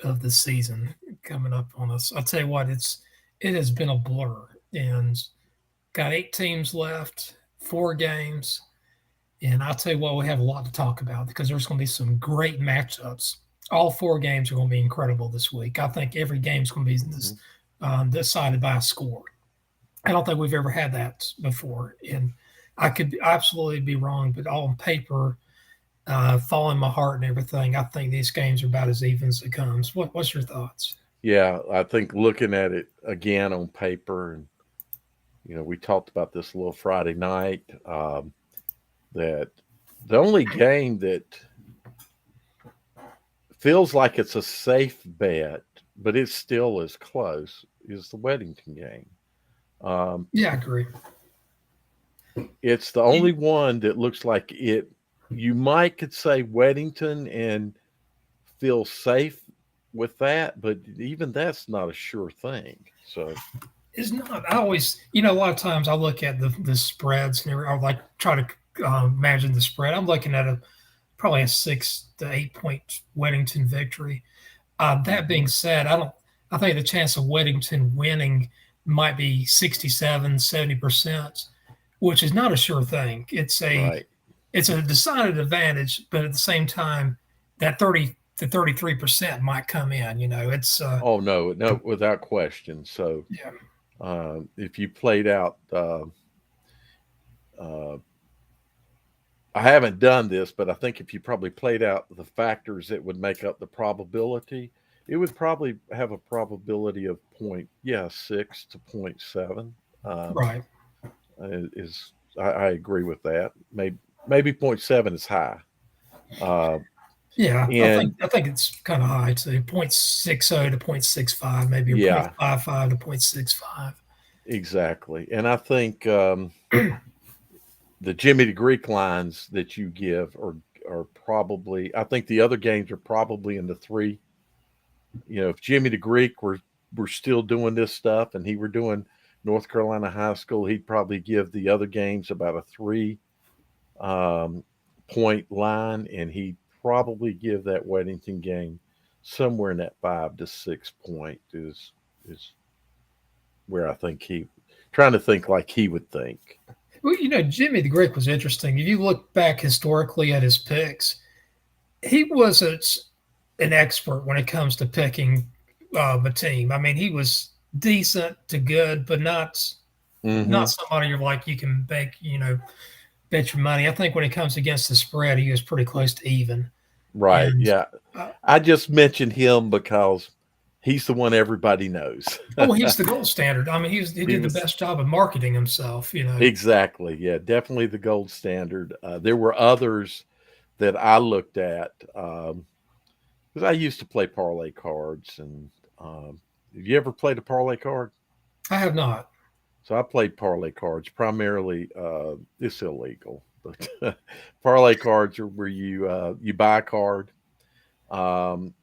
of the season coming up on us. I'll tell you what, it has been a blur, and got 8 teams left, 4 games, and I'll tell you what, we have a lot to talk about because there's going to be some great matchups. All 4 games are going to be incredible this week. I think every game is going to be Mhm. decided by a score. I don't think we've ever had that before, and I could absolutely be wrong, but on paper, following my heart and everything, I think these games are about as even as it comes. What's your thoughts? Yeah, I think looking at it again on paper, and we talked about this a little Friday night. That the only game that feels like it's a safe bet, but it still is close, is the Weddington game. Um, Yeah, I agree. it's the only one that looks like it. You might could say Weddington and feel safe with that, but even that's not a sure thing. So It's not. I always, a lot of times I look at the spreads and I like try to imagine the spread. I'm looking at probably a 6 to 8 point Weddington victory. That mhm. being said, I don't. I think the chance of Weddington winning might be 67, 70%, which is not a sure thing. Right. It's a decided advantage, but at the same time, that 30 to 33% might come in. It's Oh no, no, without question. So yeah. if you played out, uh, I haven't done this, but I think if you probably played out the factors that would make up the probability, it would probably have a probability of point, yeah, 6 to 0.7. Um, Right. is I agree with that. Maybe point 0.7 is high. Uh, Yeah, and I think it's kind of high too. 0.60 to 0.65, maybe, or yeah, 0.55 to 0.65. exactly. And I think the Jimmy the Greek lines that you give are probably. I think the other games are probably in the three. If Jimmy the Greek were still doing this stuff and he were doing North Carolina high school, he'd probably give the other games about a 3 point line, and he'd probably give that Weddington game somewhere in that 5 to 6 point is where I think he trying to think like he would think. Well, Jimmy the Greek was interesting. If you look back historically at his picks, he wasn't an expert when it comes to picking a team. I mean, he was decent to good, but not Hmm. somebody you're like you can bet your money. I think when it comes against the spread, he was pretty close to even. Right. And Yeah. uh, I just mentioned him because he's the one everybody knows. oh, he was the gold standard. I mean, he He did the was best job of marketing himself. exactly, yeah, definitely the gold standard. There were others that I looked at because I used to play parlay cards. And have you ever played a parlay card? I have not. So I played parlay cards primarily. It's illegal, but parlay cards are where you buy a card, um,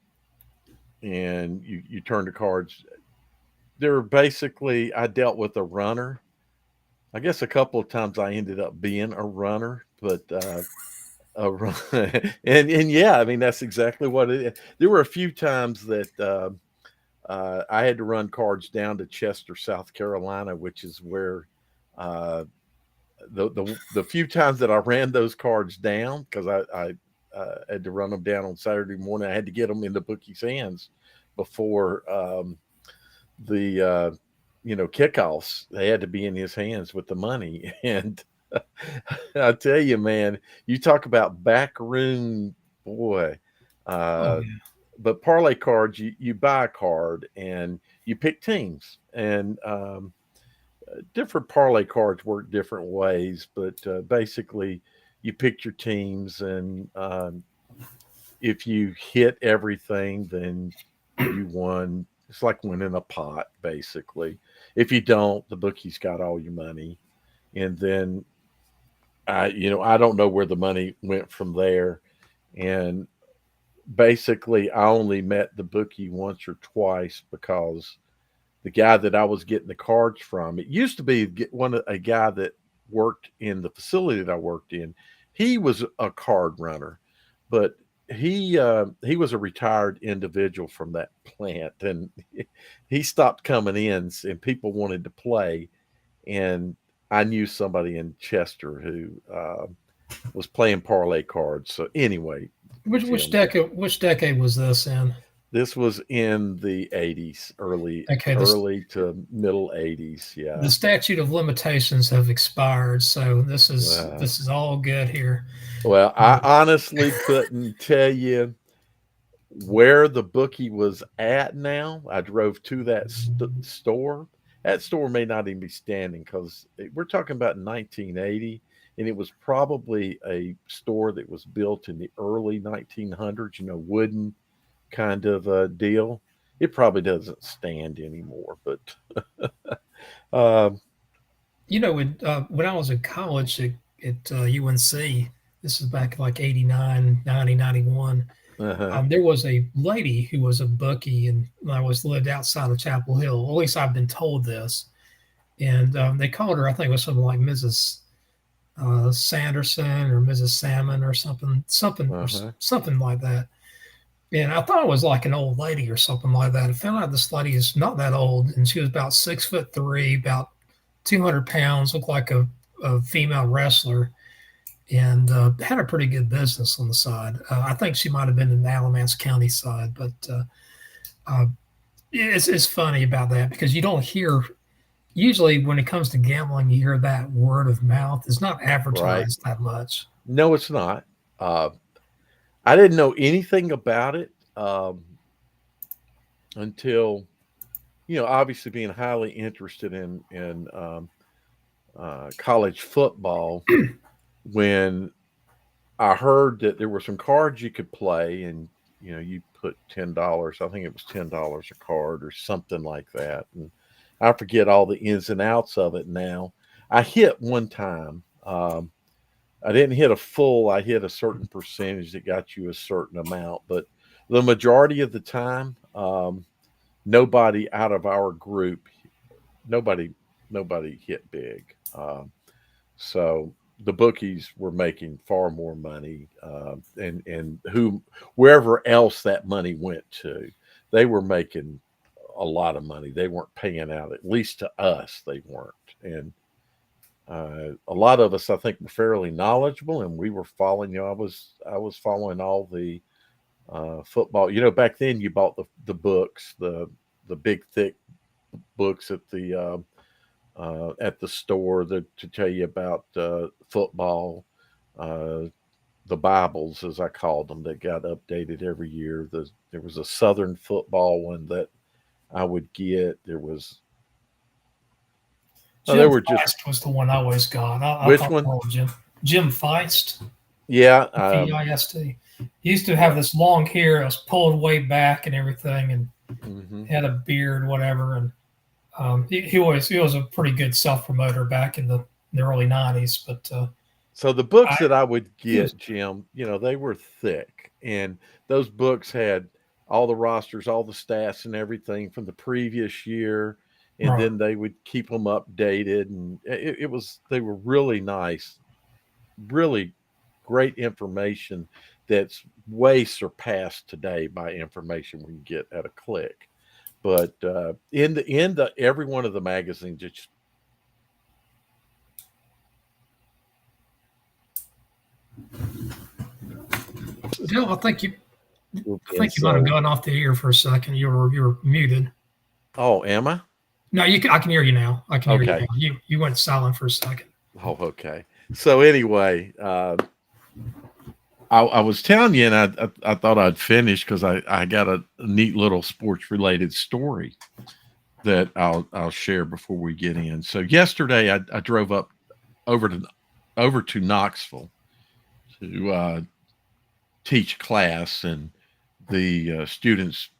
and you turn the cards. They're basically I dealt with a runner. I guess a couple of times I ended up being a runner, but and yeah, I mean that's exactly what it is. There were a few times that I had to run cards down to Chester, South Carolina, which is where uh, the few times that I ran those cards down because I had to run them down on Saturday morning. I had to get them in the bookie's hands before the kickoffs. They had to be in his hands with the money. And I tell you, man, you talk about backroom boy. Oh Uh, yeah. but parlay cards, you buy a card and you pick teams, and different parlay cards work different ways. But basically, you pick your teams, and if you hit everything, then you won. It's like winning a pot, basically. If you don't, the bookie's got all your money, and then I don't know where the money went from there. And basically, I only met the bookie once or twice because the guy that I was getting the cards from, it used to be a guy that worked in the facility that I worked in. He was a card runner, but he was a retired individual from that plant, and he stopped coming in, and people wanted to play, and I knew somebody in Chester who was playing parlay cards. So anyway, Jim, Which decade was this in? this was in the '80s, Okay, early to middle '80s. Yeah. the statute of limitations have expired, so Uh, this is all good here. well, I Uh, honestly couldn't tell you where the bookie was at now. I drove to that store. That store may not even be standing because we're talking about 1980, and it was probably a store that was built in the early 1900s, wooden kind of deal. It probably doesn't stand anymore, but uh, when I was in college at UNC, this is back like 89, 90, 91. uh-huh, There was a lady who was a bookie, and I was lived outside of Chapel Hill. At least I've been told this. And they called her, I think it was something like Mrs. Sanderson or Mrs. Salmon or uh-huh. something like that. And I thought it was like an old lady or something like that. I found out this lady is not that old, and she was about 6'3", about 200 pounds, looked like a female wrestler, and had a pretty good business on the side. I think she might have been in the Alamance County side, but uh, it's funny about that because you don't hear usually when it comes to gambling, you hear that word of mouth. It's not Right. advertised that much. No, it's not. Uh, I didn't know anything about it until obviously being highly interested in college football. When I heard that there were some cards you could play, and you put $10. I think it was $10 a card or something like that, and I forget all the ins and outs of it now. I hit one time. I didn't hit a full. I hit a certain percentage that got you a certain amount, but the majority of the time, nobody out of our group, nobody, nobody hit big. So the bookies were making far more money, and wherever else that money went to, they were making a lot of money. They weren't paying out, at least to us, they weren't. And a lot of us, I think, were fairly knowledgeable, and we were following. I was following all the football. Back then you bought the books, the big thick books at the store to tell you about football, uh, the Bibles, as I called them, that got updated every year. There was a Southern football one that I would get. There Jim were just Feist was the one I always got. I which thought, one? oh, Jim Feist, Yeah, Feist. He used to have this long hair. It was pulled way back and everything, and hmm had a beard, whatever. And he was a pretty good self promoter back in the early '90s. But So the books I that I would he was get, Jim, they were thick, and those books had all the rosters, all the stats, and everything from the previous year, and right. then they would keep them updated, and they were really nice, really great information that's way surpassed today by information we can get at a click. But in the every one of the magazines, just Dale, I and think you might have so gone off the air for a second. You were muted. oh, am I? No, I can hear you now. I can hear you Okay. now. You went silent for a second. Oh, okay. So anyway, I was telling you, and I thought I'd finish because I got a neat little sports related story that I'll share before we get in. So yesterday I drove up over to Knoxville to teach class, and the students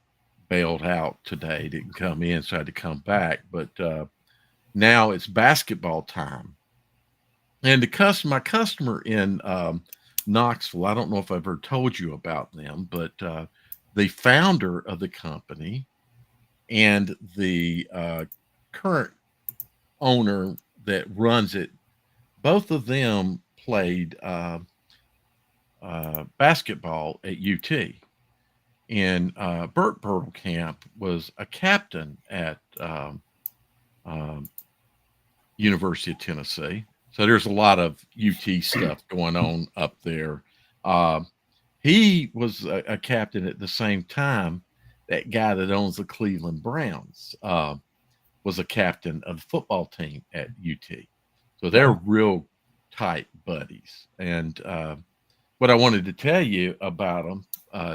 bailed out today, didn't come in, so I had to come back. But now it's basketball time, and my customer in Knoxville, I don't know if I've ever told you about them, but the founder of the company and the current owner that runs it, both of them played basketball at UT. And Burt Bertelkamp was a captain at um, University of Tennessee. So there's a lot of UT stuff going on up there. Um, he was a captain at the same time. That guy that owns the Cleveland Browns was a captain of the football team at UT. So they're Wow. real tight buddies. And what I wanted to tell you about them,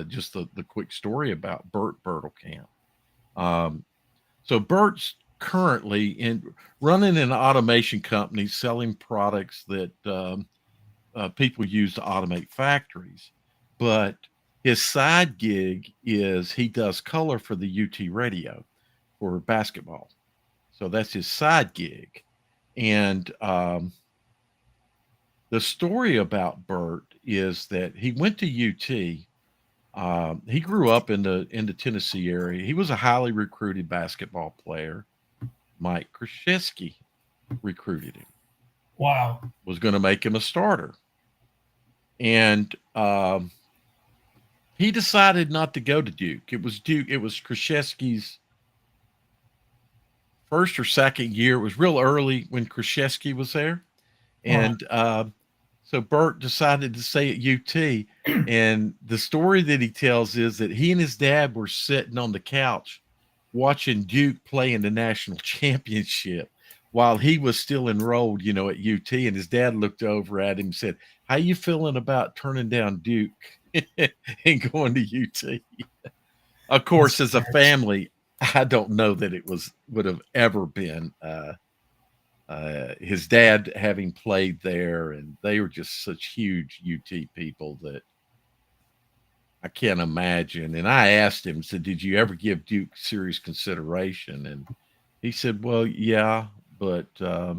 just the quick story about Burt Bertelkamp. Um, so Bert's currently in running an automation company selling products that people use to automate factories. But his side gig is he does color for the UT radio for basketball. So that's his side gig. And the story about Bert is that he went to UT. He grew up in the Tennessee area. He was a highly recruited basketball player. Mike Krzyzewski recruited him. Wow. Was going to make him a starter, and he decided not to go to Duke. It was Duke. It was Krzyzewski's first or second year. It was real early when Krzyzewski was there, Right. and so Bert decided to stay at UT. And the story that he tells is that he and his dad were sitting on the couch watching Duke play in the national championship while he was still enrolled, at UT. And his dad looked over at him and said, "How you feeling about turning down Duke and going to UT?" Of That's course, as a hilarious. family, I don't know that it would have ever been his dad having played there, and they were just such huge UT people that I can't imagine. And I asked him, said, "Did you ever give Duke serious consideration?" And he said, "Well, yeah, but uh,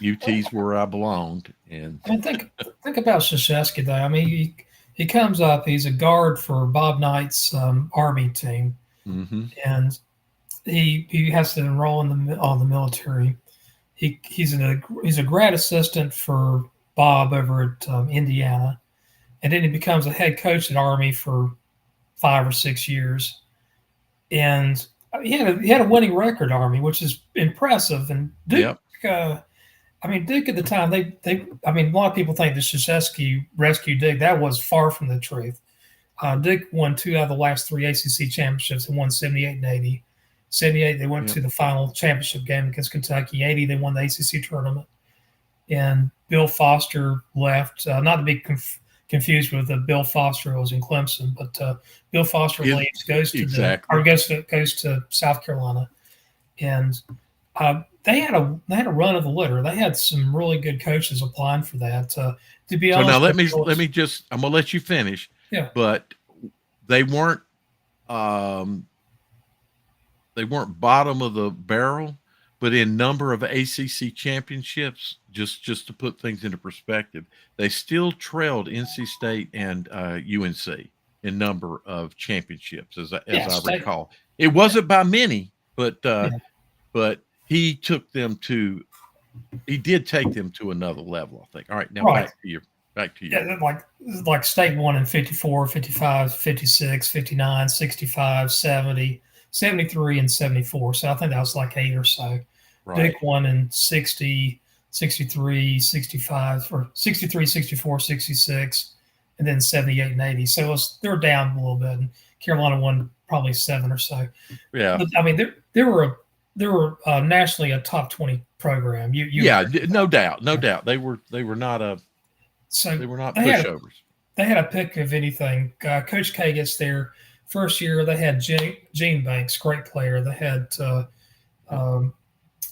UT's where I belonged." And I mean, think about Krzyzewski though. I mean, he comes up. He's a guard for Bob Knight's Army team, mm-hmm, and he has to enroll in the military. He's a grad assistant for Bob over at Indiana, and then he becomes a head coach at Army for 5 or 6 years. And he had a winning record, Army, which is impressive. And Duke, yep, uh, I mean, Duke at the time, I mean, a lot of people think that Krzyzewski rescued Duke. That was far from the truth. Duke won two out of the last three ACC championships. They won 78 and 80. 78, they went yep. to the final championship game against Kentucky. 80, they won the ACC tournament. And Bill Foster left, not to be confused with Bill Foster who was in Clemson, but Bill Foster Is leaves, goes to the or exactly. goes to South Carolina, and they had a run of the litter. They had some really good coaches applying for that. To be So now honest let with me you, let me just I'm gonna let you finish, yeah, but they weren't um, they weren't bottom of the barrel, but in number of ACC championships, just to put things into perspective, they still trailed NC State and UNC in number of championships, as yeah, I state, recall. It wasn't by many, yeah, but he did take them to another level, I think. All right, now right. back to your Yeah, like state won in 54, 55, 56, 59, 65, 70, 73, and 74. So I think that was like eight or so. right. Duke won in 60, 63, 65, or 63, 64, 66, and then 78 and 80. So they're down a little bit. And Carolina won probably seven or so. Yeah. But I mean, they were nationally a top 20 program. You Yeah, agree with no doubt. No that? doubt. So they were not they had pushovers. they had a pick of anything. Coach K gets there. First year, they had Gene Banks, great player. They had, Yep. um,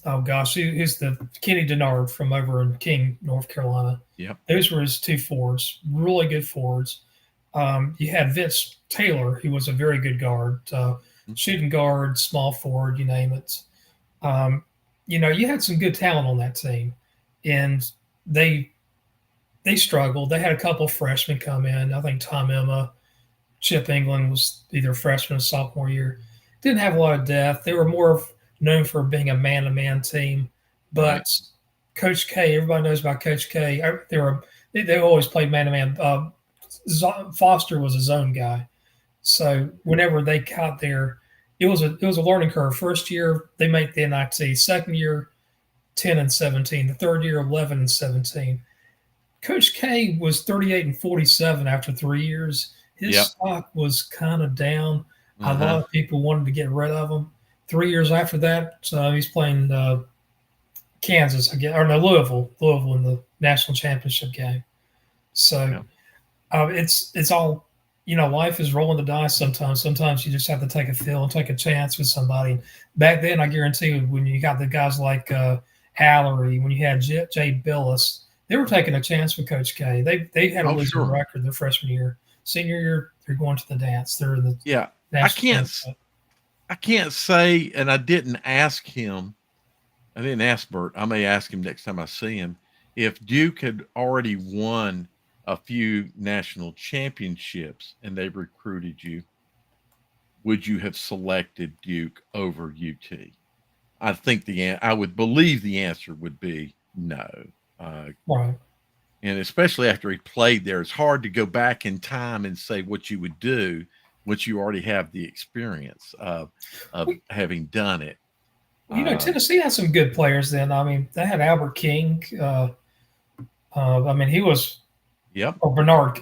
oh gosh, who's the Kenny Denard from over in King, North Carolina. Yep. Those were his two forwards, really good forwards. You had Vince Taylor, who was a very good guard, Mm-hmm. shooting guard, small forward, you name it. Um, you had some good talent on that team, and they they struggled. They had a couple of freshmen come in. I think Tom Emma, Chip England was either freshman or sophomore year. Didn't have a lot of depth. They were more known for being a man-to-man team. Right. But Coach K, everybody knows about Coach K. They always played man to man. Foster was a zone guy, so whenever they got there, it was a learning curve. First year they make the NIT. Second year 10-17. The third year 11-17. Coach K was 38-47 after 3 years. His Yep. stock was kind of down. A Uh-huh. lot of people wanted to get rid of him. 3 years after that, he's playing Kansas again, or no, Louisville in the national championship game. So Yep. it's all, life is rolling the dice sometimes. Sometimes you just have to take a feel and take a chance with somebody. Back then, I guarantee you, when you got the guys like Hallery, when you had Jay Billis, they were taking a chance with Coach K. They had a Oh, losing sure. record their freshman year. Senior year, they're going to the dance. They're in the Yeah. I national can't championship. I can't say, and I didn't ask him. I didn't ask Bert. I may ask him next time I see him if Duke had already won a few national championships and they recruited you, would you have selected Duke over UT? I think I would believe the answer would be no. Uh, Right. and especially after he played there, it's hard to go back in time and say what you would do once you already have the experience of having done it. Uh, Tennessee had some good players then. I mean, they had Albert King. I mean, he was yep, or Bernard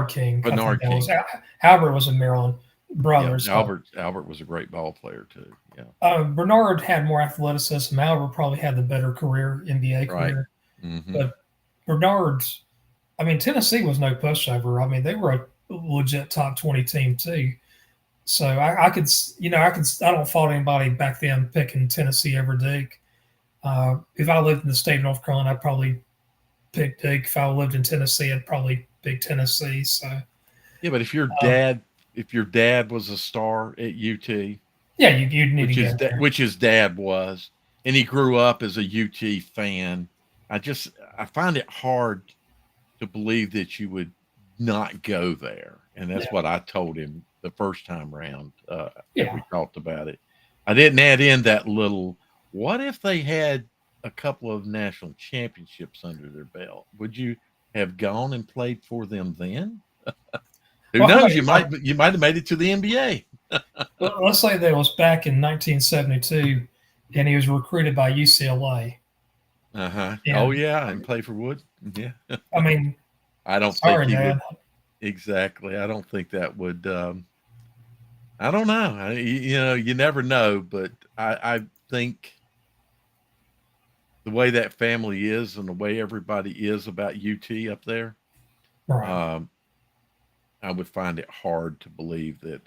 King. I think Bernard that was King. Albert was in Maryland Yep, brothers. Albert was a great ball player too. Yeah, Bernard had more athleticism. Albert probably had the better career, NBA right. career. Hmm. But Bernard's, I mean, Tennessee was no pushover. I mean, they were a legit top 20 team too. So I could, I don't fault anybody back then picking Tennessee over Duke. If I lived in the state of North Carolina, I'd probably pick Duke. If I lived in Tennessee, I'd probably pick Tennessee. So Yeah, but um, if your dad was a star at UT, yeah, you'd need to go there. which his dad was, and he grew up as a UT fan, I find it hard to believe that you would not go there. And that's Yeah, what I told him the first time around that yeah. we talked about it. I didn't add in that little, what if they had a couple of national championships under their belt? Would you have gone and played for them then? Who Well, how about knows? you? You might have made it to the NBA. Let's say that was back in 1972, and he was recruited by UCLA. Uh huh. Oh And yeah, and play for Wood. Yeah, I mean, I don't think sorry, he would Dad. exactly. I don't think that would. I don't know. You never know, but I think the way that family is and the way everybody is about UT up there, Right. um, I would find it hard to believe that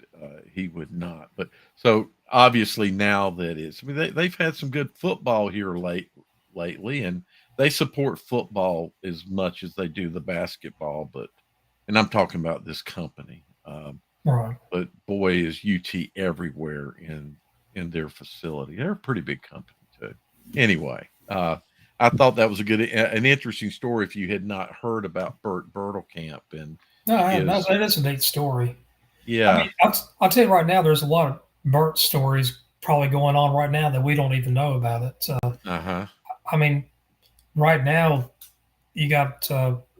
he would not. But so obviously now that it's, I mean, they've had some good football here lately, and they support football as much as they do the basketball. And I'm talking about this company. Right. But boy, is UT everywhere in their facility. They're a pretty big company too. Anyway, I thought that was an interesting story. If you had not heard about Bert Bertelkamp and No, I have not. his, That is a neat story. I yeah, mean, I'll tell you right now, there's a lot of Burt stories probably going on right now that we don't even know about it. uh huh, I mean, right now, you got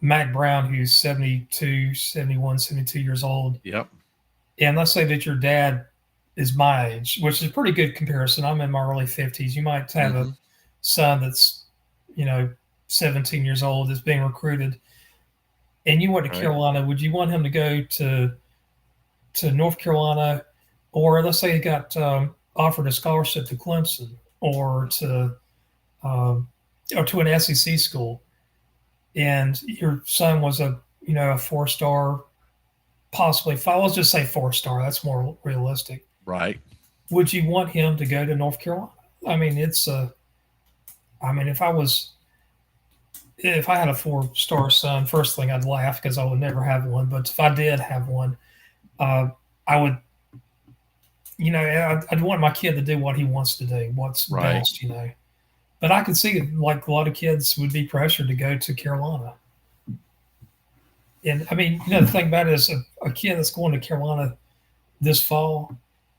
Mac Brown, who's 72, 71, 72 years old. yep, And let's say that your dad is my age, which is a pretty good comparison. I'm in my early 50s. You might have a mm-hmm, son that's, you know, 17 years old that's being recruited, and you went to right, Carolina. Would you want him to go to North Carolina, or let's say he got offered a scholarship to Clemson or um, to an SEC school, and your son was a 4 star, possibly five. Let's just say 4 star. That's more realistic. right, Would you want him to go to North Carolina? I mean, I mean, if I had a 4 star son, first thing I'd laugh because I would never have one. But if I did have one, uh, I would, I'd want my kid to do what he wants to do, what's right, best. But I could see like a lot of kids would be pressured to go to Carolina. And I mean, the thing about it is a kid that's going to Carolina this fall,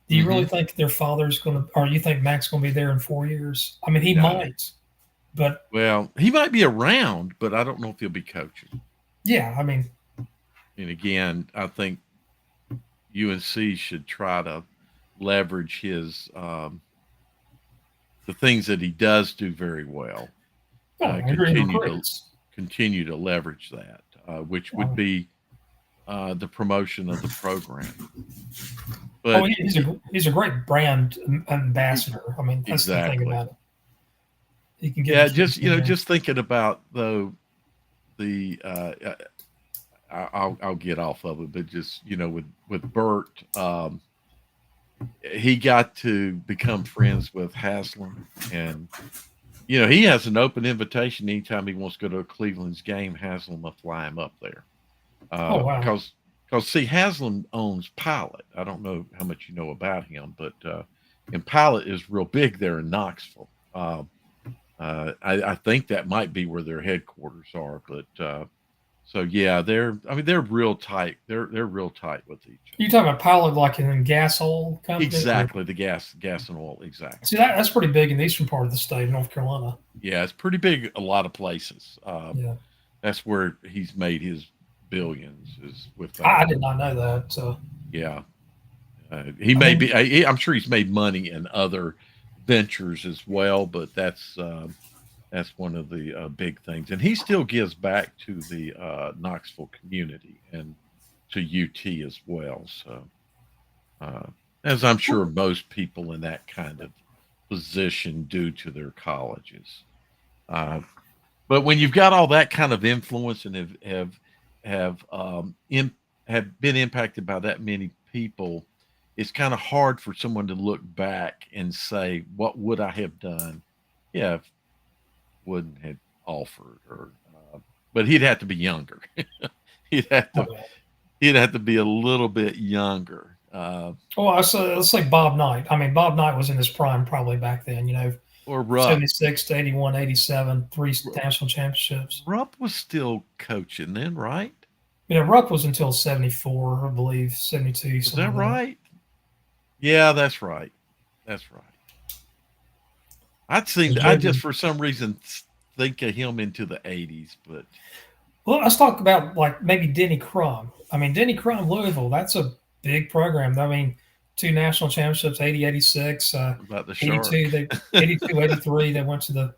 do you mm-hmm. really think their father's going to, or you think Mac's going to be there in 4 years? I mean, he No, might, but well, he might be around, but I don't know if he'll be coaching. Yeah, I mean, And again, I think UNC should try to leverage his the things that he does do very well. oh, he Continue to recruits. leverage that, which would Um, be the promotion of the program. oh, But he's a great brand e- ambassador. I mean, that's the thing exactly, about it. He can get the yeah. kids Just in there. just thinking about though the I'll get off of it, but just with Bert, he got to become friends with Haslam, and he has an open invitation anytime he wants to go to a Cleveland's game. Haslam will fly him up there Oh wow. because see, Haslam owns Pilot. I don't know how much you know about him, but and Pilot is real big there in Knoxville. I think that might be where their headquarters are, but so yeah, they're real tight. They're real tight with each You other. talking about Pilot like in gas oil company? Or, Exactly, the gas and oil. see, Exactly. that's pretty big in the eastern part of the state, North Carolina. Yeah, it's pretty big. A lot of places. Yeah, That's where he's made his billions is with I that. did not know that. Yeah, he I may mean, be. I'm sure he's made money in other ventures as well, but that's one of the big things. And he still gives back to the Knoxville community and to UT as well. So, uh, as I'm sure most people in that kind of position do to their colleges. Uh, but when you've got all that kind of influence and have have been impacted by that many people, it's kind of hard for someone to look back and say, "What would I have done if Wooden had offered?" Or, but he'd have to be younger. he'd have to okay. he'd have to be a little bit younger. Well, let's say Bob Knight. I mean, Bob Knight was in his prime probably back then. 76 to 81, 87, three national championships. Rupp was still coaching then, right? Rupp was until 74, I believe, 72, Was something that like that. right? Yeah, that's right. That's right. I just JJ. for some reason think of him into the '80s, but Well, let's talk about like maybe Denny Crum. I mean, Denny Crum, Louisville, that's a big program. I mean, two national championships, 80, 86, about the 82, shark. 82, 83, they went to the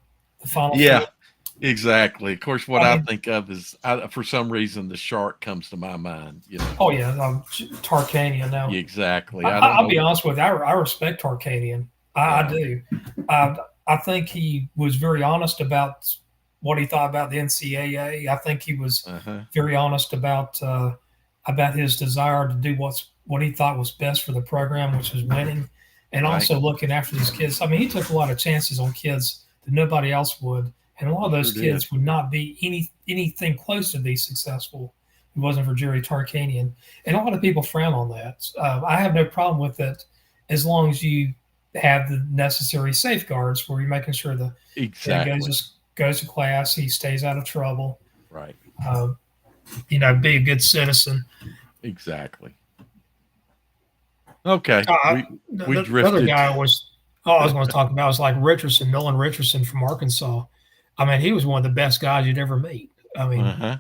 Final Yeah, Four. exactly. Of course, what I I mean, think of is for some reason the shark comes to my mind. oh, yeah, Tarkanian. Now, Exactly. I don't I'll be know. honest with you, I respect Tarkanian. I Yeah. do. I think he was very honest about what he thought about the NCAA. I think he was Uh huh. very honest about his desire to do what he thought was best for the program, which was winning, and Right. also looking after these kids. I mean, he took a lot of chances on kids that nobody else would, and a lot of those Sure did. kids would not be anything close to be successful if it wasn't for Jerry Tarkanian. And a lot of people frown on that. I have no problem with it as long as you have the necessary safeguards where you're making sure the kid Exactly. goes to class, he stays out of trouble, Right. uh, be a good citizen. Exactly. Okay. Uh, We the other drifted. guy was, oh, I was going to talk about was like Richardson, Nolan Richardson from Arkansas. I mean, he was one of the best guys you'd ever meet. Uh huh.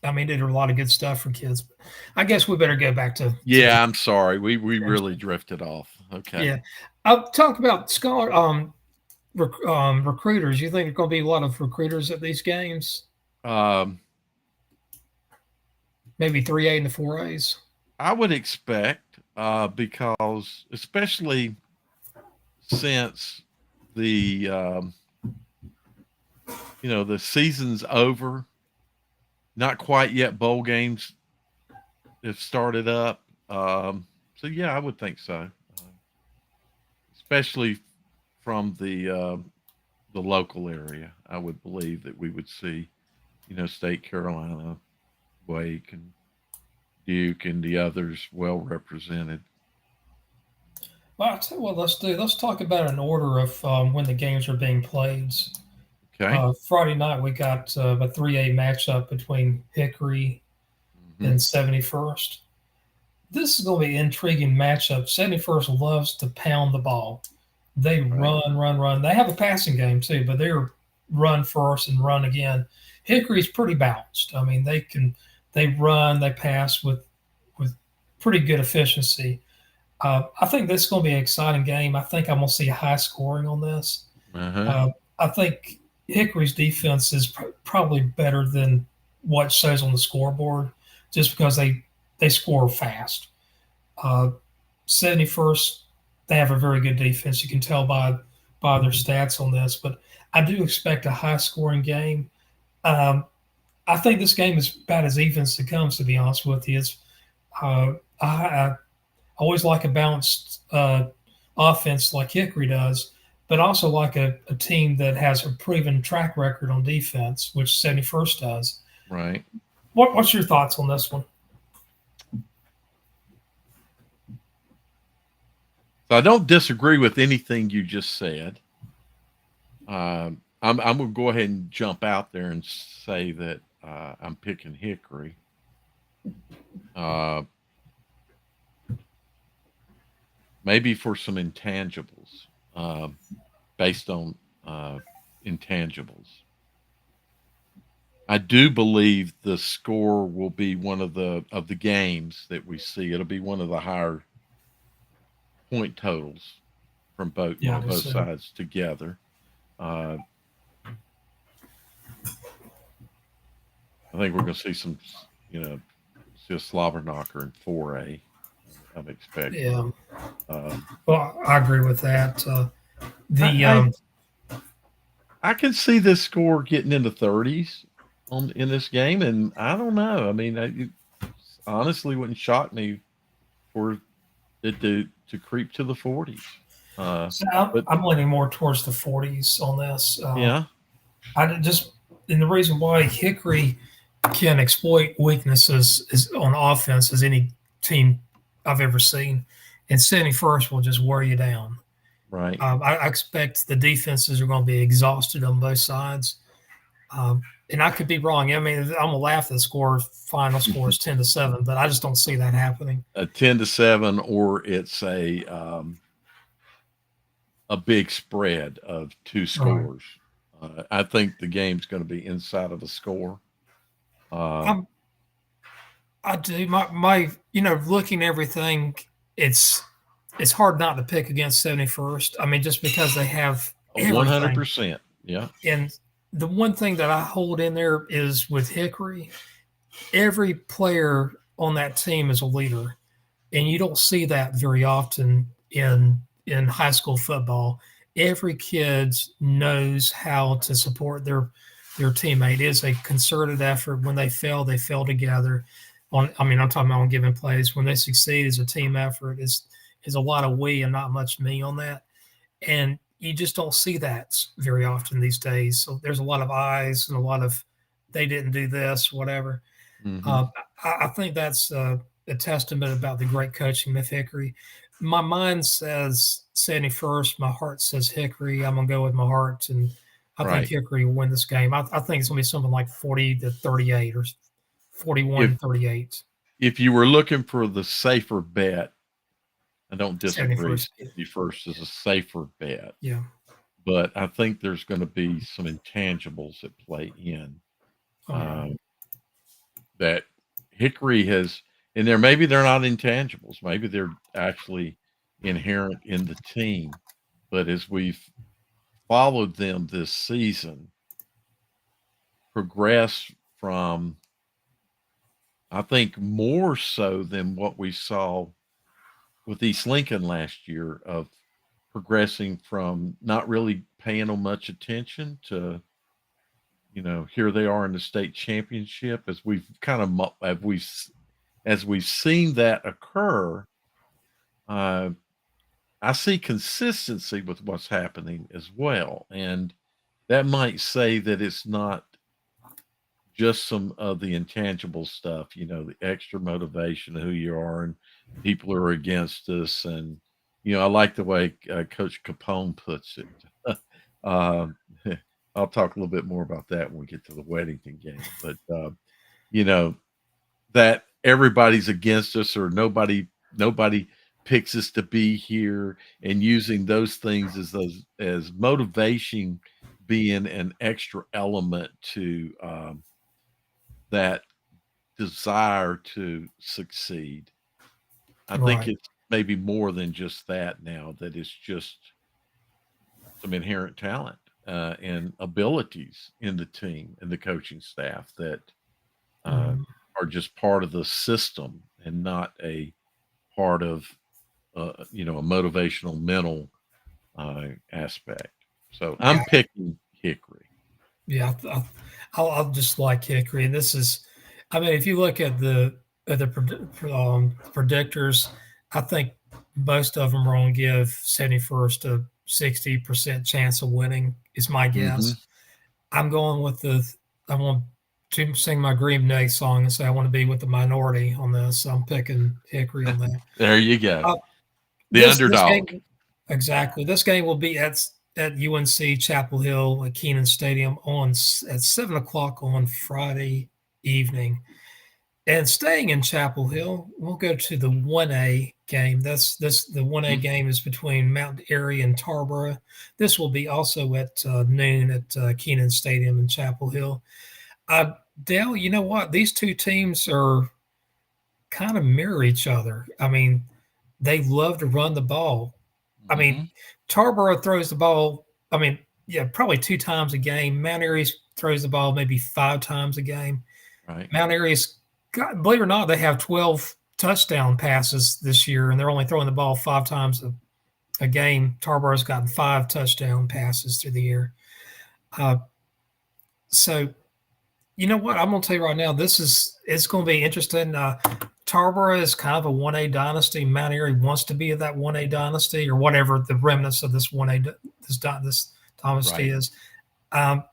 I mean, did a lot of good stuff for kids. But I guess we better go back to Yeah, I'm sorry. We really drifted off. Okay. yeah. I'll talk about recruiters. You think there's going to be a lot of recruiters at these games? Um, Maybe 3A and the 4As. I would expect because especially since the the season's over, not quite yet. Bowl games have started up. So yeah, I would think so, especially from the local area. I would believe that we would see, State Carolina, Wake, and Duke, and the others well represented. Well, I'll tell you what, let's do. Let's talk about an order of when the games are being played. Okay. Friday night, we got a 3A matchup between Hickory Hmm. and 71st. This is going to be an intriguing matchup. 71st loves to pound the ball. They Right. run, run, run. They have a passing game too, but they're run first and run again. Hickory's pretty balanced. I mean, they run, they pass with pretty good efficiency. I think this is going to be an exciting game. I think I'm going to see high scoring on this. Uh-huh. Uh, I think Hickory's defense is probably better than what shows on the scoreboard, just because they score fast. Uh, 71st, they have a very good defense. You can tell by their stats on this, but I do expect a high scoring game. Um, I think this game is about as even as it comes. To be honest with you, it's I always like a balanced offense like Hickory does, but also like a team that has a proven track record on defense, which 71st does. Right. What's your thoughts on this one? So I don't disagree with anything you just said. I'm gonna go ahead and jump out there and say that I'm picking Hickory. Uh, Maybe for some intangibles, uh, based on intangibles. I do believe the score will be one of the games that we see. It'll be one of the higher point totals from both Yeah, both sides together. Uh, I think we're going to see some, you know, see a slobber knocker in 4A. I'm expecting. yeah. Um, Well, I agree with that. I, The I I can see this score getting in the 30s on in this game, and I don't know. I mean, it honestly wouldn't shock me for it to creep to the 40s. so But I'm leaning more towards the 40s on this. yeah, I just and the reason why Hickory can exploit weaknesses is on offense as any team I've ever seen, and 71st will just wear you down. right. I expect the defenses are going to be exhausted on both sides. And I could be wrong. I mean, I'm gonna laugh at the score. Final score is 10-7, but I just don't see that happening. A 10-7, or it's a big spread of two Right. scores. I think the game's going to be inside of a score. Uh, I'm, I do my looking at everything. It's it's hard not to pick against 71st. I mean, just because they have everything. 100%. Yeah. And the one thing that I hold in there is with Hickory, every player on that team is a leader, and you don't see that very often in high school football. Every kid knows how to support their teammate. It is a concerted effort. When they fail together. I mean, I'm talking about on given plays. When they succeed, as a team effort. Is a lot of we and not much me on that. And you just don't see that very often these days. So there's a lot of eyes and a lot of they didn't do this, whatever. Hmm. I think that's a testament about the great coaching of Hickory. My mind says 71st. My heart says Hickory. I'm gonna go with my heart, and I think Right. Hickory will win this game. I think it's gonna be something like 40-38 or 41 If to 38. if you were looking for the safer bet, I don't disagree. 71st. 61st is a safer bet, Yeah. but I think there's going to be some intangibles that play in. Oh yeah. Um, that Hickory has in there. Maybe they're not intangibles. Maybe they're actually inherent in the team. But as we've followed them this season, progress from, I think, more so than what we saw with East Lincoln last year of progressing from not really paying them much attention to, here they are in the state championship. As we've kind of as we've seen that occur, uh, I see consistency with what's happening as well, and that might say that it's not just some of the intangible stuff, the extra motivation of who you are and people are against us. And, I like the way Coach Capone puts it. um, I'll talk a little bit more about that when we get to the Weddington game. But, you know, that everybody's against us or nobody picks us to be here, and using those things as motivation being an extra element to that desire to succeed. I think Right. it's maybe more than just that now, that it's just some inherent talent and abilities in the team and the coaching staff that uh, Mm, are just part of the system and not a part of a motivational mental aspect. So yeah, I'm picking Hickory. yeah. I'll just like Hickory. And this is, I mean, if you look at the predictors, I think most of them are going to give 71st to 60% chance of winning. Is my Hmm. guess. I'm going with the. I want to sing my Green Day song and say I want to be with the minority on this. So I'm picking Hickory on that. There you go. Uh, The this underdog. game exactly. This game will be at UNC Chapel Hill at Keenan Stadium at 7 o'clock on Friday evening. And staying in Chapel Hill, we'll go to the 1A game. The 1A Mhm. game is between Mount Airy and Tarboro. This will be also at noon at Keenan Stadium in Chapel Hill. Uh, Dale, you know what? These two teams are kind of mirror each other. I mean, they love to run the ball. I mean, Mhm. Tarboro throws the ball. I mean, yeah, probably 2 times a game. Mount Airy throws the ball maybe 5 times a game. Right. Mount Airy's got, believe it or not, they have 12 touchdown passes this year, and they're only throwing the ball 5 times a game. Tarboro's gotten 5 touchdown passes through the year. Uh, so you know what? I'm going to tell you right now, it's going to be interesting. Tarboro is kind of a 1A dynasty. Mount Airy wants to be that 1A dynasty or whatever the remnants of this 1A this dynasty Right. is. Um,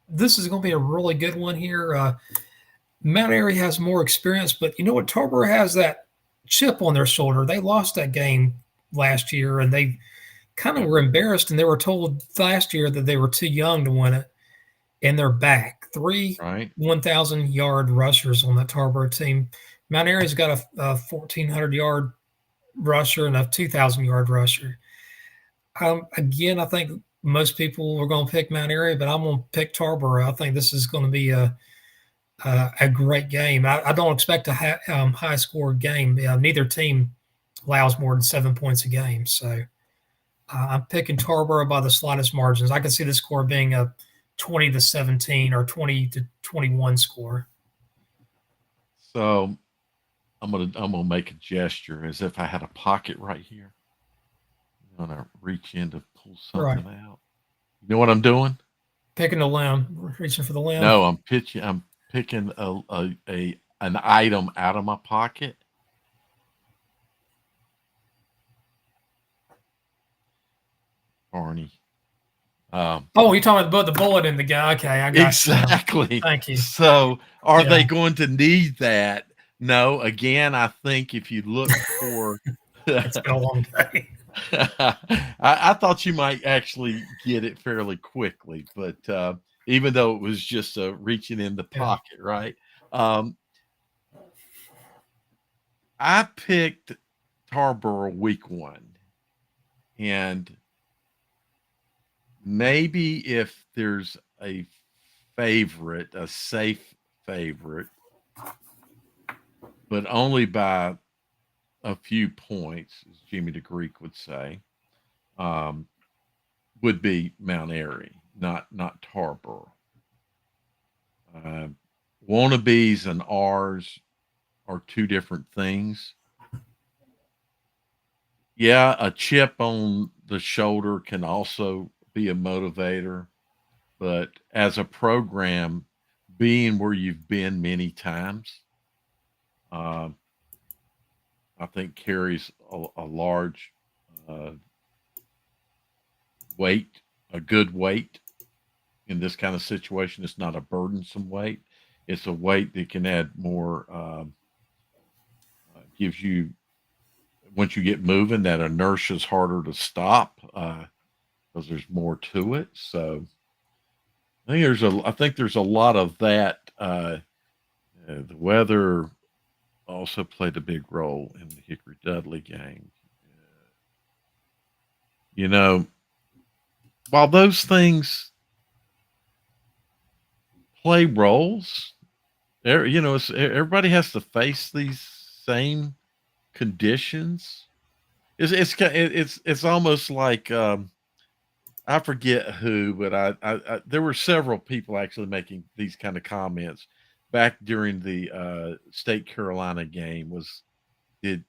this is going to be a really good one here. Mount Airy has more experience, but you know what? Tarboro has that chip on their shoulder. They lost that game last year, and they kind of Yep. were embarrassed, and they were told last year that they were too young to win it, and they're back. Three Right. 1,000-yard rushers on that Tarboro team. Mount Airy's got a 1,400-yard rusher and a 2,000-yard rusher. Again, I think most people are going to pick Mount Airy, but I'm going to pick Tarboro. I think this is going to be a great game. I don't expect a high score game. Neither team allows more than 7 points a game. So I'm picking Tarboro by the slightest margins. I can see the score being a 20-17 or 20-21 score. So I'm gonna make a gesture as if I had a pocket right here. I'm gonna reach in to pull Right. something out. You know what I'm doing? Picking the limb, reaching for the limb. No, I'm pitching. I'm picking a an item out of my pocket. Barney. Um, Oh, you're talking about the bullet in the guy. Okay, I got you now. exactly. Thank you. So, are Yeah, they going to need that? No. Again, I think if you look for it's been a long day. I thought you might actually get it fairly quickly, but even though it was just reaching in the Yeah. pocket, right? Um, I picked Tarboro week one, and maybe if there's a favorite, a safe favorite, but only by a few points, as Jimmy the Greek would say, um, would be Mount Airy, not Tarboro. Uh, Wannabes and ours are two different things. Yeah, a chip on the shoulder can also be a motivator, but as a program, being where you've been many times, uh, I think carries a large uh, weight, a good weight in this kind of situation. It's not a burdensome weight. It's a weight that can add more, gives you once you get moving, that inertia is harder to stop because there's more to it. So I think there's a lot of that. The weather also played a big role in the Hickory Dudley game. You know, while those things play roles. Everybody has to face these same conditions. It's almost like I forget who, but I there were several people actually making these kind of comments back during the State Carolina game. Was did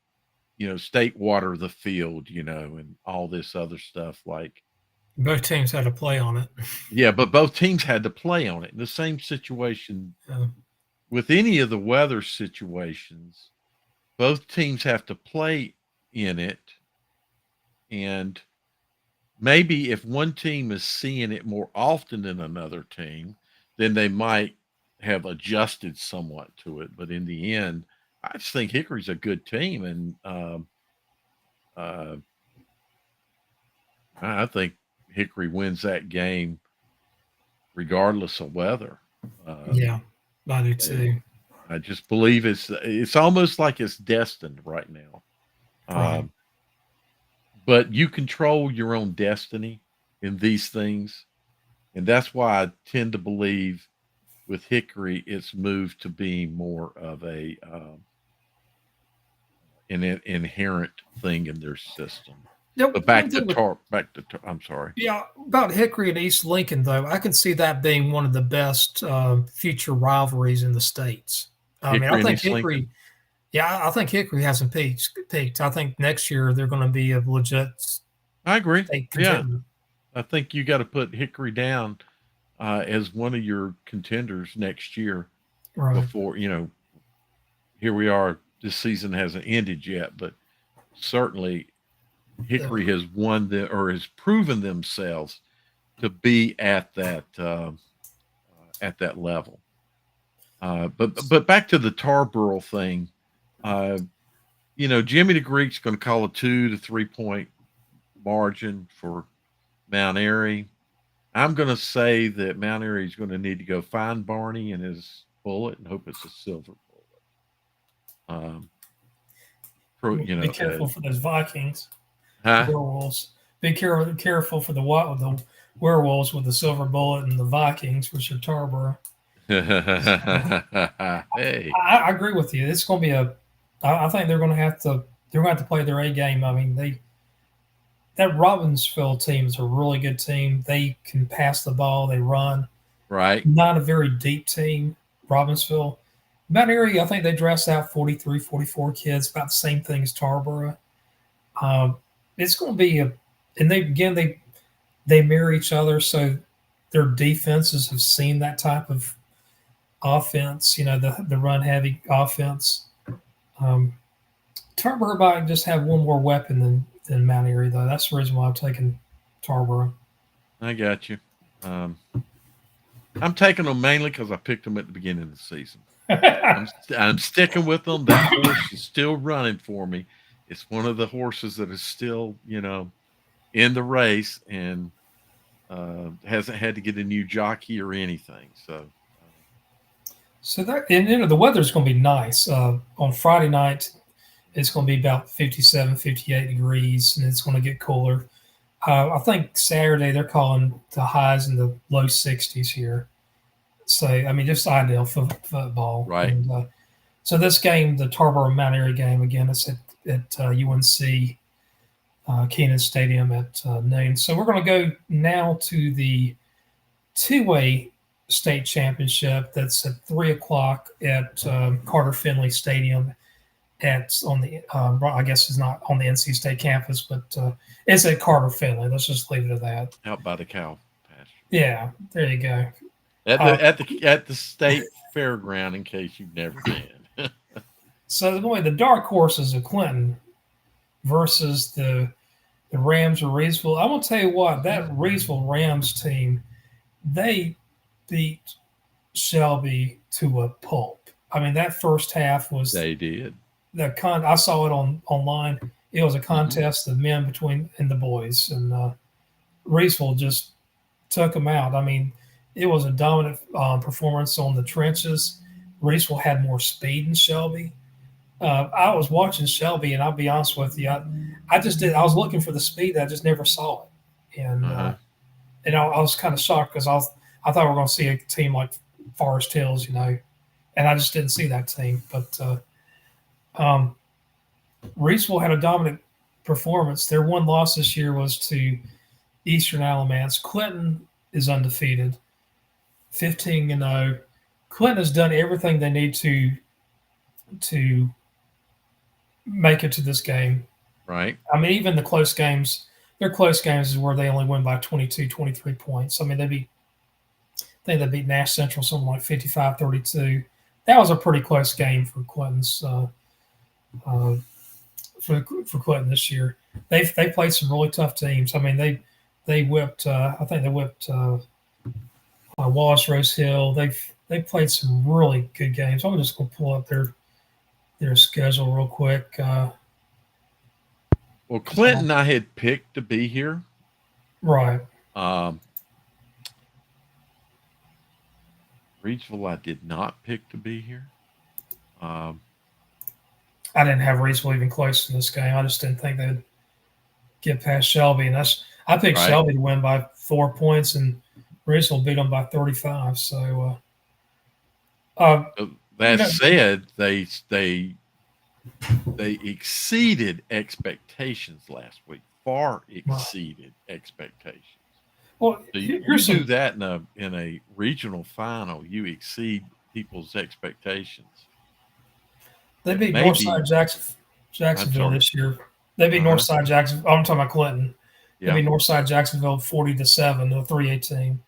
State water the field, and all this other stuff like. Both teams had to play on it. Yeah, but both teams had to play on it. In the same situation Uh, with any of the weather situations, both teams have to play in it. And maybe if one team is seeing it more often than another team, then they might have adjusted somewhat to it. But in the end, I just think Hickory's a good team, and uh, I think Hickory wins that game regardless of weather. Um, yeah, I do and too. I just believe it's almost like it's destined right now. Right. Um, but you control your own destiny in these things, and that's why I tend to believe with Hickory it's moved to being more of an inherent thing in their system. Now, But one thing with I'm sorry. yeah about Hickory and East Lincoln though, I can see that being one of the best future rivalries in the states. I mean, I Hickory and think East Lincoln. Hickory. Yeah, I think Hickory hasn't peaked. I think next year they're going to be a legit I agree. state Yeah, contender. I think you got to put Hickory down as one of your contenders next year. Right. Before here we are. This season hasn't ended yet, but certainly Yeah. Hickory has won or has proven themselves to be at that level. But back to the Tarboro thing. Uh, Jimmy the Greek's going to call a 2 to 3 point margin for Mount Airy. I'm going to say that Mount Airy is going to need to go find Barney and his bullet and hope it's a silver bullet. Be careful for those Vikings, Huh? werewolves. Be careful for the werewolves with the silver bullet and the Vikings, which are Tarboro. Hey, I agree with you. It's going to be I think they're going to have to. They're going to have to play their A game. I mean, that Robbinsville team is a really good team. They can pass the ball. They run. right, Not a very deep team, Robbinsville. Mount Airy, I think they dress out 43, 44 kids, about the same thing as Tarboro. Um, it's going to be and they mirror each other, so their defenses have seen that type of offense. The run heavy offense. Um, Tarboro might just have one more weapon than Mount Airy, though. That's the reason why I'm taking Tarboro. I got you. Um, I'm taking them mainly because I picked them at the beginning of the season. I'm sticking with them. That horse is still running for me. It's one of the horses that is still, in the race and hasn't had to get a new jockey or anything. So, So that the weather's going to be nice. On Friday night, it's going to be about 57, 58 degrees, and it's going to get cooler. I think Saturday they're calling the highs in the low 60s here. So I mean, just ideal for football. right. And so this game, the Tarboro Mount Airy game, again, it's at UNC Keenan Stadium at noon. So we're going to go now to the two-way state championship. That's at 3 o'clock at Carter Finley Stadium. On the I guess it's not on the NC State campus, but it's at Carter Finley. Let's just leave it at that. Out by the cow pasture. Yeah, there you go. At the state fairground, in case you've never been. So the dark horses of Clinton versus the Rams of Reedsville. I'm gonna tell you what, that Reedsville Rams team, they beat Shelby to a pulp. I mean, that first half was They did. I saw it online. It was a Mm-hmm. contest of men between and the boys, and Reesville just took them out. I mean, it was a dominant performance on the trenches. Reesville had more speed than Shelby. I was watching Shelby, and I'll be honest with you, I just did. I was looking for the speed, I just never saw it, and I was kind of shocked because I thought we were going to see a team like Forest Hills, and I just didn't see that team. But um, Reesville had a dominant performance. Their one loss this year was to Eastern Alamance. Clinton is undefeated, 15-0. Clinton has done everything they need to make it to this game. Right. I mean, even the close games, their close games is where they only win by 22, 23 points. I mean, I think they beat Nash Central something like 55-32. That was a pretty close game for Clinton's uh, for Clinton this year. They played some really tough teams. I mean, they whipped. I think they whipped Wallace Rose Hill. They played some really good games. I'm just going to pull up their schedule real quick. Well, Clinton, I had picked to be here. Right. Um, Reedsville, I did not pick to be here. Um, I didn't have Reedsville even close in this game. I just didn't think they'd get past Shelby, and I picked right. Shelby to win by 4 points, and Reedsville beat them by 35. So, you That know, said, they exceeded expectations last week. Far exceeded expectations. well, So you here's do some. that in a regional final, you exceed people's expectations. They And beat maybe I'm Jacksonville sorry. this year. They beat Uh-huh. Northside Jacksonville. I'm talking about Clinton. They Yeah. beat Northside Jacksonville 40-7, the 3A team.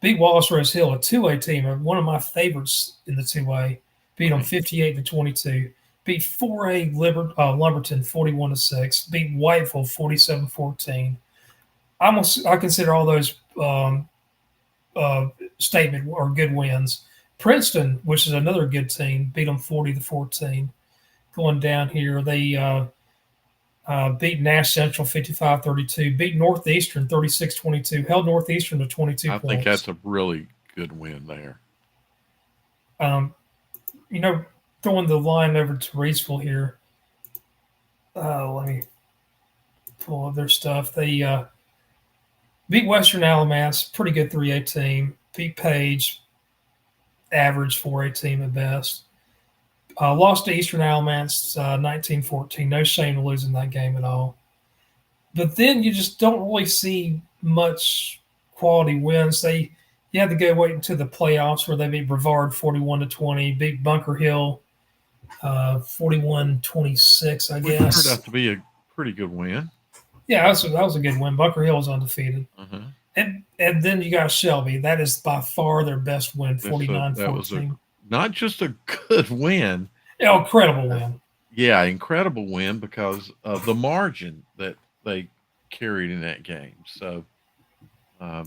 Beat Wallace Rose Hill, a 2A team, one of my favorites in the 2A. Beat them Right. 58-22. Beat 4A Lumberton 41-6. Beat Whiteville 47-14. I consider all those uh, statement or good wins. Princeton, which is another good team, beat them 40-14. Going down here, they beat Nash Central 55-32. Beat Northeastern 36-22. Held Northeastern to 22 I think points. that's a really good win there. Um, you know, throwing the line over to Reesville here. Let me pull up their stuff. They beat Western Alamance, pretty good 3A team. Beat Page, average 4A team at best. Lost to Eastern Alamance 19-14. No shame in losing that game at all. But then you just don't really see much quality wins. You had to go wait until the playoffs where they beat Brevard 41-20, beat Bunker Hill 41-26, I Which turned guess. out to be a pretty good win. Yeah, that was a good win. Bunker Hill was undefeated. Uh-huh. And then you got Shelby. That is by far their best win, That was a 49-14. not just a good win. Oh, incredible uh, win. Yeah, incredible win because of the margin that they carried in that game. So, uh,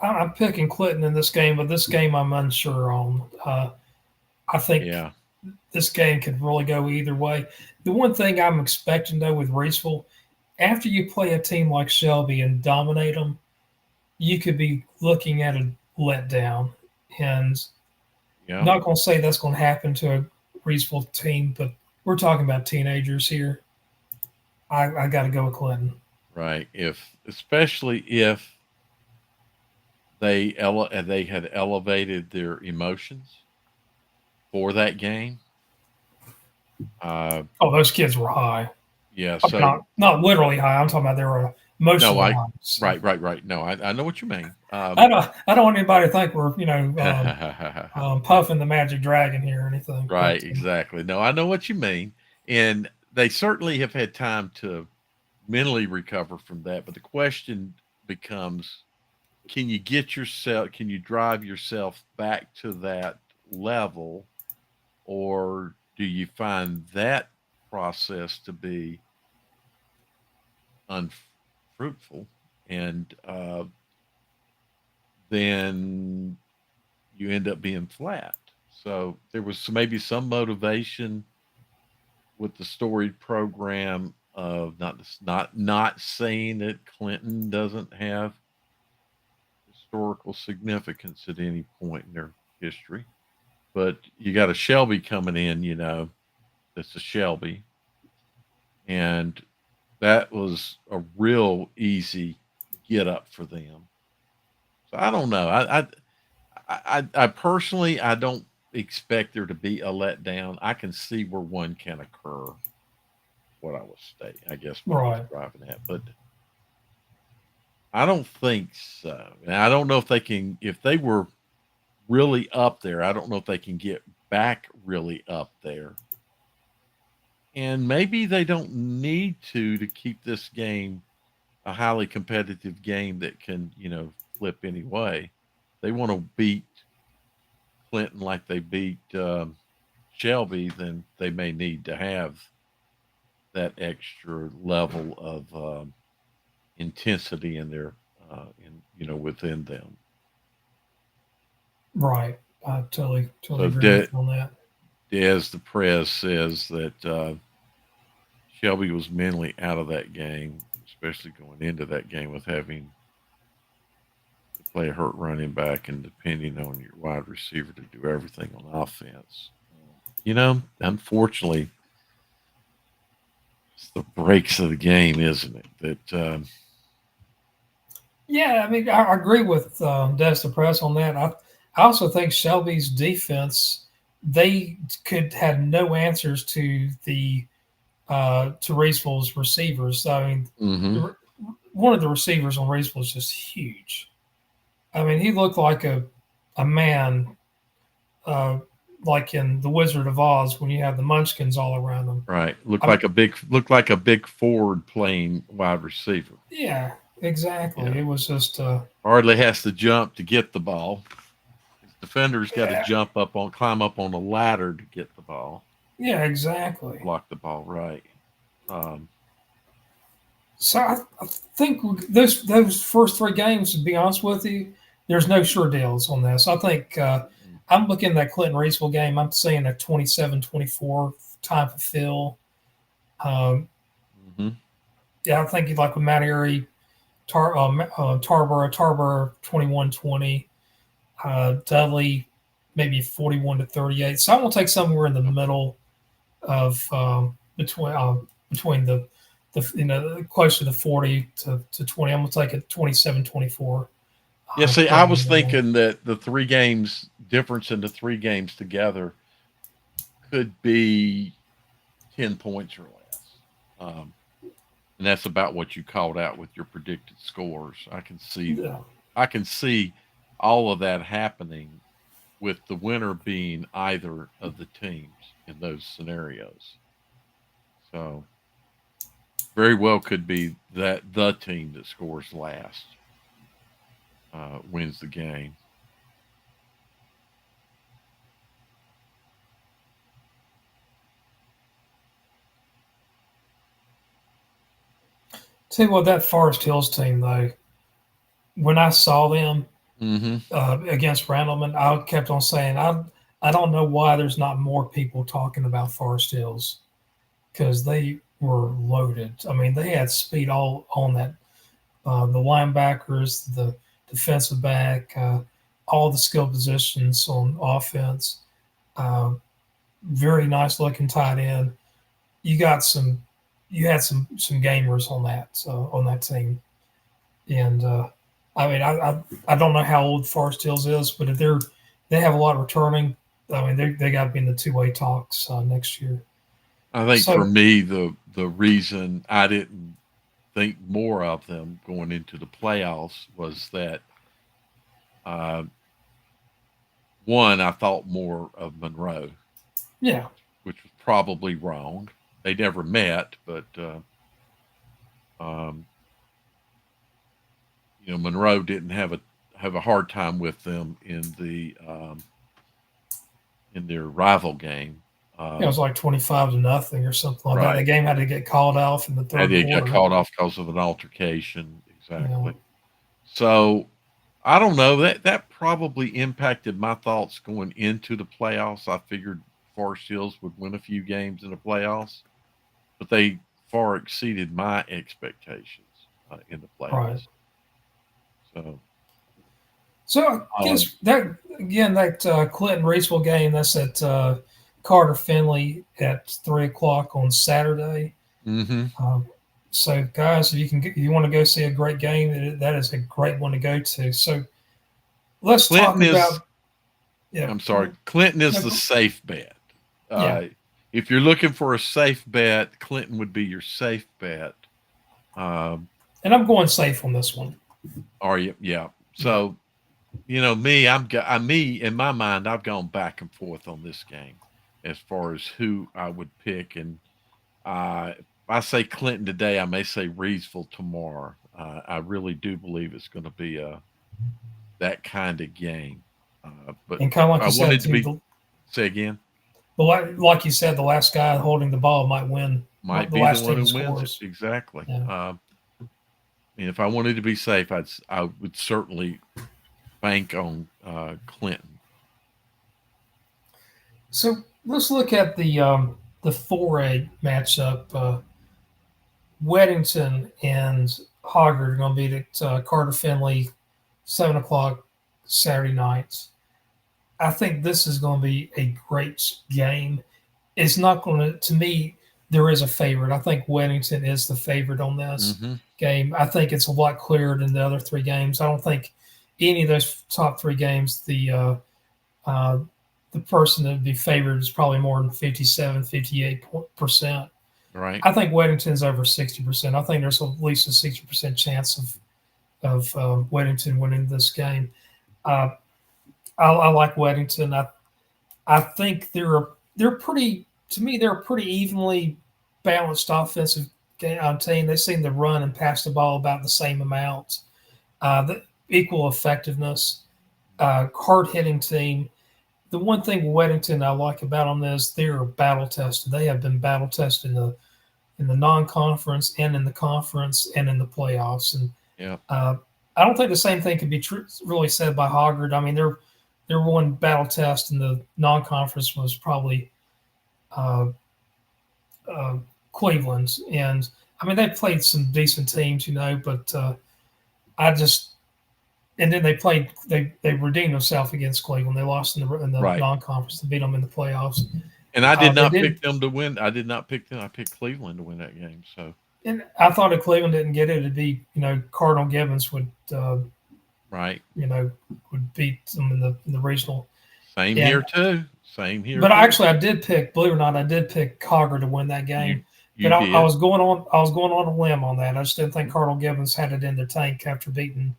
I'm picking Clinton in this game, but this game I'm unsure on. I think yeah, this game could really go either way. The one thing I'm expecting though with Reesville, after you play a team like Shelby and dominate them, you could be looking at a letdown. And yeah, not going to say that's going to happen to a Reesville team, but we're talking about teenagers here. I got to go with Clinton. right. Especially if they had elevated their emotions for that game. Uh, Oh, those kids were high. yeah. I mean, So not literally high. I'm talking about they were no, emotionally I high. So right. No, I know what you mean. I don't want anybody to think we're puffing the magic dragon here or anything. But Right, exactly. No, I know what you mean. And they certainly have had time to mentally recover from that. But the question becomes, can you drive yourself back to that level, or do you find that process to be unfruitful? And then you end up being flat. So there was maybe some motivation with the storied program of not saying that Clinton doesn't have historical significance at any point in their history, but you got a Shelby coming in, that's a Shelby, and that was a real easy get up for them. So I don't know. I personally, I don't expect there to be a letdown. I can see where one can occur. What I was stating, I guess, what I was Right. driving at, but I don't think so. And I don't know if they can. If they were really up there, I don't know if they can get back really up there. And maybe they don't need to keep this game a highly competitive game that can, flip any way. They want to beat Clinton like they beat Shelby, then they may need to have that extra level of intensity in their, within them. Right. I totally So agree with you on that. Des, the press says that Shelby was mentally out of that game, especially going into that game with having to play a hurt running back and depending on your wide receiver to do everything on offense. Unfortunately, it's the breaks of the game, isn't it? Yeah, I mean, I agree with Des the Press on that. I also think Shelby's defense, they could have no answers to the to Raceville's receivers. I mean, Mm-hmm. the, one of the receivers on Raceville is just huge. I mean, he looked like a man, uh, like in The Wizard of Oz when you have the Munchkins all around him. Right. I, Looked like a big forward playing wide receiver. yeah, exactly. Yeah. It was just Hardly has to jump to get the ball. His defender's got to yeah, climb up on a ladder to get the ball, yeah, exactly. block the ball right. Um, So I think those first three games, to be honest with you, there's no sure deals on this. I think I'm looking at that Clinton Reesville game. I'm saying a 27-24 type of feel. Um, mm-hmm. yeah, I think like with Matt Erie, Tarboro 21-20, Dudley maybe 41-38. So I'm gonna take somewhere in the middle of between the close to the 40 to 20. I'm gonna take it 27-24. Yeah, see, I Clinton was in that one. thinking that the three games difference in the three games together could be 10 points or less. And that's about what you called out with your predicted scores. Yeah. I can see all of that happening with the winner being either of the teams in those scenarios. So very well could be that the team that scores last wins the game. Tell you what, that Forest Hills team though, when I saw them Mm-hmm. against Randleman, I kept on saying I don't know why there's not more people talking about Forest Hills because they were loaded. I mean, they had speed all on that. The linebackers, the defensive back, all the skill positions on offense. Uh, very nice looking tight end. You got some, you had some gamers on that team, and I mean I don't know how old Forest Hills is, but if they have a lot returning. I mean they got to be in the two-way talks next year. I think for So me, the reason I didn't think more of them going into the playoffs was that uh, one, I thought more of Monroe, yeah, which was probably wrong. They never met, but um, Monroe didn't have a hard time with them in their rival game. it was Um, like 25-0 or something like that. The right. game had to get called off in the And third they got quarter. called off because of an altercation. You know, Exactly. So I don't know, that probably impacted my thoughts going into the playoffs. I figured Forest Hills would win a few games in the playoffs, but they far exceeded my expectations in the right. playoffs. So So I um, guess that again that Clinton Racewell game that's at Carter Finley at 3 o'clock on Saturday. hmm Um, so guys, if you want to go see a great game, that is a great one to go to. So let's talk Clinton is about. Yeah. I'm sorry. Clinton is the No, safe bet. yeah. Uh, if you're looking for a safe bet, Clinton would be your safe bet. Um, And I'm going safe on this one. are you? Yeah. Yeah. So me. Me in my mind. I've gone back and forth on this game as far as who I would pick, and if I say Clinton today, I may say Reedsville tomorrow. I really do believe it's going to be that kind of game. But And kind of like I you said wanted to too, be say again. like you said, the last guy holding the ball might win. Might The be the last one team who wins it scores. exactly. Yeah. And if I wanted to be safe, I would certainly bank on Clinton. So let's look at the 4A matchup. Weddington and Hoggard are going to be at Carter Finley, 7 o'clock Saturday nights. I think this is going to be a great game. It's not going to me, there is a favorite. I think Weddington is the favorite on this Hmm. game. I think it's a lot clearer than the other three games. I don't think any of those top three games, uh, the person that would be favored is probably more than 57, 58%. Right. I think Weddington's over 60%. I think there's at least a 60% chance of Weddington winning this game. Uh, I like Weddington. I think they're pretty to me they're a pretty evenly balanced offensive team. They seem to run and pass the ball about the same amount. The equal effectiveness, hard hitting team. The one thing Weddington I like about them is they're battle tested. They have been battle tested in the non-conference and in the conference and in the playoffs. And Yeah. uh, I don't think the same thing can be really said by Hoggard. I mean, their one battle test in the non-conference was probably uh, uh, Cleveland's, and I mean they played some decent teams, but I just and then they redeemed themselves against Cleveland. They lost in the Right. non-conference to beat them in the playoffs. And I did They not did, pick them to win. I did not pick them. I picked Cleveland to win that game. So and I thought if Cleveland didn't get it, it'd be Cardinal Gibbons right. you know would beat them in the regional. Same here And too. Same here but too. actually, I did pick, believe it or not, I did pick Cogger to win that You game. But you did. I was going on a limb on that. I just didn't think Cardinal Gibbons had it in their tank after beating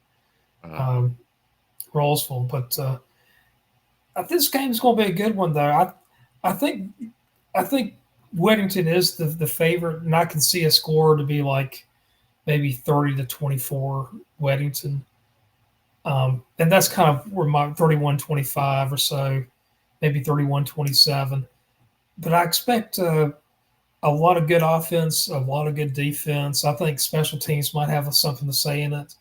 Uh, um, Rollsville. But this game's going to be a good one, though. I think I think Weddington is the favorite, and I can see a score to be like maybe 30-24 Weddington. And that's kind of where my 31-25 or so, maybe 31-27. But I expect a lot of good offense, a lot of good defense. I think special teams might have something to say in it.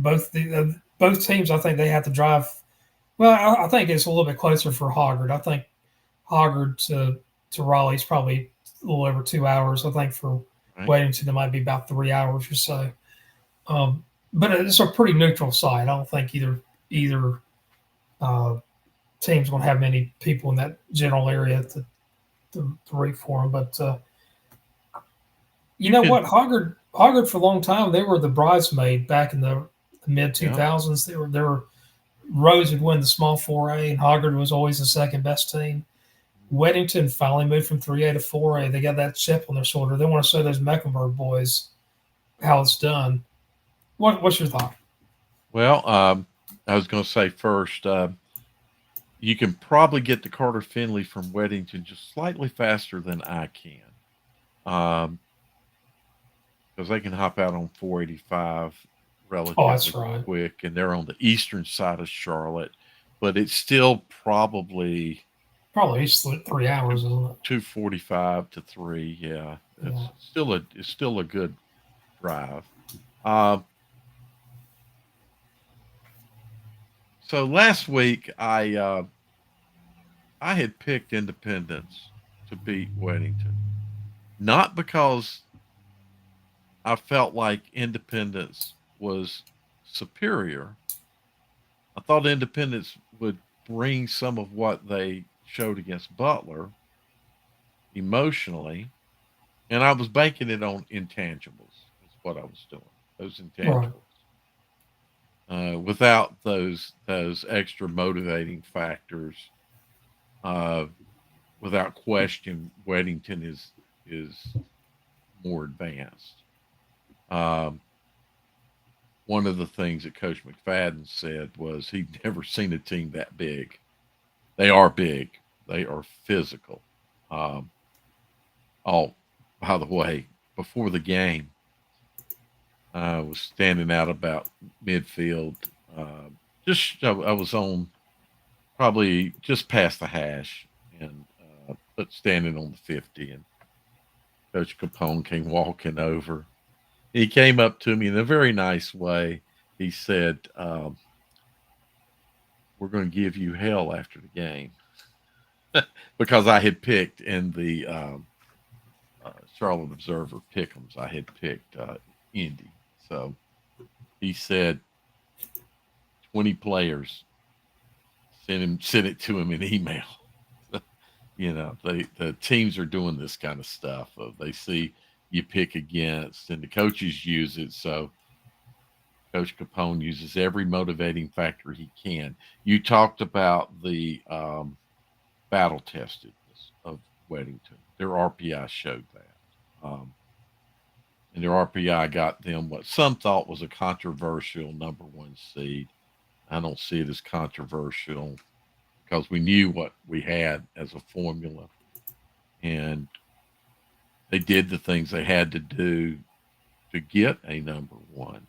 Both teams, I think they have to drive. Well, I think it's a little bit closer for Hoggard. I think Hoggard to Raleigh's probably a little over 2 hours. I think for right. Weddington it might be about 3 hours or so. Um, but it's a pretty neutral site. I don't think either uh, team's going to have many people in that general area to root for them. But you You know can. what? Hoggard for a long time they were the bridesmaid back in the mid two Yeah. thousands. They were Rose would win the small 4A, and Hoggard was always the second best team. Weddington finally moved from 3A to 4A. They got that chip on their shoulder. They want to show those Mecklenburg boys how it's done. What's your thought? Well, I was going to say first, you can probably get to Carter Finley from Weddington just slightly faster than I can, because they can hop out on 485 Oh, that's relatively right. quick, and they're on the eastern side of Charlotte. But it's still probably Probably it's 3 hours, isn't it? 2:45 to 3. Yeah, Yeah. it's still a good drive. Uh, so last week I had picked Independence to beat Weddington, not because I felt like Independence was superior. I thought Independence would bring some of what they showed against Butler emotionally, and I was banking it on intangibles. Is what I was doing. Those Right. intangibles. Without those extra motivating factors, uh, without question, Weddington is more advanced. Um, One of the things that Coach McFadden said was he'd never seen a team that big. They are big. They are physical. Um, oh, by the way, before the game, I was standing out about midfield. Uh, I was on probably just past the hash, and but standing on the 50, and Coach Capone came walking over. He came up to me in a very nice way. He said, "We're going to give you hell after the game," because I had picked in the Charlotte Observer pick'ems. I had picked Indy, so he said 20 players send it to him in email. The teams are doing this kind of stuff. They see you pick against, and the coaches use it. So Coach Capone uses every motivating factor he can. You talked about the battle testedness of Weddington. Their RPI showed that. And their RPI got them what some thought was a controversial number one seed. I don't see it as controversial because we knew what we had as a formula, and they did the things they had to do to get a number one.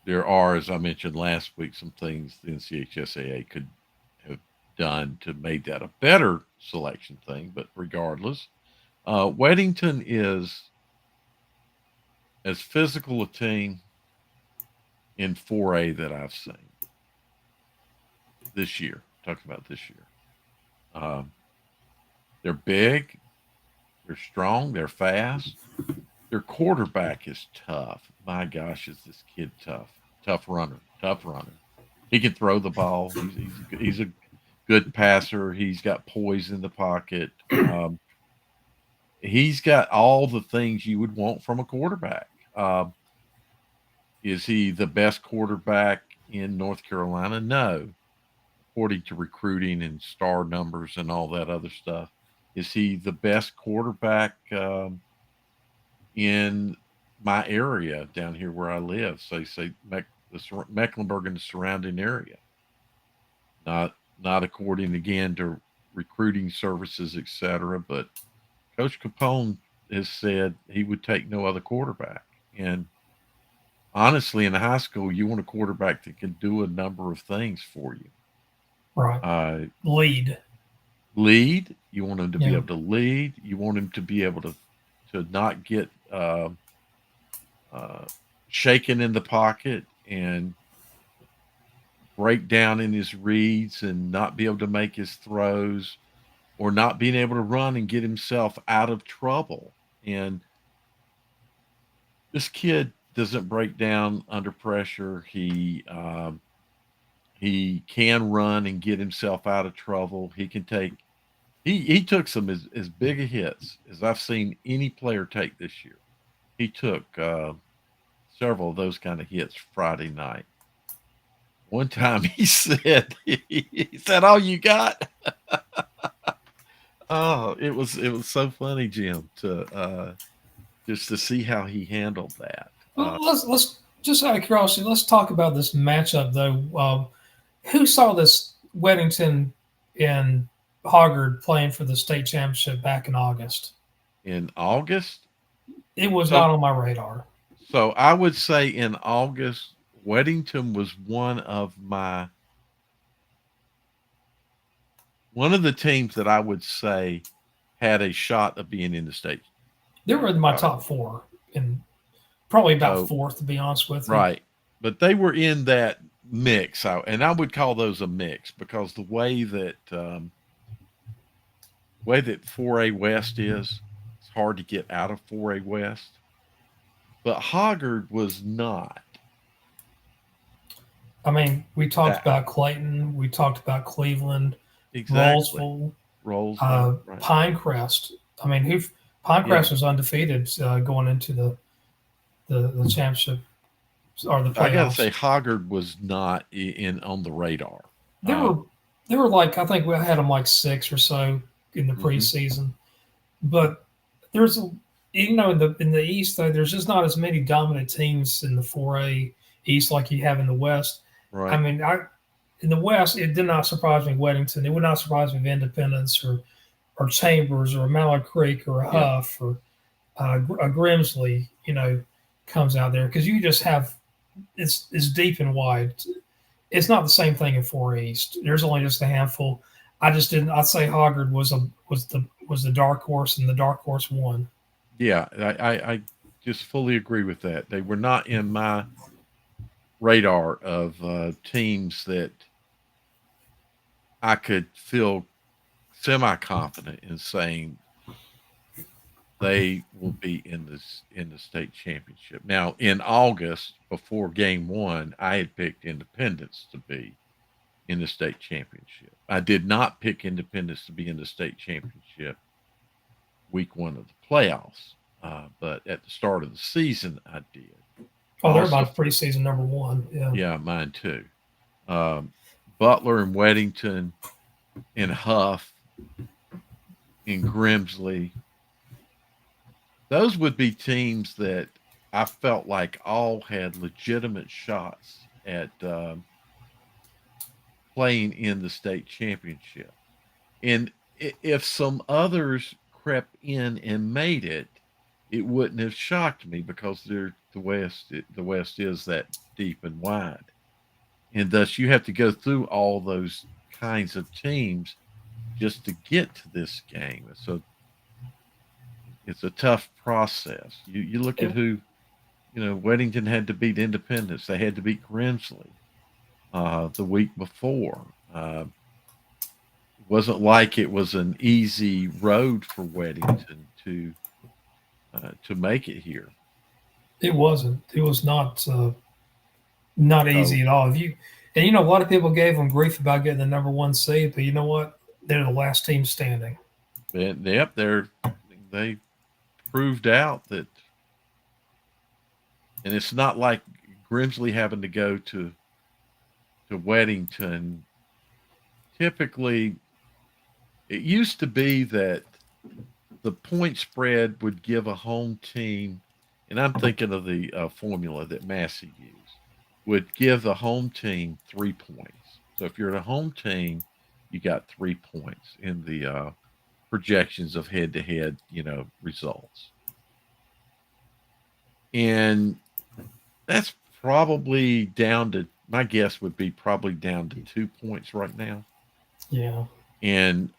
There are, as I mentioned last week, some things the NCHSAA could have done to make that a better selection thing. But regardless, Weddington is as physical a team in 4A that I've seen this year. Talking about this year, um, they're big, they're strong, they're fast. Their quarterback is tough. My gosh, is this kid tough? Tough runner, tough runner. He can throw the ball. He's a good passer. He's got poise in the pocket. He's got all the things you would want from a quarterback. Is he the best quarterback in North Carolina? No, according to recruiting and star numbers and all that other stuff. Is he the best quarterback in my area down here where I live? So say Mecklenburg and the surrounding area. Not according again to recruiting services, etc. But Coach Capone has said he would take no other quarterback. And honestly, in high school, you want a quarterback that can do a number of things for you. Right. Lead. Lead. You want him to be Yeah. able to lead. You want him to be able to not get uh, shaken in the pocket and break down in his reads and not be able to make his throws or not being able to run and get himself out of trouble. And this kid doesn't break down under pressure. He can run and get himself out of trouble. He can take he took some as big a hits as I've seen any player take this year. He took several of those kind of hits Friday night. One time he said, "All you got." Oh, it was so funny, Jim, to just to see how he handled that. Well, let's just out of curiosity, let's talk about this matchup though. Who saw this Weddington and Hoggard playing for the state championship back in August? In August, It was so not on my radar. so I would say in August, Weddington was one of the teams that I would say had a shot of being in the state. They were in my Uh, top four, and probably about so fourth, to be honest with you. right, but they were in that mix, and I would call those a mix because the way that 4A West is, it's hard to get out of 4A West. But Hoggard was not I mean, we talked that about Clayton, we talked about Cleveland, exactly. Rollsville, Rollsville, right? Pinecrest. I mean, Pinecrest Yeah, was undefeated going into the championship or the I got to playoffs. say, Hoggard was not in on the radar. They were they were like I think we had them like six or so in the Mhm. preseason, but there's in the East though there's just not as many dominant teams in the 4A East like you have in the West. I Right. mean, I in the West it did not surprise me Weddington. It would not surprise me if Independence or Chambers or Mallow Creek or Yeah. Huff or a Grimsley, comes out there because you just have it's deep and wide. It's not the same thing in 4 East. There's only just a handful. I just didn't. I'd say Hoggard was the dark horse, and the dark horse won. Yeah. I just fully agree with that. They were not in my radar of teams that I could feel semi confident in saying they will be in the state championship. Now, in August, before game one, I had picked Independence to be in the state championship. I did not pick Independence to be in the state championship week one of the playoffs, but at the start of the season, I did. Oh, they're Also, about preseason number one. Yeah. yeah, mine too. Um, Butler and Weddington and Huff and Grimsley, those would be teams that I felt like all had legitimate shots at playing in the state championship. And if some others crept in and made it, it wouldn't have shocked me because the West is that deep and wide, and thus you have to go through all those kinds of teams just to get to this game. So it's a tough process. You look at It, who Weddington had to beat Independence. They had to beat Grimsley the week before. It wasn't like it was an easy road for Weddington to make it here. it wasn't. It was not So easy at all. If you and a lot of people gave them grief about getting the number one seed, but you know what? They're the last team standing. yep, they proved out that, and it's not like Grimsley having to go to Weddington. Typically, it used to be that the point spread would give a home team, and I'm thinking of the formula that Massey used, would give the home team 3 points. So if you're at a home team, you got 3 points in the projections of head-to-head, results, and that's probably down to my guess would be probably down to 2 points right now, Yeah. and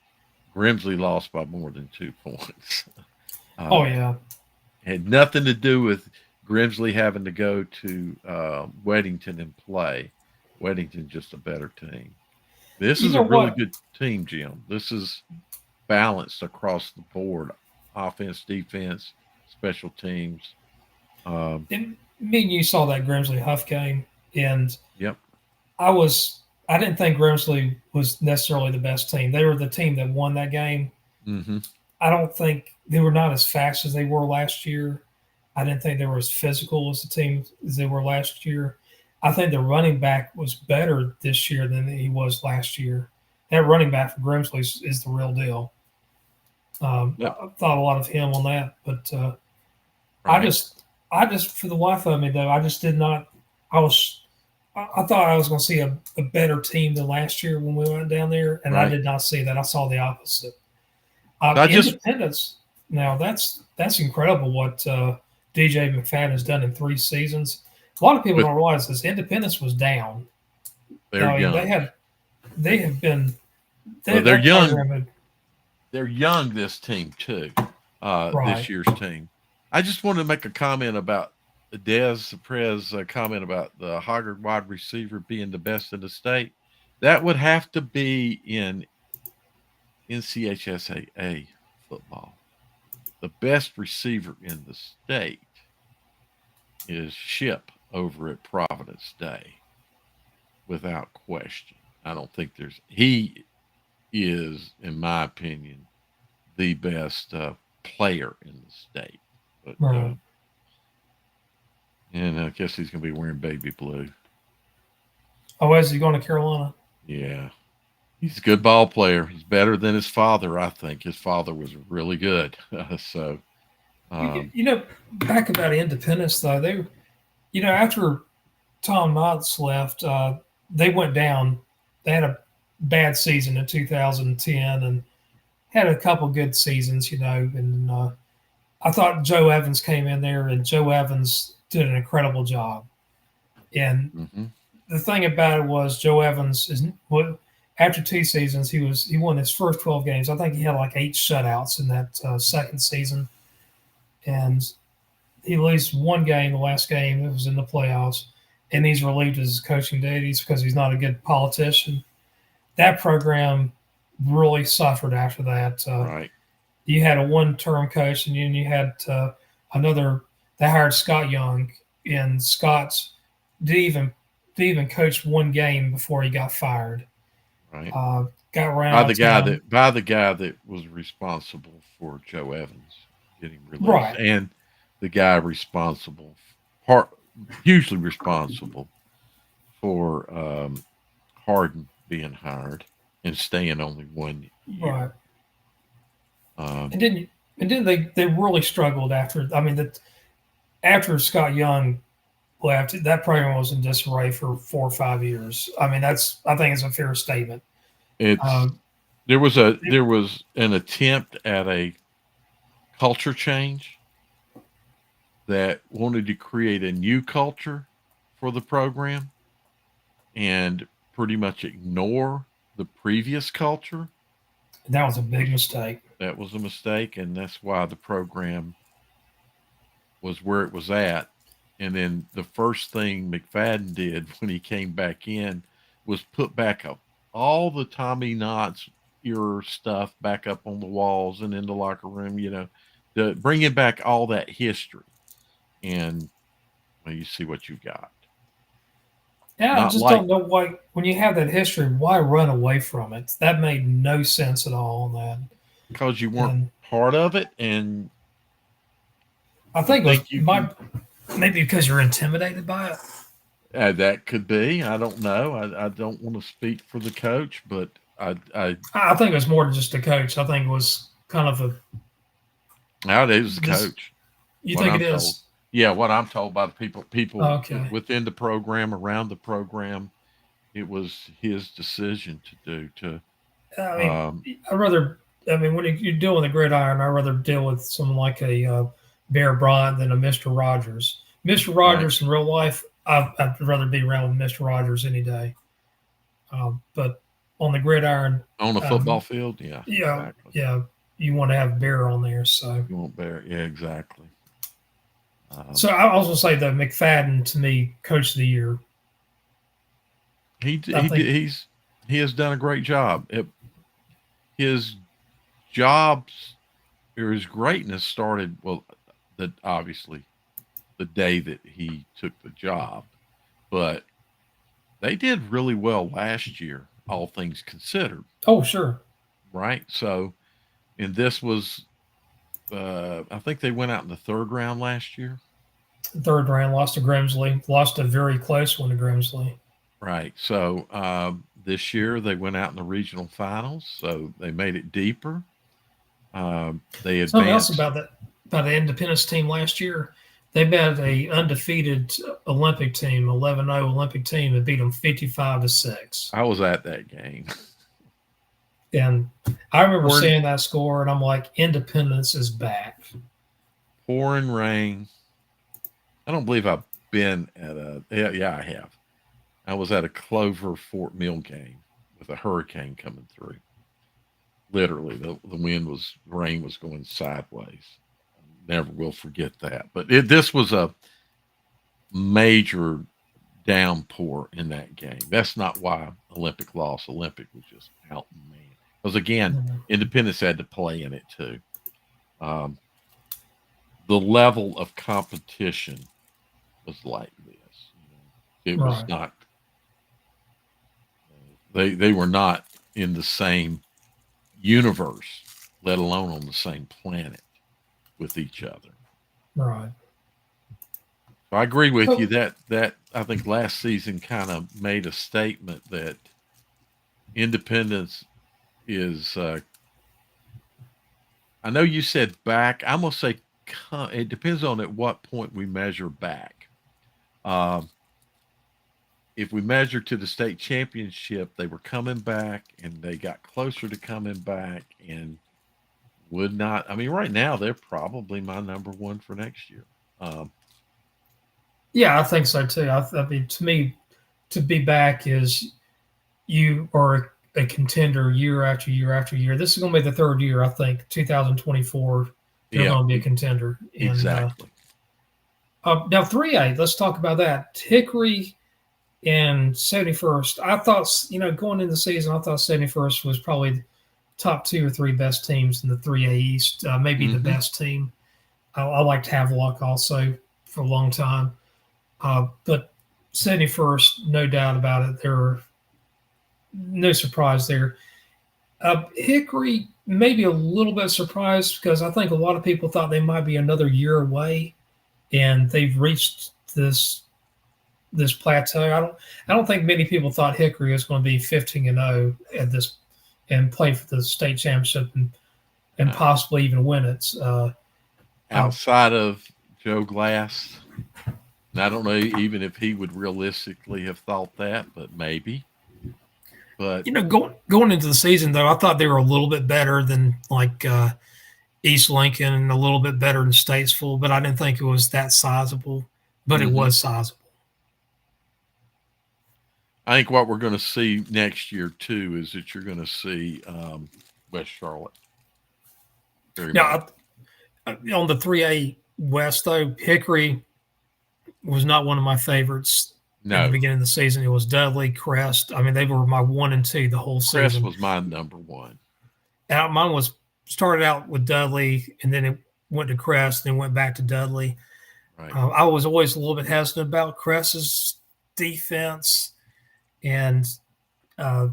Grimsley lost by more than 2 points. Oh Uh, yeah. had nothing to do with Grimsley having to go to Weddington and play. Weddington just a better team. This You is a know really what? good team, Jim. This is balanced across the board: offense, defense, special teams. Um, Me and you saw that Grimsley Huff game, and yep. I was I didn't think Grimsley was necessarily the best team. They were the team that won that game. Hmm. I don't think they were not as fast as they were last year. I didn't think they were as physical as the team as they were last year. I think the running back was better this year than he was last year. That running back for Grimsley is the real deal. Yep. I thought a lot of him on that, but I Right. just, I just for the life of me though, I just did not. I was, I thought I was going to see a better team than last year when we went down there, and I Right. did not see that. I saw the opposite. I just Independence. Now that's incredible what DJ McFadden has done in 3 seasons. A lot of people with don't realize this. Independence was down. they're I mean, young. they have been Well, they're that young. program had They're young. This team too. This right. year's team. I just wanted to make a comment about Dez Perez comment about the Hoggard wide receiver being the best in the state. That would have to be in NCHSAA football. The best receiver in the state is Ship over at Providence Day, without question. I don't think he is, in my opinion, the best player in the state. But Right. and I guess he's going to be wearing baby blue. Oh, is he going to Carolina? Yeah, he's a good ball player. He's better than his father, I think. His father was really good. So, um, You know, back about Independence though, after Tom Knotts left, they went down. They had a bad season in 2010 and had a couple good seasons, and I thought Joe Evans came in there, and Joe Evans did an incredible job. And hmm the thing about it was Joe Evans is after 2 seasons he won his first 12 games. I think he had like 8 shutouts in that second season, and he loses one game. The last game it was in the playoffs, and he's relieved of his coaching duties because he's not a good politician. That program really suffered after that. right, You had a one-term coach, and then you had another. They hired Scott Young, and Scott's did even did even coach one game before he got fired. right. Uh, got run out of town. By the guy that was responsible for Joe Evans getting released, Right, and the guy responsible, part hugely responsible for Harden being hired and staying only 1 year. right. Um, And then they really struggled after. I mean, after Scott Young left, that program was in disarray for 4 or 5 years. I mean, I think it's a fair statement. it's Um, there was an attempt at a culture change that wanted to create a new culture for the program and pretty much ignore the previous culture. that was a big Was mistake. That was a mistake, and that's why the program was where it was at. And then the first thing McFadden did when he came back in was put back up all the Tommy Knott's era stuff back up on the walls and in the locker room, bringing back all that history. And well, you see what you got. Yeah, I Not just like don't know why. When you have that history, why run away from it? That made no sense at all. On that, because you weren't and part of it, and I you think it was think you can. maybe because you're intimidated by it. That could be. I don't know. I don't want to speak for the coach, but I I think it was more than just a coach. I think it was kind of a nowadays the this. coach. You What think it I'm told. is? Yeah, what I'm told by the people Okay. within the program, around the program, it was his decision to do to. I mean, Um, I rather. I mean, when you're dealing with a gridiron, I'd rather deal with someone like a Bear Bryant than a Mister Rogers. Mister right Rogers in real life, I'd rather be around with Mister Rogers any day. But on the gridiron, on a football um, field, yeah, yeah, exactly. yeah, you want to have Bear on there. So, You won't bear. Yeah, exactly. Um, so I also say that McFadden to me, Coach of the Year. I he think he has done a great job. His jobs or his greatness started well, that obviously the day that he took the job, but they did really well last year, all things considered, oh sure, right? So, and this was, I think they went out in the third round last year, third round lost to Grimsley, lost a very close one to Grimsley. right? So, this year they went out in the regional finals, so they made it deeper. They Something else advanced. about the Independence team last year. They had a undefeated Olympic team, 11-0 Olympic team, and beat them 55-6. I was at that game. And I remember pouring, seeing that score, and I'm like, Independence is back. pouring rain. I don't believe I've been at a. Yeah, yeah, I have. I was at a Clover Fort Mill game with a hurricane coming through. Literally, the wind was, rain was going sideways. Never will forget that. But this was a major downpour in that game. That's not why Olympic lost. Olympic was just out and man. Because again, Mhm. Independence had to play in it too. Um, the level of competition was like this. It was Right, not. They were not in the same universe, let alone on the same planet with each other. right. I agree with you So that I think last season kind of made a statement that Independence is. I know you said back. I'm gonna say it depends on at what point we measure back. Um, if we measure to the state championship, they were coming back and they got closer to coming back and would not. I mean, right now they're probably my number one for next year. Um, yeah, I think so too. I mean, to me, to be back is you are a contender year after year after year. This is going to be the third year, I think, 2024. They're yeah, going to be a contender. And exactly. now 3A, let's talk about that. Hickory and 71st. I thought, going into the season, I thought 71st was probably the top two or three best teams in the 3A East, maybe the Hmm. best team. I liked Havelock also for a long time. But 71st, no doubt about it, there were no surprise there. Hickory, maybe a little bit surprised because I think a lot of people thought they might be another year away, and they've reached this plateau. I don't think many people thought Hickory was going to be 15-0 at this and play for the state championship and Uh, possibly even win it. Uh, outside of Joe Glass, and I don't know even if he would realistically have thought that, but maybe. But going into the season though, I thought they were a little bit better than like East Lincoln and a little bit better than Statesville, but I didn't think it was that sizable. But it hmm was sizable. I think what we're going to see next year too is that you're going to see West Charlotte very much. Now, on the 3A West, though, Hickory was not one of my favorites in the No, beginning of the season. It was Dudley, Crest. I mean, they were my 1 and 2 the whole Crest season. was my number one. Mine was started out with Dudley, and then it went to Crest, then went back to Dudley. Right. I was always a little bit hesitant about Crest's defense, and uh,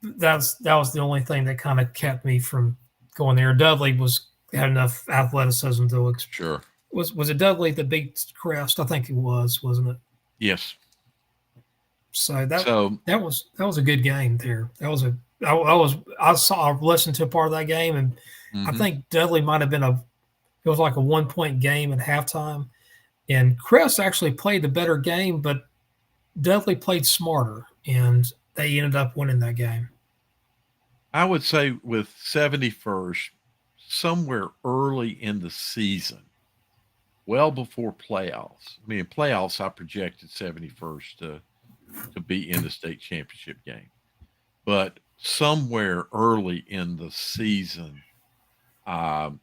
that was the only thing that kind of kept me from going there. Dudley had enough athleticism to Sure. was it Dudley that beat Crest? I think it was, wasn't it? Yes. So So that was a good game there. That was a I listened to a part of that game, and I hmm think Dudley might have been it was like a 1 point game at halftime, and Crest actually played the better game, but Dudley played smarter, and they ended up winning that game. I would say with 71st, somewhere early in the season, well before playoffs. I mean, in playoffs, I projected 71st to be in the state championship game. But somewhere early in the season, um,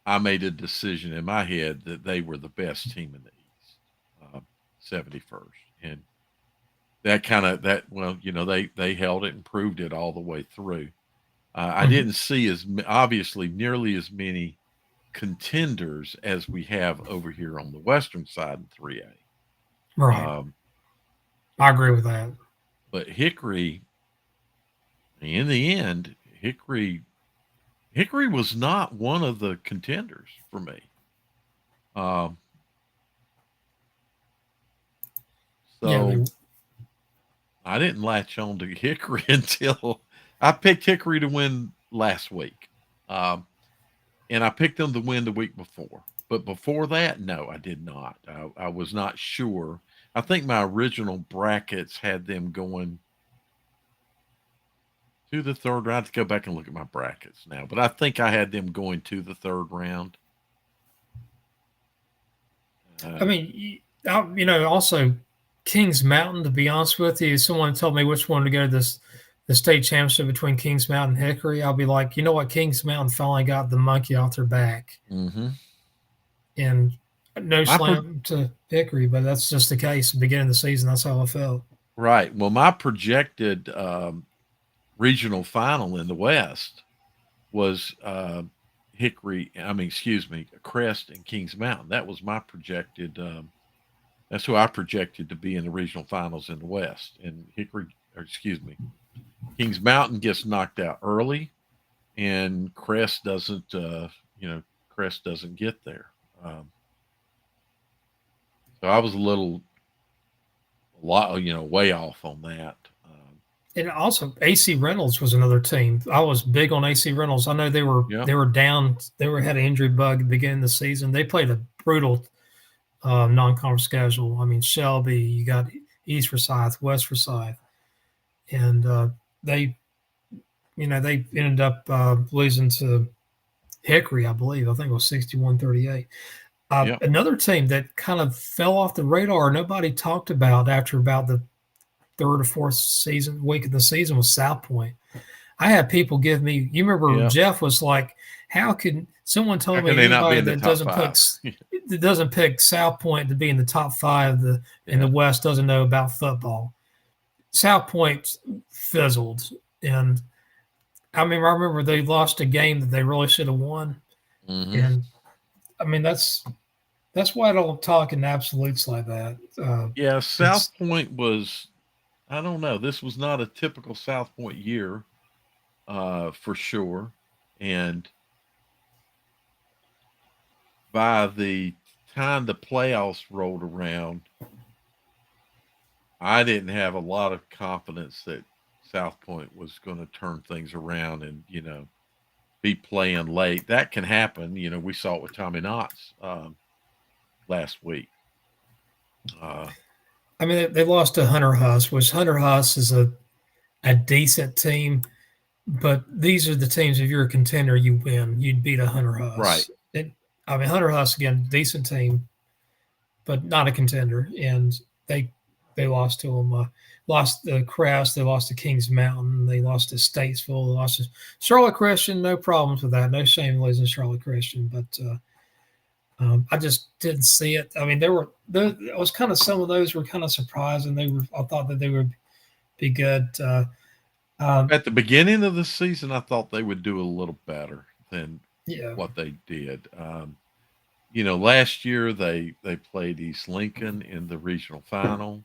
I made a decision in my head that they were the best team in the East, 71st. And that kind of that well, they held it and proved it all the way through. I Mhm. didn't see obviously nearly as many contenders as we have over here on the western side in 3A. Right, I agree with that. But Hickory, in the end, Hickory was not one of the contenders for me. Um, Yeah, so I didn't latch on to Hickory until I picked Hickory to win last week. Um, and I picked them to win the week before. But before that, no, I did not. I was not sure. I think my original brackets had them going to the third round. I have to go back and look at my brackets now, but I think I had them going to the third round. I Uh, mean, also Kings Mountain. To be honest with you, if someone told me which one to go to the state championship between Kings Mountain and Hickory, I'll be like, you know what, Kings Mountain finally got the monkey off their back, hmm and no my pro- slam to Hickory, but that's just the case. At the beginning of the season, that's how I felt. right. Well, my projected regional final in the West was Hickory. I mean, excuse me, Crest and Kings Mountain. That was my projected. That's who I projected to be in the regional finals in the West. And excuse me, Kings Mountain gets knocked out early, and Crest doesn't. Crest doesn't get there. Um, So I was a lot, way off on that. And also AC Reynolds was another team. I was big on AC Reynolds. I know they were Yeah, they were down. They were had an injury bug at the beginning of the season. They played a brutal non-conference schedule. I mean, Shelby, you got East Forsyth, West Forsyth, and they, they ended up losing to Hickory, I believe. I think it was 61-38. yeah, Another team that kind of fell off the radar, nobody talked about after about the third or fourth season week of the season was South Point. I had people give me. You remember yeah. Jeff was like, "How can someone How told can me they not be anybody in the that top doesn't pick five? that doesn't pick South Point to be in the top five in the Yeah, West doesn't know about football." South Point fizzled, and I remember they lost a game that they really should have won, hmm and I mean that's why I don't talk in absolutes like that. yeah. South It's Point was. I don't know. This was not a typical South Point year, for sure. And by the time the playoffs rolled around, I didn't have a lot of confidence that South Point was going to turn things around and be playing late. That can happen. We saw it with Tommy Knotts last week. Uh, I mean they lost to Hunter Huss, which Hunter Huss is a decent team. But these are the teams. If you're a contender, you win. You'd beat a Hunter right. Huss. I mean, Hunter Huss again, decent team, but not a contender. And they they lost to them. Lost the Crest. They lost to Kings Mountain. They lost to Statesville. They lost to Charlotte Christian. No problems with that. No shame losing to Charlotte Christian. But I just didn't see it. I mean, there was kind of some of those were kind of surprising. I thought that they would be good. Um, At the beginning of the season, I thought they would do a little better than yeah, what they did. Last year they played East Lincoln in the regional final.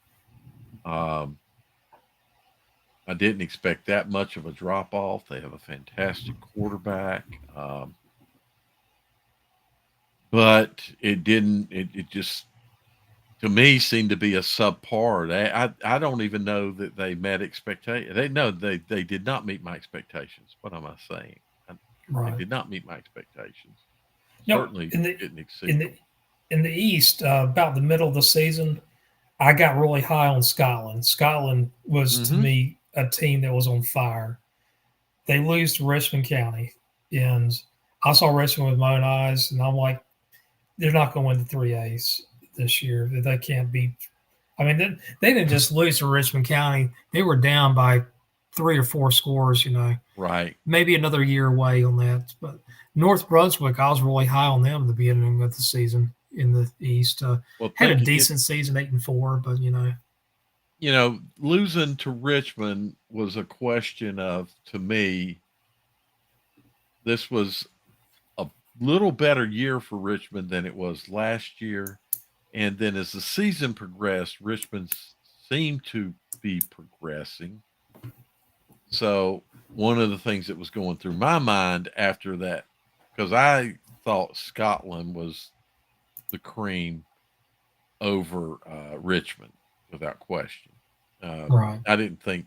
Um, I didn't expect that much of a drop off. They have a fantastic quarterback, but it didn't. It just to me seemed to be a subpar. I don't even know that they met expectations. They did not meet my expectations. What am I saying? I, they right. did not meet my expectations. No, Certainly didn't in exceed the them. in the East, about the middle of the season, I got really high on Scotland. Scotland was to Mm-hmm. me a team that was on fire. They lose to Richmond County, and I saw Richmond with my own eyes, and I'm like, they're not going to win the three A's this year. They can't beat. I mean, they didn't just lose to Richmond County; they were down by three or four scores. Right. Maybe another year away on that. But North Brunswick, I was really high on them at the beginning of the season in the East. Well, Had a think it. decent season, 8-4, but Losing to Richmond was a question of, to me, this was a little better year for Richmond than it was last year. And then as the season progressed, Richmond seemed to be progressing. So one of the things that was going through my mind after that, because I thought Scotland was the cream over Richmond without question. right. I didn't think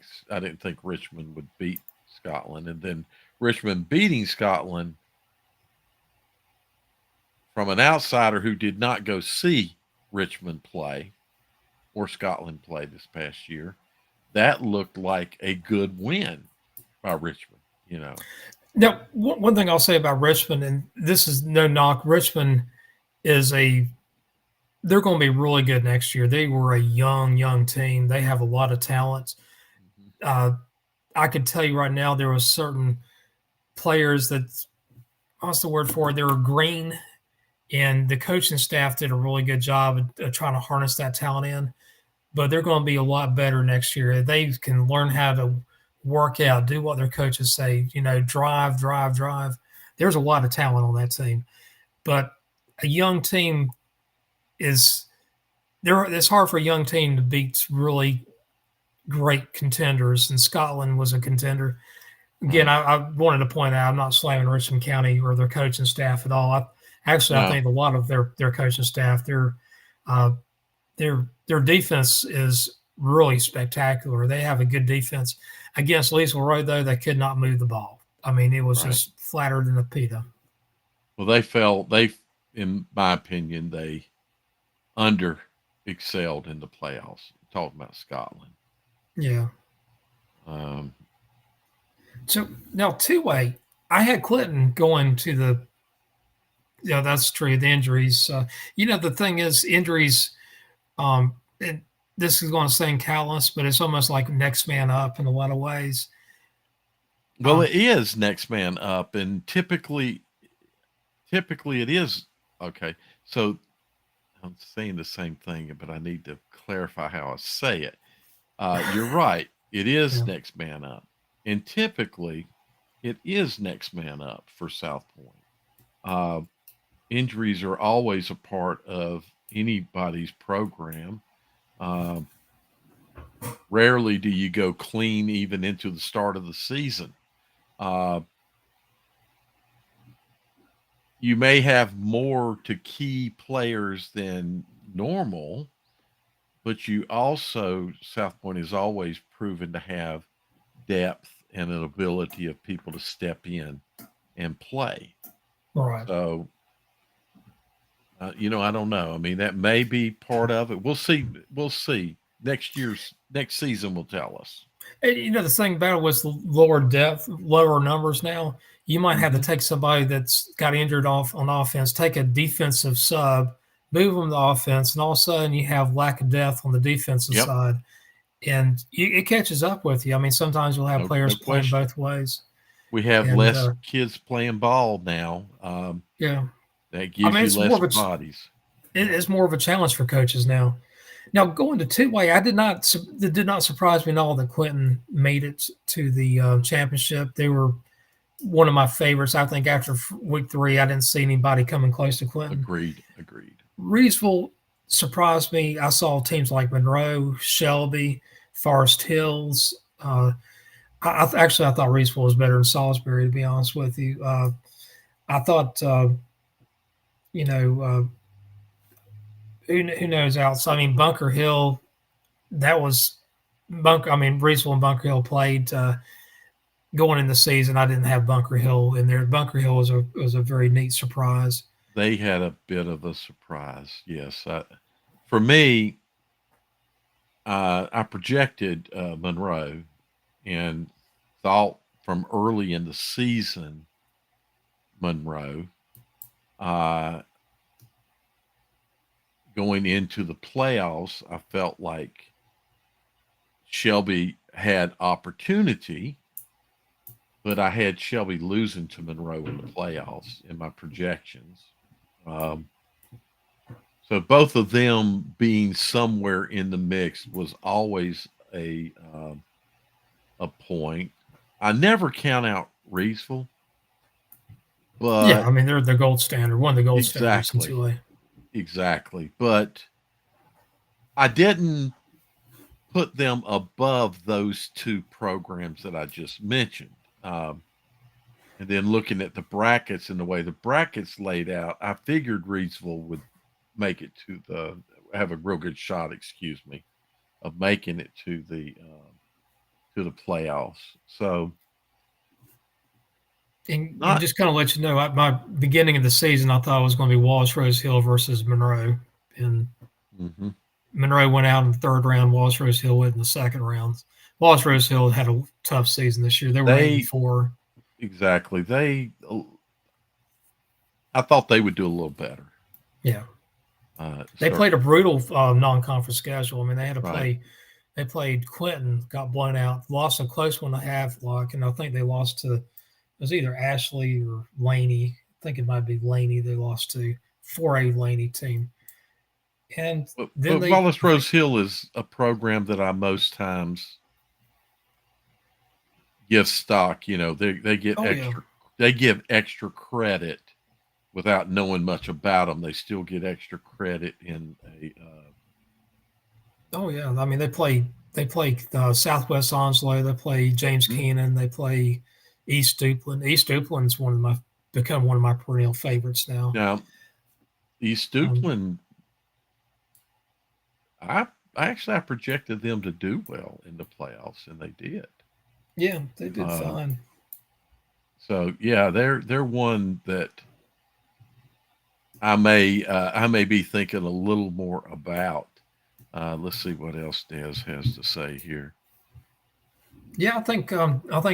Richmond would beat Scotland, and then Richmond beating Scotland from an outsider who did not go see Richmond play or Scotland play this past year. That looked like a good win by Richmond. You know, Now, one thing I'll say about Richmond, and this is no knock, Richmond is they're going to be really good next year. They were a young team. They have a lot of talent. mm-hmm. Uh, I could tell you right now, there was certain players that, what's the word for it? They were green, and the coaching staff did a really good job of trying to harness that talent in. But they're going to be a lot better next year. They can learn how to work out, do what their coaches say, drive, drive, drive. There's a lot of talent on that team. But a young team is there. It's hard for a young team to beat really great contenders, and Scotland was a contender. Again, Right? I wanted to point out I'm not slamming Richmond County or their coaching staff at all. I No, think a lot of their coaching staff, uh, their defense is really spectacular. They have a good defense. Against Leesville Road, though, they could not move the ball. I mean, it was Right. just flatter than a pita. Well, in my opinion, they under excelled in the playoffs. Talking about Scotland. Yeah. Um, So now two way, I had Clinton going to the. Yeah, that's true. The injuries. The thing is, injuries. Um, it, this is going to sound callous, but it's almost like next man up in a lot of ways. well, Um, it is next man up, and typically it is okay. So I'm saying the same thing, but I need to clarify how I say it. You're right. It is yeah, next man up, and typically it is next man up for South Point. Uh, Injuries are always a part of anybody's program. Uh, Rarely do you go clean even into the start of the season. Uh, you may have more to key players than normal, but you also, South Point has always proven to have depth and an ability of people to step in and play. right. So, I don't know. I mean, that may be part of it. We'll see. We'll see. Next season will tell us. And, the thing about it was lower depth, lower numbers now. You might have to Hmm. take somebody that's got injured off on offense, take a defensive sub, move them to offense, and all of a sudden you have lack of depth on the defensive Yep. side, and it catches up with you. I mean, sometimes you'll have No, players no playing question. both ways, We have and less kids playing ball now. yeah, That I gives mean you it's more less of a bodies. it Yeah. is more of a challenge for coaches now. Now going to two way, it did not surprise me at all that Clinton made it to the championship. They were one of my favorites. I think after week three, I didn't see anybody coming close to Clinton. Agreed. Agreed. Reedsville surprised me. I saw teams like Monroe, Shelby, Forest Hills. I thought Reedsville was better than Salisbury, to be honest with you. I thought, you know, who knows outside. I mean, Bunker Hill, that was Bunker. I mean, Reedsville and Bunker Hill played going in the season. I didn't have Bunker Hill in there. Bunker Hill was a very neat surprise. They had a bit of a surprise. Yes. For me, I projected Monroe and thought from early in the season, Monroe. Uh, Going into the playoffs, I felt like Shelby had opportunity, but I had Shelby losing to Monroe in the playoffs in my projections. Um, so both of them being somewhere in the mix was always a point. I never count out Reesville, Yeah, but I mean they're the gold standard, one of the gold standards in exactly, 2A. exactly. But I didn't put them above those two programs that I just mentioned. And then looking at the brackets and the way the brackets laid out, I figured Reedsville would make it have a real good shot, excuse me, of making it to the playoffs. So And not. just kind of let you know, at my beginning of the season, I thought it was going to be Wallace Rose Hill versus Monroe, and Hmm. Monroe went out in the third round. Wallace Rose Hill went in the second round. Wallace Rose Hill had a tough season this year. They were eight and They four. exactly I thought they would do a little better. Yeah, they played a Certainly. brutal non-conference schedule. I mean, they had to Right. play. They played Clinton, got blown out, lost a close one to Havelock, and I think they lost to, it was either Ashley or Laney. I think it might be Laney. They lost to 4A Laney team, and then But they, Wallace Rose Hill is a program that I most times give stock. oh yeah, they give extra credit without knowing much about them. They still get extra credit in a oh yeah. I mean, they play Southwest Onslow. They play James Mhm. Keenan. They play East Duplin. East Duplin's become one of my perennial favorites now. Now East Um, Duplin I I projected them to do well in the playoffs, and they did. Yeah, they did Uh, fine. so yeah, they're one that I may be thinking a little more about. Let's see what else Des has to say here. Yeah, I think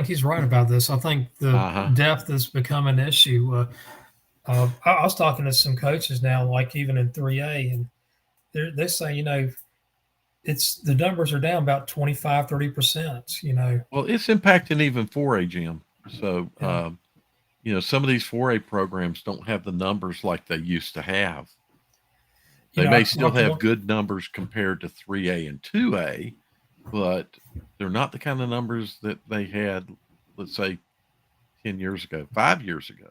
he's right about this. I think the Uh huh. depth has become an issue. I was talking to some coaches now, like even in 3A, and they say, it's the numbers are down about 25, 30%. Well, it's impacting even 4A Jim. So Yeah, some of these 4A programs don't have the numbers like they used to have. They may I still talked to have one. good numbers compared to 3A and 2A, but they're not the kind of numbers that they had, let's say, 10 years ago, 5 years ago.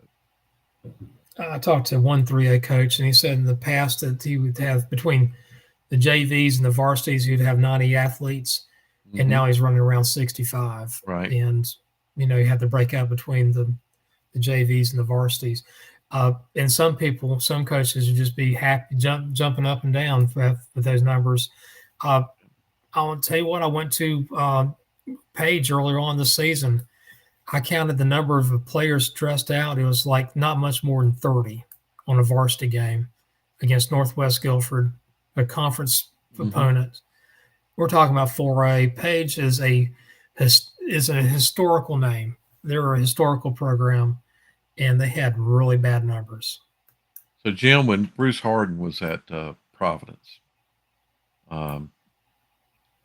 I talked to one 3A coach, and he said in the past that he would have between the JVs and the varsities, he'd have 90 athletes, and Hmm. now he's running around 65. Right. And you have to break out between the JVs and the varsities. And some coaches would just be happy jumping up and down with those numbers. Uh, I will tell you what, I went to Page earlier on this season. I counted the number of players dressed out. It was like not much more than 30 on a varsity game against Northwest Guilford, a conference Hmm. opponent. We're talking about 4A. Page is a historical name. They're a historical program, and they had really bad numbers. So, Jim, when Bruce Harden was at Providence, um,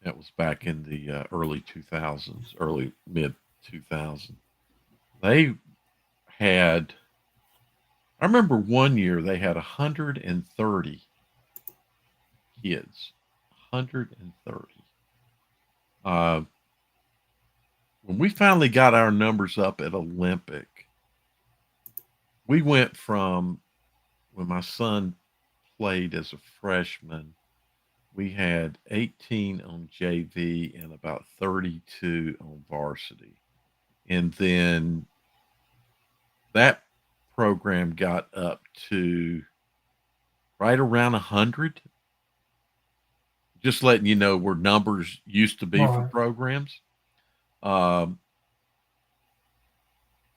that was back in the early 2000s, early mid 2000s, they had, I remember one year they had 130 kids. 130. Uh, when we finally got our numbers up at Olympic, we went from when my son played as a freshman, we had 18 on JV and about 32 on varsity. And then that program got up to right around 100. Just letting you know where numbers used to be for Right, programs. Um,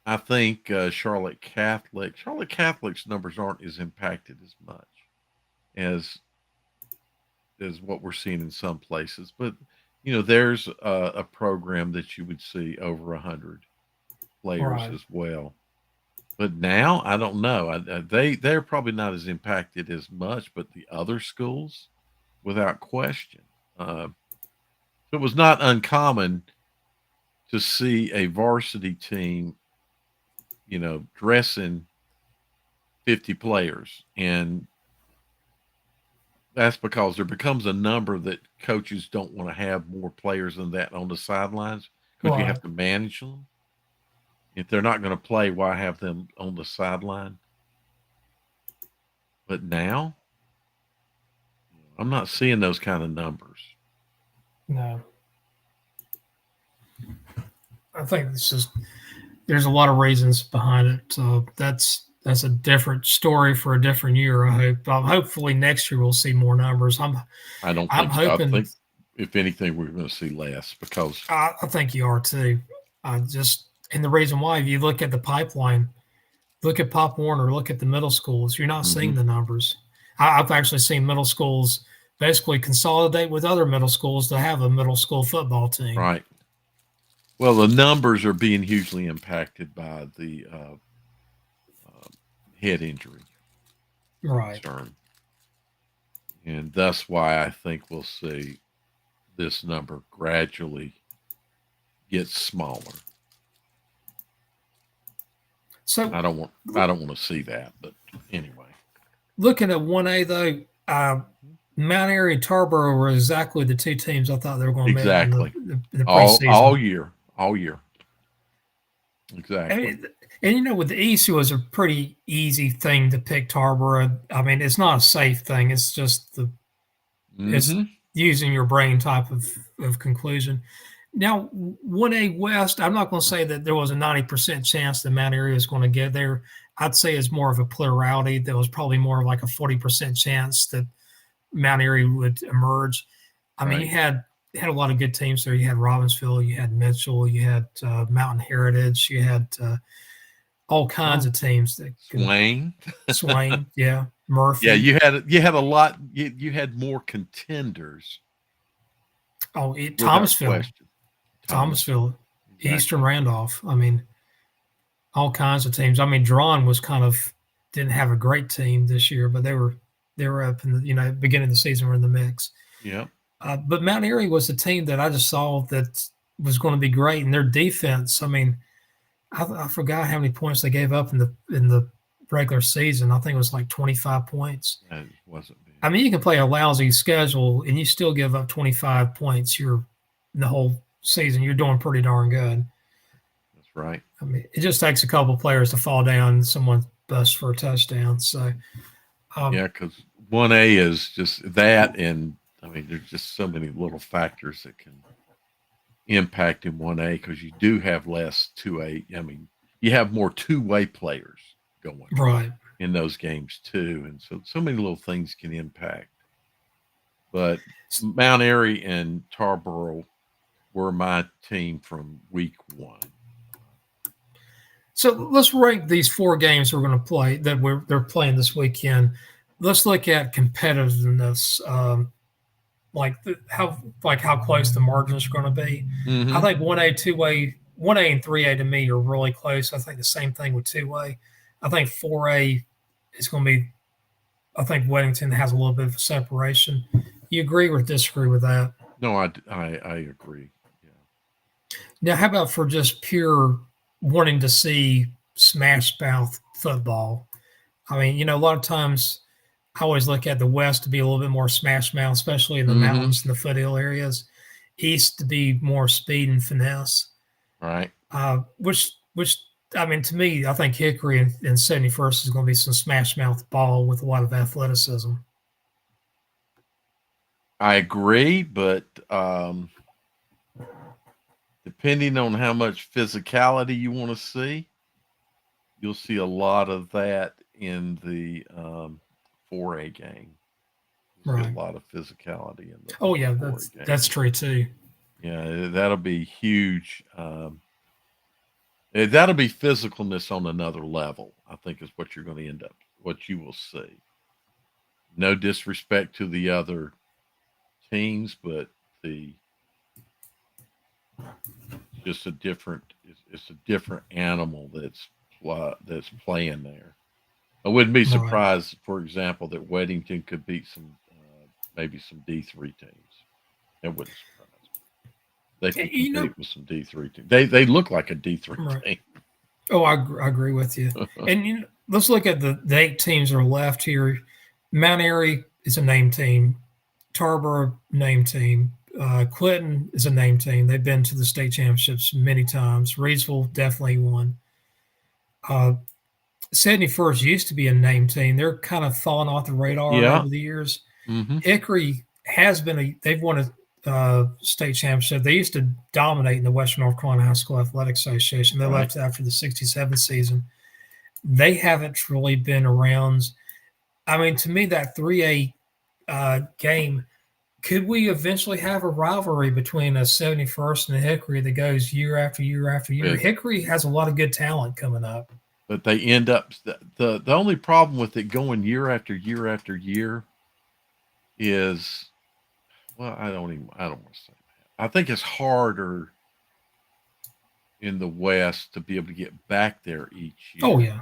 I think Charlotte Catholic's numbers aren't as impacted as much as what we're seeing in some places. But there's a program that you would see over 100 players right, as well. But now I don't know. They're probably not as impacted as much, but the other schools, without question. So it was not uncommon to see a varsity team, dressing 50 players, and that's because there becomes a number that coaches don't want to have more players than that on the sidelines because you right. have to manage them. If they're not going to play, why have them on the sideline? But now, I'm not seeing those kind of numbers. No, I think there's a lot of reasons behind it. So that's a different story for a different year. I hope. Hopefully next year we'll see more numbers. I don't I'm think so. I hoping. think, if anything, we're going to see less because, I think you are too. I just and the reason why, if you look at the pipeline, look at Pop Warner, look at the middle schools, you're not hmm seeing the numbers. I've actually seen middle schools basically consolidate with other middle schools to have a middle school football team. right. Well, the numbers are being hugely impacted by the uh, head injury Right. concern. And that's why I think we'll see this number gradually get smaller. So I don't want to see that, but anyway. looking at 1A though, Mount Airy and Tarboro were exactly the two teams I thought they were going to meet in Exactly. the All preseason. year. All year. I Exactly. mean, and with the East, it was a pretty easy thing to pick Tarboro. I mean, it's not a safe thing. It's just it's Hmm. using your brain type of conclusion. Now, 1A West, I'm not going to say that there was a 90% chance that Mount Airy is going to get there. I'd say it's more of a plurality. There was probably more like a 40% chance that Mount Airy would emerge. I mean, Right. you had a lot of good teams there. You had Robbinsville, you had Mitchell, you had Mountain Heritage, you had all kinds Oh, of teams that could Swain. Swain, yeah, Yeah, Murphy. you had a lot. You had more contenders Oh, without Thomasville, question. Thomasville, Thomasville, Eastern exactly. Randolph. I mean, all kinds of teams. I mean, Drawn was kind of didn't have a great team this year, but they were up in the beginning of the season were in the mix. Yeah. But Mount Airy was a team that I just saw that was going to be great, and their defense. I mean, I forgot how many points they gave up in the regular season. I think it was like 25 points. That wasn't big. I mean, you can play a lousy schedule and you still give up 25 points. You're in the whole season. You're doing pretty darn good. That's right. I mean, it just takes a couple of players to fall down and someone busts for a touchdown. So, um, Yeah, because 1A is just that, and I mean, there's just so many little factors that can impact in 1A because you do have less 2A. I mean, you have more two-way players going right. in those games too, and so many little things can impact. But Mount Airy and Tarboro were my team from week one. So let's rank these four games we're going to play they're playing this weekend. Let's look at competitiveness, how close the margins are going to be. I Mm-hmm. think 1A, 2A, 1A and 3A to me are really close. I think the same thing with 2A. I think 4A is going to be. I think Weddington has a little bit of a separation. You agree or disagree with that? No, I agree. Yeah. Now, how about for just pure wanting to see smash mouth football? I mean, a lot of times I always look at the West to be a little bit more smash mouth, especially in the Mm-hmm. mountains and the foothill areas. East to be more speed and finesse. Right. Which I mean, to me, I think Hickory and 71st is going to be some smash mouth ball with a lot of athleticism. I agree, but depending on how much physicality you want to see, you'll see a lot of that in the 4A game. You'll see Right. a lot of physicality in the Oh yeah, 4A that's game. true too. Yeah, that'll be huge. That'll be physicalness on another level. I think is what you're going to end up, what you will see. No disrespect to the other teams, but the just a different. It's a different animal that's playing there. I wouldn't be Right. surprised, for example, that Weddington could beat some maybe some D3 teams. That wouldn't surprise me. They can You know, compete with some D3 teams. They look like a D3 right. team. Oh, I agree with you. And let's look at the eight teams that are left here. Mount Airy is a name team. Tarboro, name team. Clinton is a name team. They've been to the state championships many times. Reedsville definitely won. Uh, 71st used to be a name team. They're kind of fallen off the radar Yeah. over the years. Mm-hmm. Hickory has they've won a state championship. They used to dominate in the Western North Carolina High School Athletic Association. They Right. left after the 67 season. They haven't really been around. I mean, to me, that 3A game, could we eventually have a rivalry between a 71st and a Hickory that goes year after year after year? But Hickory has a lot of good talent coming up. they end up the only problem with it going year after year after year is well, I don't want to say that. I think it's harder in the West to be able to get back there each Oh, year. yeah.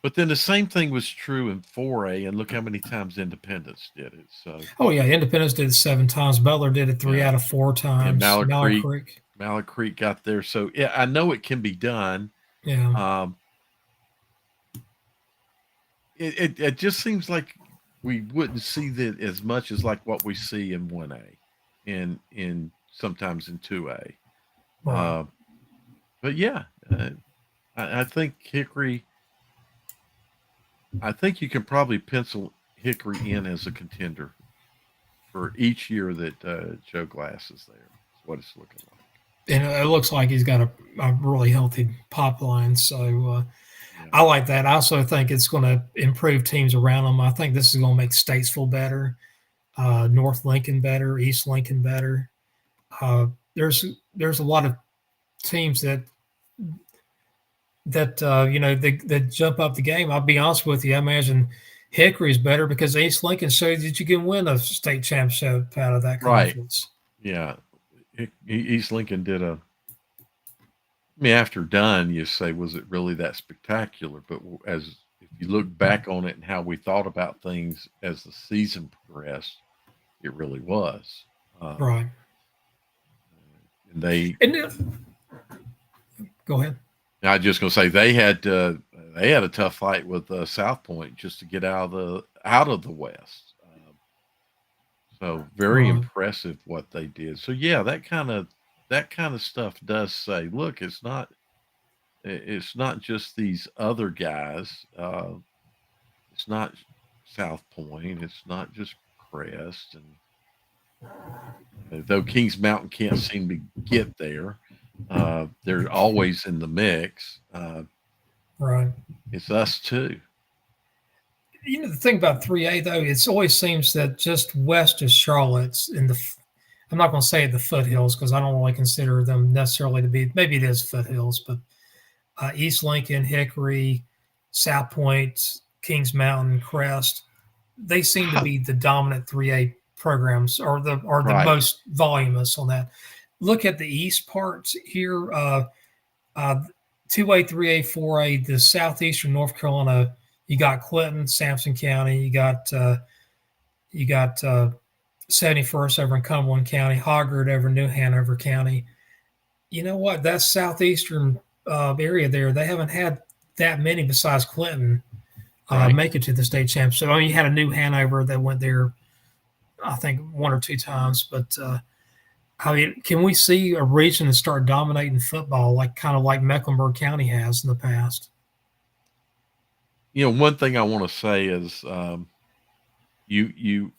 But then the same thing was true in 4A, and look how many times Independence did it. So Oh, yeah. Independence did it 7 times. Butler did it three yeah, out of four and times. Mallard Creek. Mallard Creek got there. So yeah, I know it can be done. Yeah. Um, it just seems like we wouldn't see that as much as like what we see in 1A, in sometimes in 2A. Right. Uh, but yeah, I think Hickory. I think you can probably pencil Hickory in as a contender for each year that Joe Glass is there. That's what it's looking like. And it looks like he's got a really healthy pop line. So Yeah. I like that. I also think it's going to improve teams around him. I think this is going to make Statesville better. North Lincoln better, East Lincoln better. Uh, there's there's a lot of teams that that jump up the game. I'll be honest with you. I imagine Hickory's better because East Lincoln showed that you can win a state championship out of that Right. conference. Yeah. East Lincoln did a. I mean, after done, you say, was it really that spectacular? But as if you look back on it and how we thought about things as the season progressed, it really was. Um, Right. and they, And go ahead. I was just gonna say they had a tough fight with South Point just to get out of the West. So very Right. impressive what they did. So yeah, that kind of stuff does say, look, it's not just these other guys. It's not South Point. It's not just Crest. And though Kings Mountain can't seem to get there, they're always in the mix. Right. It's us too. The thing about 3A though, it always seems that just west of Charlotte's in the, I'm not going to say the foothills because I don't really consider them necessarily to be. Maybe it is foothills, but East Lincoln, Hickory, South Point, Kings Mountain, Crest, they seem to be the dominant 3A programs or the Right. most voluminous on that. Look at the east parts here. Uh, 2A, 3A, 4A, the southeastern North Carolina. You got Clinton, Sampson County. You got 71st over in Cumberland County, Hoggard over New Hanover County. You know what? That southeastern area there, they haven't had that many besides Clinton Right. make it to the state championship. I mean, you had a New Hanover that went there, I think, one or two times. But I mean, can we see a region that start dominating football, like kind of like Mecklenburg County has in the past? One thing I want to say is you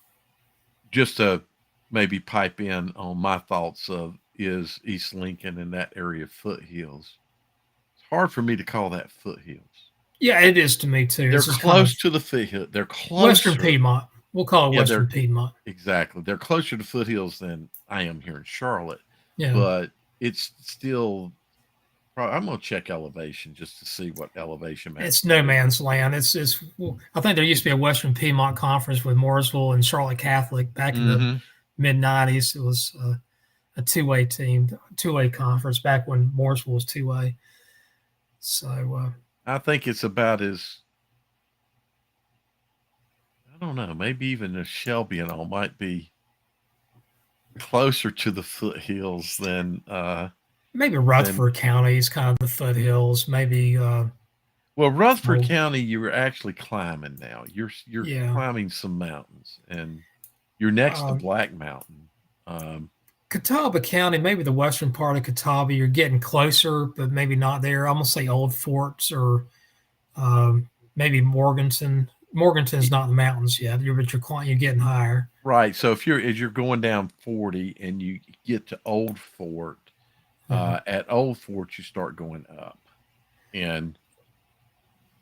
just to maybe pipe in on my thoughts of is East Lincoln and that area of foothills. It's hard for me to call that foothills. Yeah, it is to me too. They're This is kind of close to the foothill. They're Western closer. Piedmont. We'll call it Yeah, Western they're Piedmont. exactly. They're closer to foothills than I am here in Charlotte, Yeah, but it's still. I'm gonna check elevation just to see what elevation maps it's can no do. man's land. It's. Well, I think there used to be a Western Piedmont conference with Mooresville and Charlotte Catholic back in the Hmm. mid '90s. It was a 2A team, 2A conference back when Mooresville was 2A. So I think it's about as I don't know, maybe even as Shelby and all might be closer to the foothills maybe than Rutherford County is kind of the foothills. Maybe well, Rutherford oh, County. You're actually climbing now. You're yeah. climbing some mountains, and you're next to Um, Black Mountain. Um, Catawba County, maybe the western part of Catawba, you're getting closer, but maybe not there. I'm gonna say Old Forts or maybe Morganton. Morganton's not in the mountains yet. You're getting higher. right. So if you're as you're going down 40 and you get to Old Fort, Uh, at Old Fort you start going up, and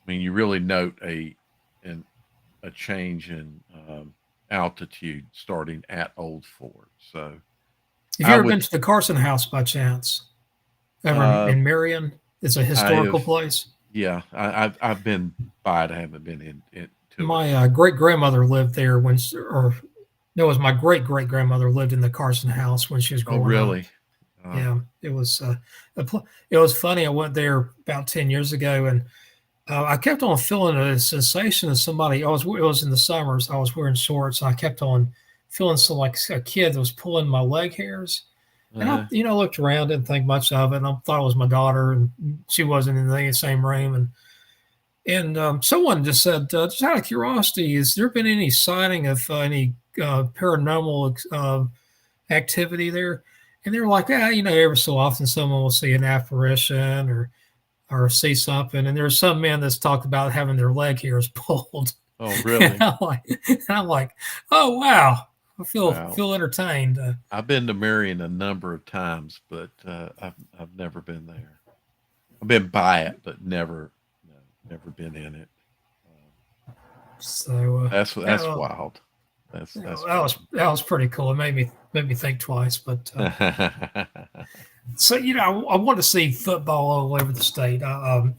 I mean you really note an a change in altitude starting at Old Fort. So have you I ever would been to the Carson House by chance? Over uh, in Marion, it's a I have historical place. yeah I've been by it. I haven't been into it. My great grandmother lived there or no, it was my great great grandmother lived in the Carson House when she was Oh growing up. really? Uh, Yeah, it was funny. I went there about 10 years ago, and I kept on feeling a sensation of somebody. It was in the summers. I was wearing shorts, and I kept on feeling some like a kid that was pulling my leg hairs. And I, uh, looked around, didn't think much of it, and I thought it was my daughter, and she wasn't in the same room. And someone just said, just out of curiosity, has there been any sighting of any paranormal activity there? And they were like, yeah, every so often someone will see an apparition or see something. And there's some men that's talked about having their leg hairs pulled. oh and really? I'm like, oh wow, I Wow. feel entertained. I've been to Marion a number of times, but I've never been there. I've been by it, but never been in it. Uh, So that's uh, wild. That's that was pretty cool. It made me think twice. But fun. so I want to see football all over the state.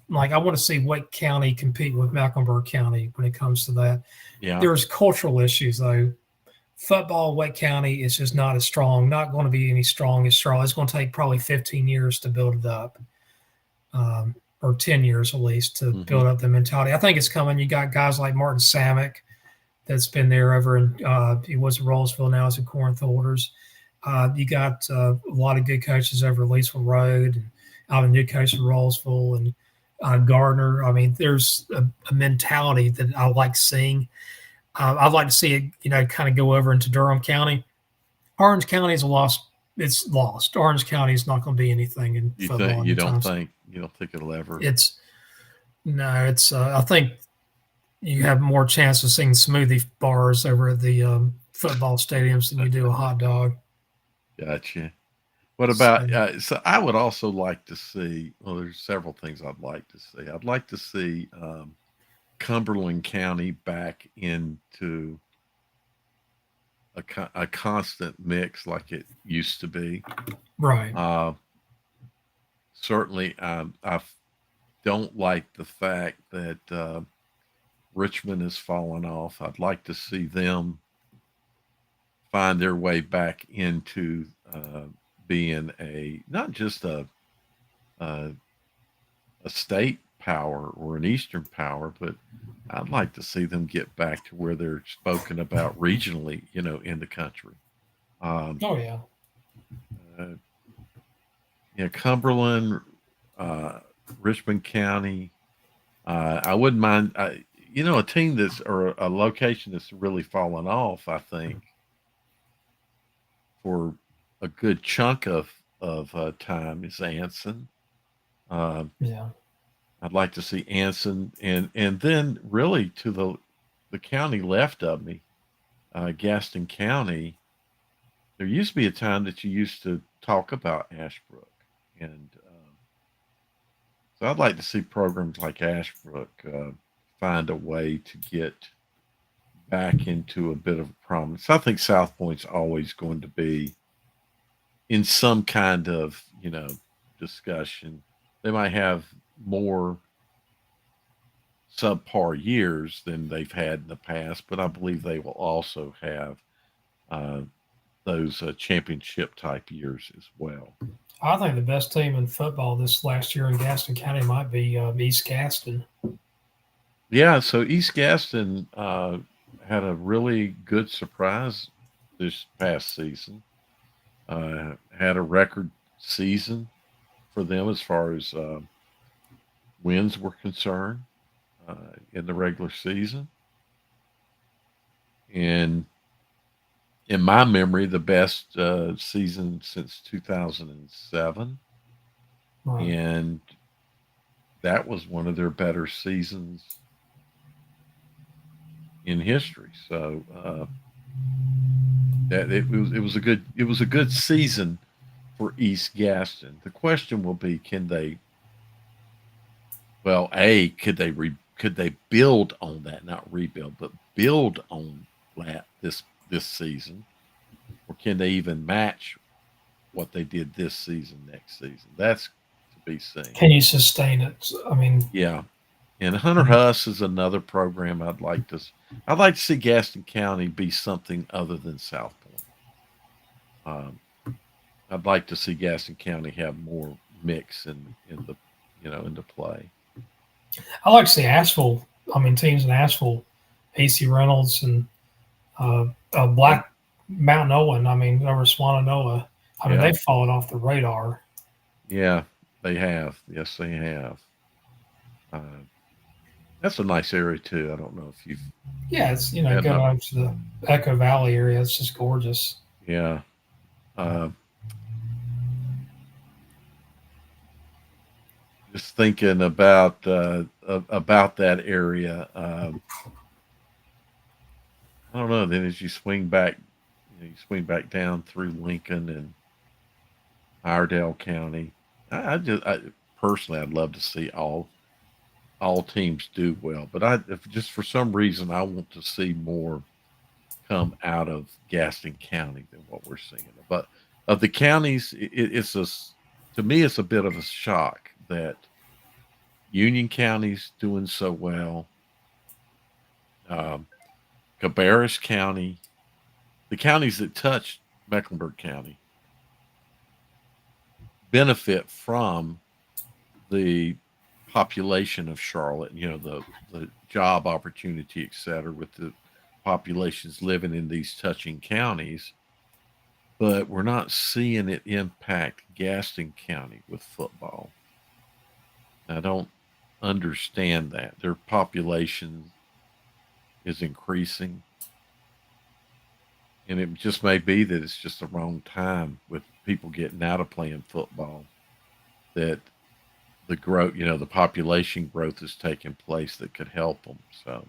Like I want to see Wake County compete with Mecklenburg County when it comes to that. Yeah, There's cultural issues though. Football, Wake County is just not as strong. Not going to be any strong as Charlotte. It's going to take probably 15 years to build it up, or 10 years at least to hmm, build up the mentality. I think it's coming. You got guys like Martin Samick that's been there over in he was at Rollsville, now he's in Corinth Holders. You got a lot of good coaches over at Leesville Road, and I have a new coach in Rollsville and Gardner. I mean, there's a mentality that I like seeing. I'd like to see it, kind of go over into Durham County. Orange County is a lost. It's lost. Orange County is not going to be anything in you think football anytime soon. you don't think it'll ever? It's no. It's I think you have more chance of seeing smoothie bars over at the football stadiums than you do a hot dog. Gotcha. What about? So So I would also like to see. Well, there's several things I'd like to see. I'd like to see Cumberland County back into a constant mix like it used to be. right, Uh, Certainly, I don't like the fact that Richmond has fallen off. I'd like to see them find their way back into being a not just a a state power or an eastern power, but I'd like to see them get back to where they're spoken about regionally, in the country. Um, oh yeah, uh, Cumberland, uh, Richmond County. I wouldn't mind. A team that's or a location that's really fallen off. I think for a good chunk of time is Anson. Uh, yeah. I'd like to see Anson, and then really to the county left of me, Gaston County. There used to be a time that you used to talk about Ashbrook, and so I'd like to see programs like Ashbrook find a way to get back into a bit of a prominence. I think South Point's always going to be in some kind of discussion. They might have more subpar years than they've had in the past, but I believe they will also have uh, those championship type years as well. I think the best team in football this last year in Gaston County might be East Gaston. Yeah, so East Gaston had a really good surprise this past season. Had a record season for them as far as wins were concerned uh, in the regular season. And in my memory, the best season since 2007. Right. And that was one of their better seasons in history. So that it was a good season for East Gaston. The question will be, can they? Well, could they build on that? Not rebuild, but build on that this season, or can they even match what they did this season next season? That's to be seen. Can you sustain it? I mean, Yeah, and Hunter Huss is another program I'd like to see Gaston County be something other than South Point. Um, I'd like to see Gaston County have more mix in the into play. I like to see Asheville. I mean, teams in Asheville, AC Reynolds and Yeah, Black Mountain Owen. I mean, over Swananoa. I mean, yeah, they've fallen off the radar. yeah. They have. Yes, they have. Uh, that's a nice area too. I don't know if you've Yeah, it's had going enough. out to the Echo Valley area. It's just gorgeous. Yeah. Uh, just thinking about that area. I don't know. Then as you swing back, you swing back down through Lincoln and Iredell County. I personally, I'd love to see all teams do well, but if just for some reason I want to see more come out of Gaston County than what we're seeing. But of the counties, it's to me, it's a bit of a shock that Union County's doing so well. Um, Cabarrus County, the counties that touch Mecklenburg County, benefit from the population of Charlotte. The job opportunity, et cetera, with the populations living in these touching counties. But we're not seeing it impact Gaston County with football. I don't understand that. Their population is increasing. And it just may be that it's just the wrong time with people getting out of playing football, that the growth, the population growth is taking place that could help them. So,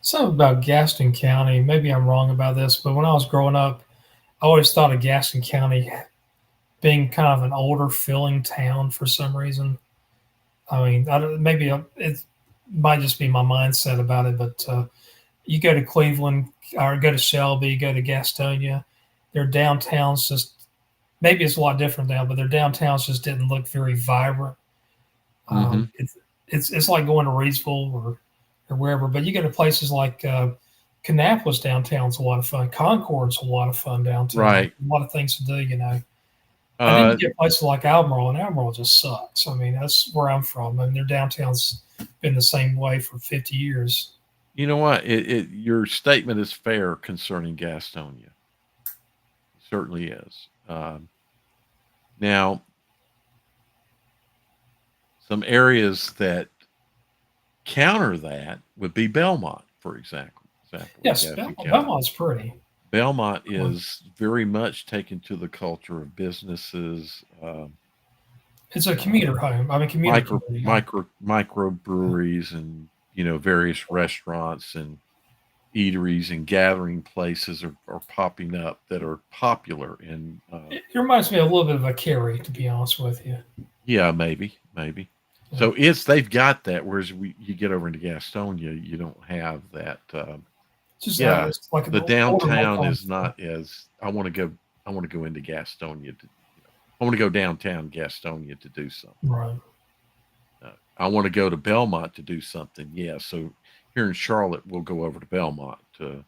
Something about Gaston County. Maybe I'm wrong about this, but when I was growing up, I always thought of Gaston County being kind of an older feeling town for some reason. I mean, maybe it might just be my mindset about it, but you go to Cleveland or go to Shelby, go to Gastonia, their downtowns just maybe it's a lot different now, but their downtowns just didn't look very vibrant. mm-hmm. It's like going to Reidsville or wherever, but you go to places like Kannapolis downtown's a lot of fun. Concord's a lot of fun downtown. Right. A lot of things to do. And then you Uh, get places like Albemarle, and Albemarle just sucks. I mean, that's where I'm from. I mean, their downtown's been the same way for 50 years. you know what? Your statement is fair concerning Gastonia. It certainly is. Now, some areas that counter that would be Belmont, for example. In Yes, Gaston County. Belmont's pretty. Belmont is very much taken to the culture of businesses, It's a uh, commuter home. I mean, commuter community home. micro breweries, and various restaurants and eateries and gathering places are popping up that are popular. And It reminds me a little bit of a Cary, to be honest with you. yeah, maybe. Yeah. So they've got that. Whereas you get over into Gastonia, you don't have that. Just Yeah, it's like an the older, more downtown common is not as. I want to go. I want to go into Gastonia to. I want to go downtown Gastonia to do something. right. I want to go to Belmont to do something. Yeah, so here in Charlotte, we'll go over to Belmont to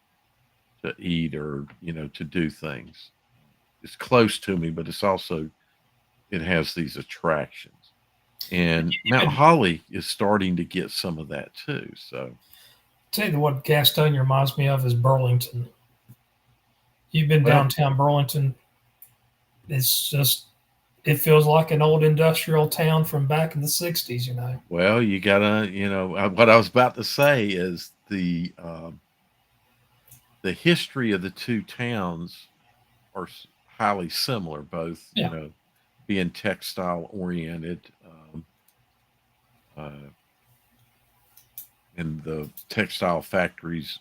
eat, or to do things. It's close to me, but it has these attractions. And Mount Even Holly is starting to get some of that too. So tell you what Gastonia reminds me of is Burlington. You've been well, downtown Burlington. It's just it feels like an old industrial town from back in the '60s. you gotta, what I was about to say is the history of the two towns are highly similar, both, Yeah, being textile oriented, uh, and the textile factories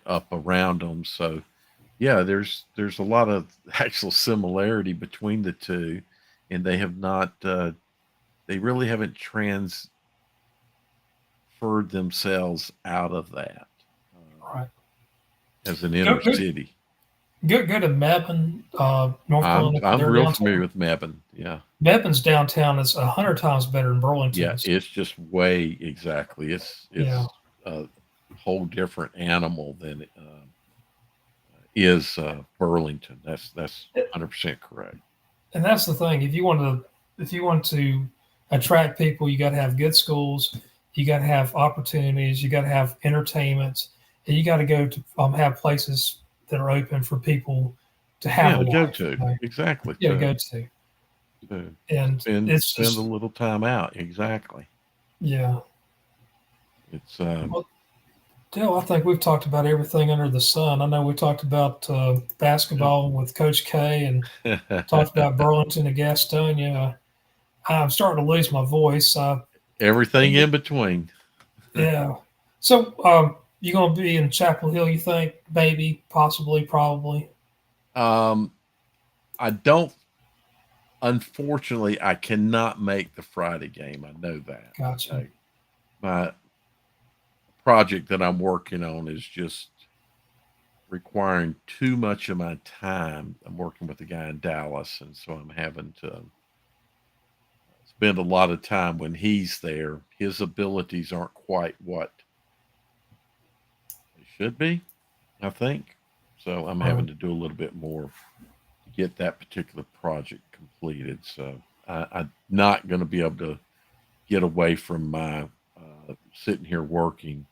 up around them. So, yeah, there's a lot of actual similarity between the two, and they have not, they really haven't transferred themselves out of that right. as an Go inner go city. go to Mebane, North I'm Carolina. I'm Their real familiar downtown. with Mebane. Yeah. Mebane's downtown is 100 times better than Yeah, Burlington's. it's just way exactly. Yeah, It's a whole different animal than is Burlington. That's 100% correct. and that's the thing. If you want to attract people, you got to have good schools, you got to have opportunities, you got to have entertainment, and you got to go to have places that are open for people to have Yeah, a to go life. to exactly Yeah, to go to, to and it's spend a just little time out. Exactly. yeah. It's Well, Dale, I think we've talked about everything under the sun. I know we talked about yeah. basketball with Coach K and talked about Burlington and Gastonia. I'm starting to lose my voice. Everything in between. Yeah. So, you gonna be in Chapel Hill? You think? Maybe, possibly, probably. Um, I don't. Unfortunately, I cannot make the Friday game. I know that. Gotcha. My project that I'm working on is just requiring too much of my time. I'm working with a guy in Dallas, and so I'm having to spend a lot of time when he's there. His abilities aren't quite what they should be, I think. So I'm having Right. to do a little bit more to get that particular project completed. So I'm not going to be able to get away from my sitting here working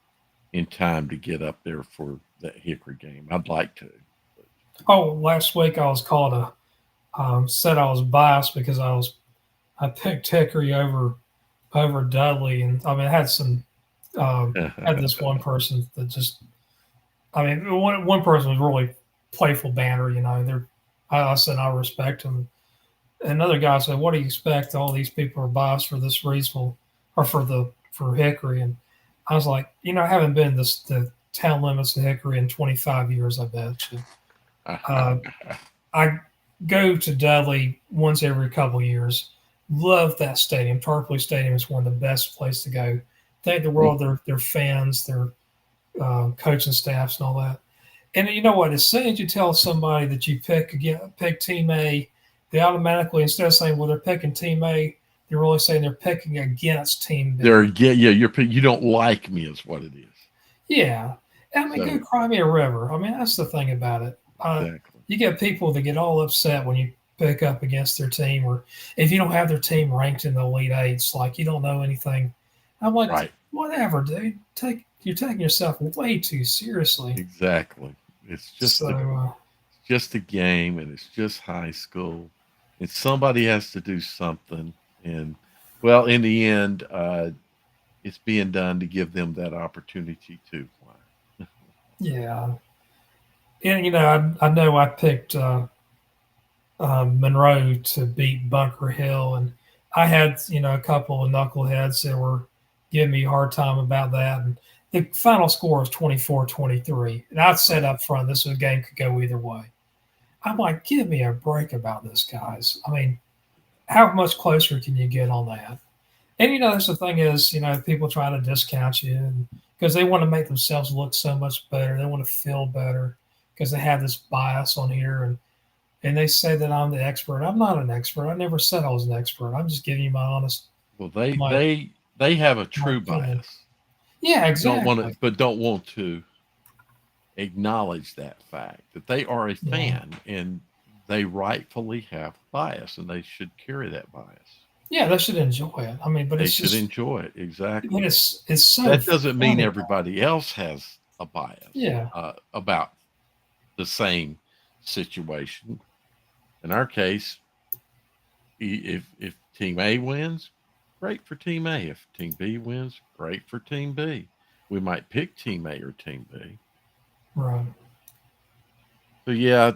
in time to get up there for that Hickory game. I'd like to. But Oh, last week I was called a said I was biased because I picked Hickory over Dudley, and I mean I had some had this one person that just I mean one person was really playful banter, you know. I said I respect him. Another guy said, "What do you expect? All these people are biased for this reason, or for Hickory." And I was like, you know, I haven't been this the town limits of Hickory in 25 years. I bet you. Uh, I go to Dudley once every couple years. Love that stadium. Tarpley Stadium is one of the best places to go. Thank the world, their fans, their coaching staffs, and all that. And you know what? As soon as you tell somebody that you pick Team A, they automatically, instead of saying, well, they're picking Team A, they're really saying they're picking against Team there, B. yeah, you don't like me, is what it is. Yeah. I mean, go So cry me a river. I mean, that's the thing about it. exactly You get people that get all upset when you pick up against their team, or if you don't have their team ranked in the Elite Eights, like you don't know anything. I'm like, right, whatever, dude. You're taking yourself way too seriously. exactly. It's So, just a game, and it's just high school, and somebody has to do something. And well, in the end, it's being done to give them that opportunity to fly. yeah. And you know, I know I picked Monroe to beat Bunker Hill, and I had a couple of knuckleheads that were giving me a hard time about that. And the final score was 24-23, and I'd said up front this game could go either way. I'm like, give me a break about this, guys. I mean, how much closer can you get on that? And that's the thing is, people try to discount you because they want to make themselves look so much better. They want to feel better because they have this bias on here, and they say that I'm the expert. I'm not an expert. I never said I was an expert. I'm just giving you my honest Well, they my they they have a my true opinion. bias. Yeah, Don't want to, exactly. but don't want to acknowledge that fact that they are a Yeah, fan and they rightfully have bias and they should carry that bias. yeah, they should enjoy it. I mean, but They it's should just, enjoy it. I mean, Exactly. it's so That doesn't mean funny. everybody else has a bias Yeah, about the same situation. In our case, if Team A wins, great for Team A. If Team B wins, great for Team B. We might pick Team A or Team B. right. So yeah,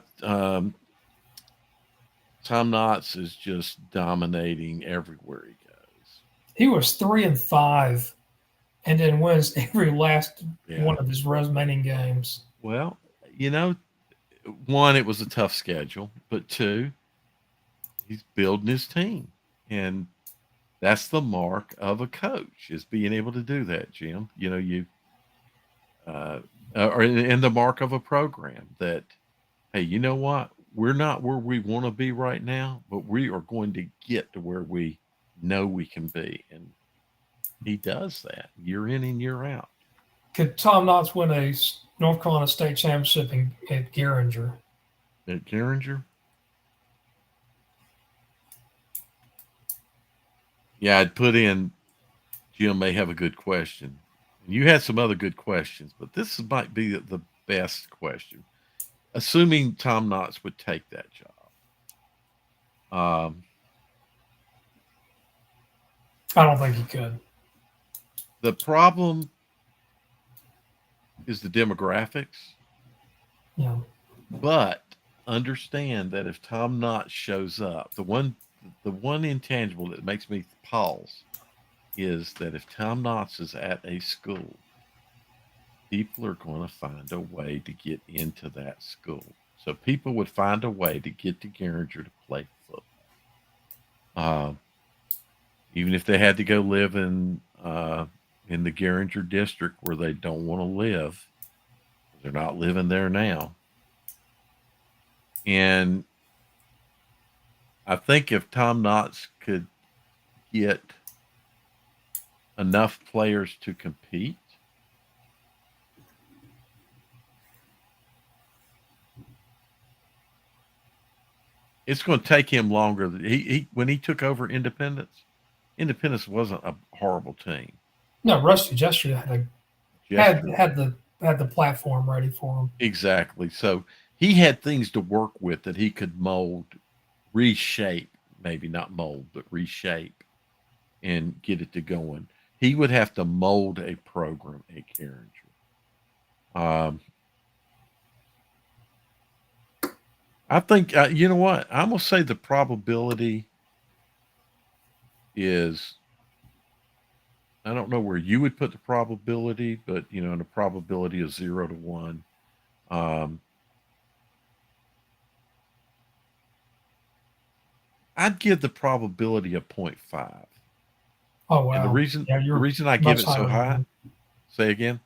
Tom Knotts is just dominating everywhere he goes. He was 3-5, and then wins every last Yeah. one of his remaining games. Well, you know, one, it was a tough schedule, but two, he's building his team. And that's the mark of a coach is being able to do that, Jim. Uh, or in the mark of a program that, hey, you know what? We're not where we want to be right now, but we are going to get to where we know we can be. And he does that year in and year out. Could Tom Knotts win a North Carolina State championship at Garinger? At Garinger, yeah, I'd put in Jim may have a good question. And you had some other good questions, but this might be the best question. Assuming Tom Knotts would take that job. Um, I don't think he could. the problem is the demographics, Yeah, but understand that if Tom Knotts shows up, the one intangible that makes me pause is that if Tom Knotts is at a school, people are going to find a way to get into that school. So people would find a way to get to Garinger to play football. Uh, Even if they had to go live in the Garinger district where they don't want to live, They're not living there now. And I think if Tom Knotts could get enough players to compete, it's going to take him longer. He when he took over Independence, Independence wasn't a horrible team. No, Rusty Gesture Gesture had the platform ready for him. exactly. So he had things to work with that he could mold, reshape, maybe not mold, but reshape and get it to going. He would have to mold a program at Carringer. Um, I think you know what I'm gonna say. The probability is I don't know where you would put the probability, but you know, the probability is 0 to 1. Um, I'd give the probability a 0.5, Oh and wow, yeah, the you're reason I give much it so higher than high. mine. Say again.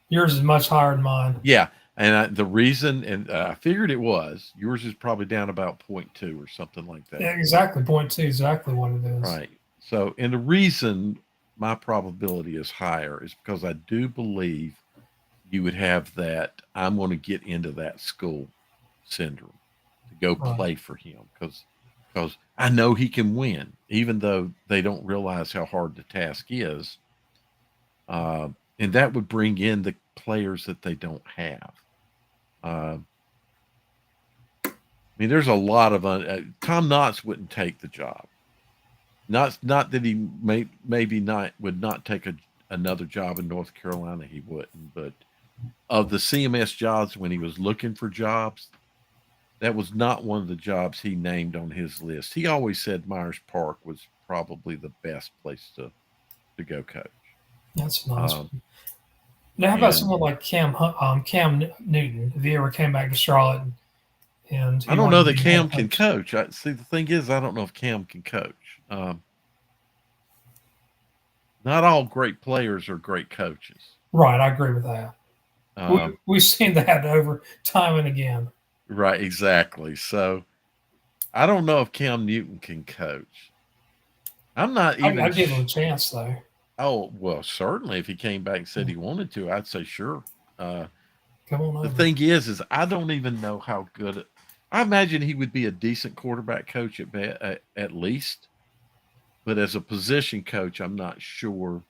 Yours is much higher than mine. Yeah, and the reason, and I figured it was yours is probably down about 0.2 or something like Yeah, that. exactly, point two, exactly what it is. Right. So, and the reason my probability is higher is because I do believe you would have that I'm going to get into that school syndrome to go Right. play for him because I know he can win, even though they don't realize how hard the task is. And that would bring in the players that they don't have. Uh, I mean, there's a lot of Tom Knotts wouldn't take the job. Not that he maybe not would not take another job in North Carolina. He wouldn't, but of the CMS jobs when he was looking for jobs, that was not one of the jobs he named on his list. He always said Myers Park was probably the best place to go coach. That's a nice Um, one. Now, how about and someone like Cam Newton? If he ever came back to Charlotte and I he don't wanted know to that be a Cam head can coach, coach. See, the thing is, I don't know if Cam can coach. Not all great players are great coaches. right? I agree with that. Um, We've seen that over time and again. right, exactly. So I don't know if Cam Newton can coach. I'm not even. I'd give him a chance though. Oh well, certainly if he came back and said he wanted to, I'd say sure. Uh, Come on the over. thing is I don't even know how good. I imagine he would be a decent quarterback coach at least, but as a position coach, I'm not sure.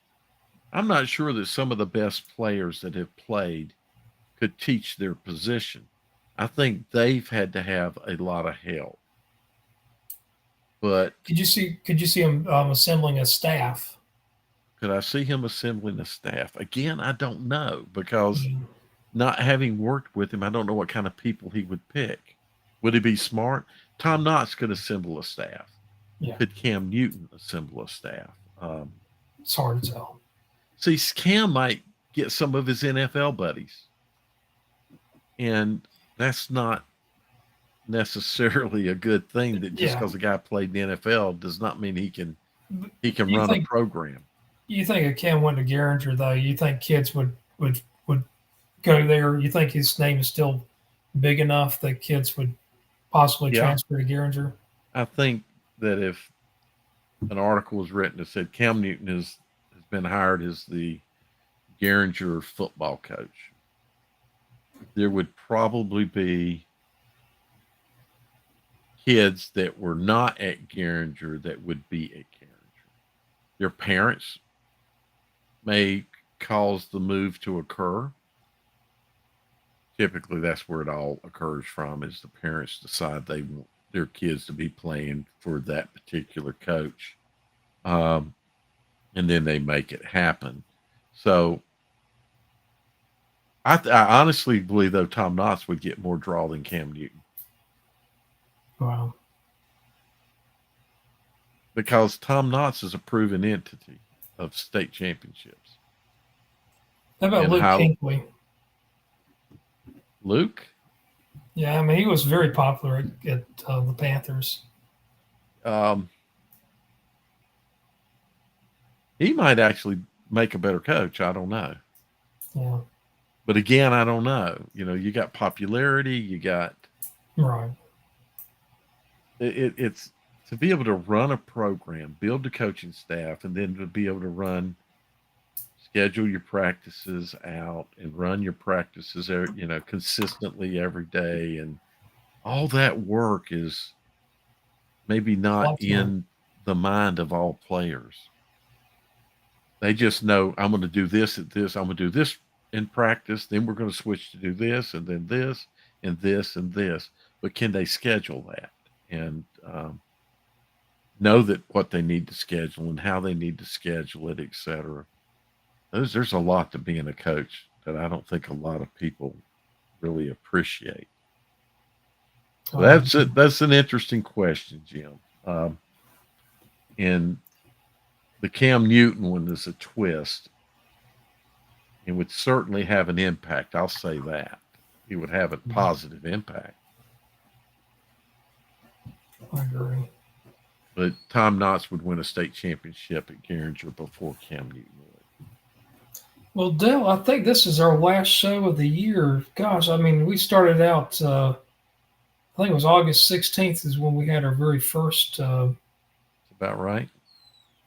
I'm not sure that some of the best players that have played could teach their position. I think they've had to have a lot of help. But Could you see him assembling a staff? could I see him assembling a staff? Again, I don't know because Yeah. not having worked with him, I don't know what kind of people he would pick. Would he be smart? Tom Knotts could assemble a staff. Yeah, Could Cam Newton assemble a staff? it's hard to tell. See, Cam might get some of his NFL buddies, and that's not necessarily a good thing. That just Yeah, because a guy played in the NFL does not mean he can you run a think program. you think if Cam went to Garinger though, you think kids would go there? You think his name is still big enough that kids would possibly Yeah, transfer to Garinger? I think that if an article was written that said Cam Newton has been hired as the Garinger football coach, there would probably be kids that were not at Garinger that would be at Garinger. Their parents may cause the move to occur. Typically, that's where it all occurs from. Is the parents decide they want their kids to be playing for that particular coach, um, and then they make it happen. So I honestly believe though Tom Knotts would get more draw than Cam Newton Wow. because Tom Knotts is a proven entity of state championships. How about And Luke how Kinkley? Luke, Yeah, I mean he was very popular at the Panthers. um, he might actually make a better coach. I don't know, Yeah, But again, I don't know. You got popularity, you got Right. it's to be able to run a program, build the coaching staff, and then to be able to schedule your practices out and run your practices, consistently every day, and all that work is maybe A not lot to learn. in the mind of all players. They just know I'm going to do this at this. I'm going to do this in practice. Then we're going to switch to do this, and then this, and this, and this. But can they schedule that and know that what they need to schedule and how they need to schedule it, et cetera? There's a lot to being a coach that I don't think a lot of people really appreciate. So I that's agree. it. That's an interesting question, Jim. And the Cam Newton one is a twist and would certainly have an impact. I'll say that. It would have a positive impact. I agree. But Tom Knotts would win a state championship at Garinger before Cam Newton would. Well, Dale, I think this is our last show of the year. Gosh, I mean, we started out. I think it was August 16th is when we had our very first, It's about right.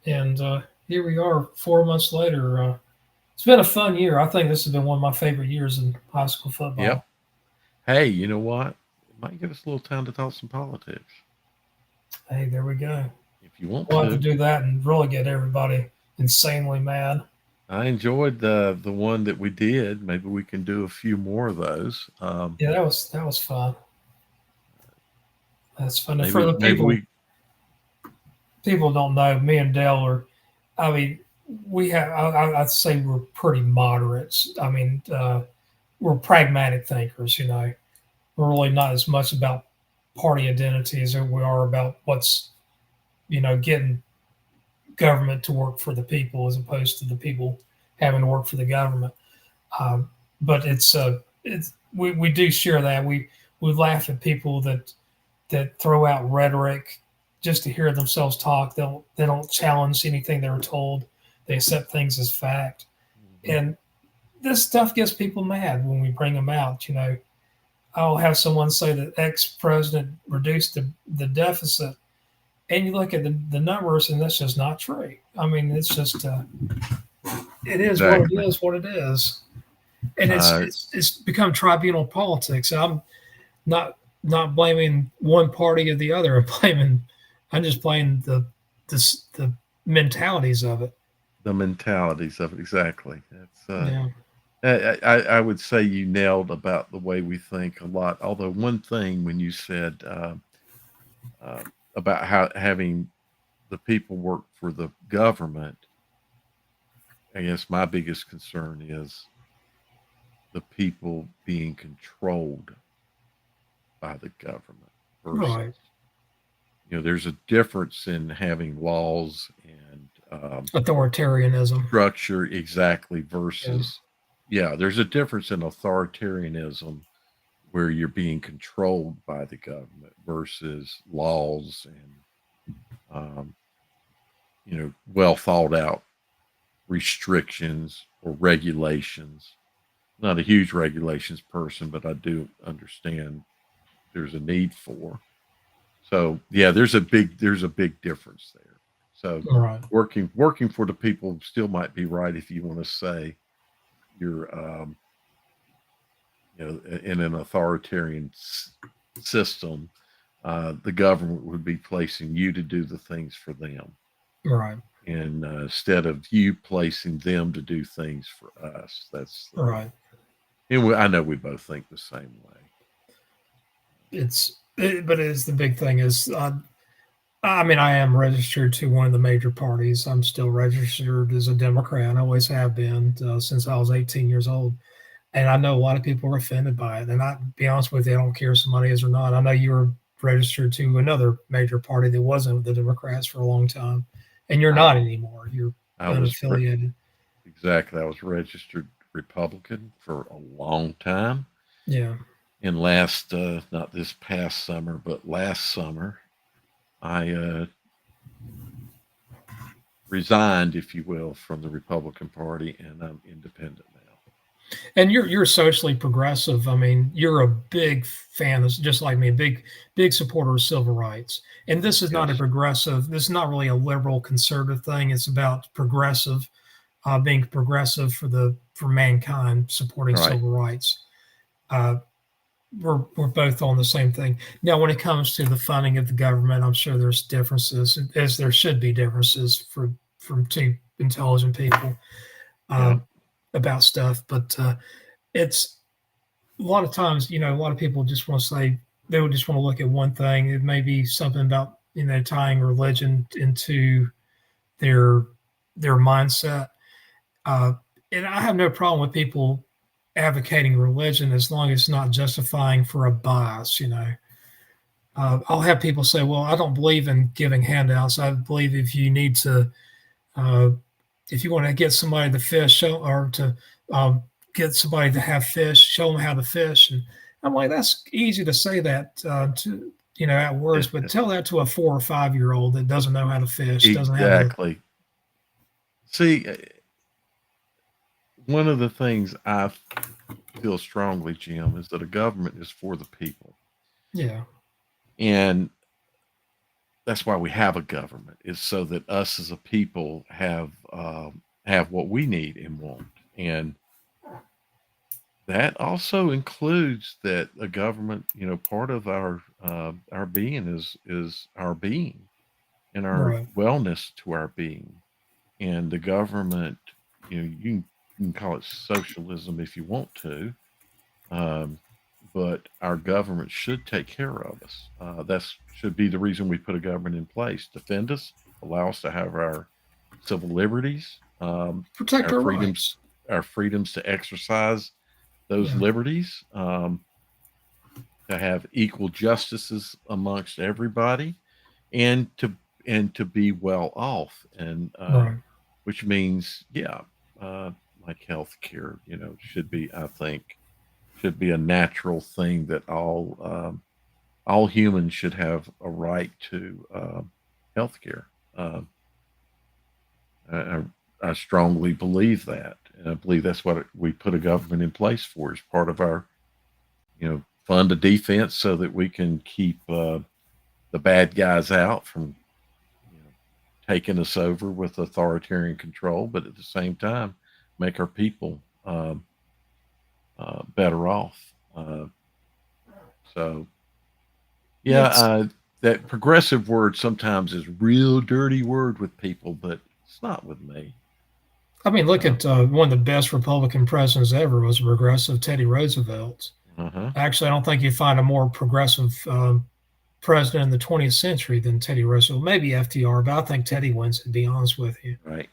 and here we are 4 months later. It's been a fun year. I think this has been one of my favorite years in high school Yep. football. Hey, you know what? It might give us a little time to talk some politics Hey, there we go. if you want We'll have to to. do that and really get everybody insanely mad. I enjoyed the one that we did. Maybe we can do a few more of those. Yeah, that was fun. That's fun. And for Maybe the maybe people we. people don't know, me and Dale are. I mean, we have. I'd say we're pretty moderates. I mean, we're pragmatic thinkers. We're really not as much about party identity as we are about what's getting government to work for the people as opposed to the people having to work for the government. Um, but it's we do share that we laugh at people that throw out rhetoric just to hear themselves talk. They don't challenge anything they were told. They accept things as fact, Mhm. and this stuff gets people mad when we bring them out. I'll have someone say that X president reduced the deficit, and you look at the numbers, and that's just not true. I mean, it's just it is what it Exactly. is, what it is, and it's Uh, it's it's become tribunal politics. I'm not not blaming one party or the other. I'm just blaming the mentalities of it. the mentalities of it, exactly. That's Yeah. I would say you nailed about the way we think a lot. Although one thing when you said uh, about how having the people work for the government, I guess my biggest concern is the people being controlled by the government versus, Right. there's a difference in having laws and Authoritarianism. structure exactly Yeah. versus, yeah, there's a difference in authoritarianism where you're being controlled by the government versus laws and, um, well thought out restrictions or regulations. Not a huge regulations person, but I do understand there's a need for. So yeah, there's a big difference there. So Right. working for the people still might be right if you want to say you're in an authoritarian system. The government would be placing you to do the things for them, Right. and instead of you placing them to do things for us. That's Right. and I know we both think the same way. But it is the big thing is I mean, I am registered to one of the major parties. I'm still registered as a Democrat. I always have been since I was 18 years old. And I know a lot of people are offended by it. And I, be honest with you, I don't care if somebody is or not. I know you were registered to another major party that wasn't with the Democrats for a long time, and you're I not anymore. You're I was unaffiliated. exactly. I was registered Republican for a long time. Yeah. And last, not this past summer, but last summer, I resigned, if you will, from the Republican Party, and I'm independent now. And you're socially progressive. I mean, you're a big fan, of, just like me, a big supporter of civil rights. And this is not a Yes. progressive. This is not really a liberal conservative thing. It's about progressive, being progressive for mankind, supporting Right. civil rights. Uh, we're both on the same thing. Now, when it comes to the funding of the government, I'm sure there's differences, as there should be differences for from two intelligent people uh, Yeah. about stuff. But it's a lot of times, a lot of people just want to say they would just want to look at one thing. It may be something about tying religion into their their mindset. Uh, and I have no problem with people advocating religion as long as it's not justifying for a bias. I'll have people say, "Well, I don't believe in giving handouts. I believe if you need to, uh, if you want to get somebody to fish or to um, get somebody to have fish, show them how to fish." And I'm like, that's easy to say that to at words, but tell that to a 4 or 5 year old that doesn't know how to fish, doesn't have a Exactly. See, one of the things I feel strongly, Jim, is that a government is for the people. yeah, And that's why we have a government, is so that us as a people have what we need and want. And that also includes that a government, part of our being is our being and our right, wellness to our being. And the government, you can call it socialism if you want to, um, but our government should take care of us. That should be the reason we put a government in place: defend us, allow us to have our civil liberties, protect our our freedoms, rights. our freedoms to exercise those Yeah, liberties, to have equal justices amongst everybody, and to be well off, and right. which means, yeah, uh, like health care, should be, I think, should be a natural thing that all humans should have a right to health care. Um, I, I strongly believe that, and I believe that's what we put a government in place for, as part of our, fund a defense so that we can keep the bad guys out from, you know, taking us over with authoritarian control, but at the same time, make our people better off. So, yeah, It's that progressive word sometimes is real dirty word with people, but it's not with me. I mean, look Uh, at one of the best Republican presidents ever was progressive Teddy Roosevelt. uh-huh. Actually, I don't think you find a more progressive president in the 20th century than Teddy Roosevelt. Maybe FDR, but I think Teddy wins. To be honest with you, Right.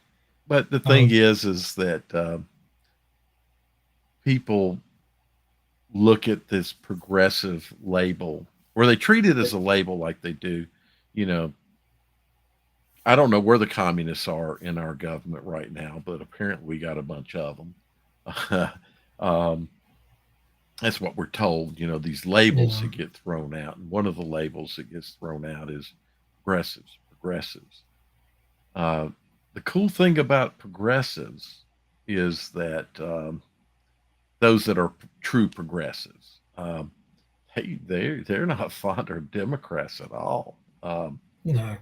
But the thing um, is that people look at this progressive label, or they treat it as a label like they do. You know, I don't know where the communists are in our government right now, but apparently we got a bunch of them. um, that's what we're told. These labels yeah. that get thrown out, and one of the labels that gets thrown out is progressives. Progressives. Uh, the cool thing about progressives is that those that are true progressives, they're not fond of Democrats at all. No,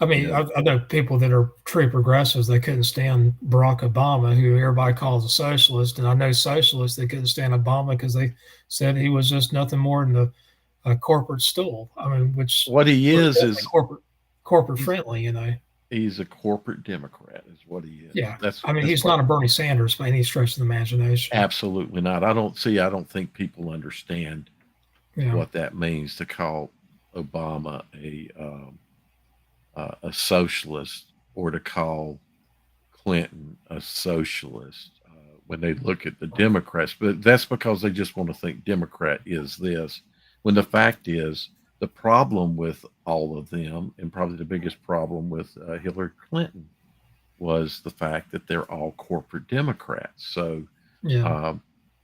I You mean, know, I know people that are true progressives. They couldn't stand Barack Obama, who everybody calls a socialist, and I know socialists that couldn't stand Obama because they said he was just nothing more than a corporate stool. I mean, which what he was is definitely corporate he's friendly. he's a corporate Democrat, is what he is. Yeah, That's I mean, that's he's what. not a Bernie Sanders by any stretch of the imagination. Absolutely not. I don't think people understand Yeah, what that means to call Obama a socialist, or to call Clinton a socialist, when they look at the Democrats. But that's because they just want to think Democrat is this. When the fact is, the problem with all of them, and probably the biggest problem with Hillary Clinton, was the fact that they're all corporate Democrats. So yeah, um,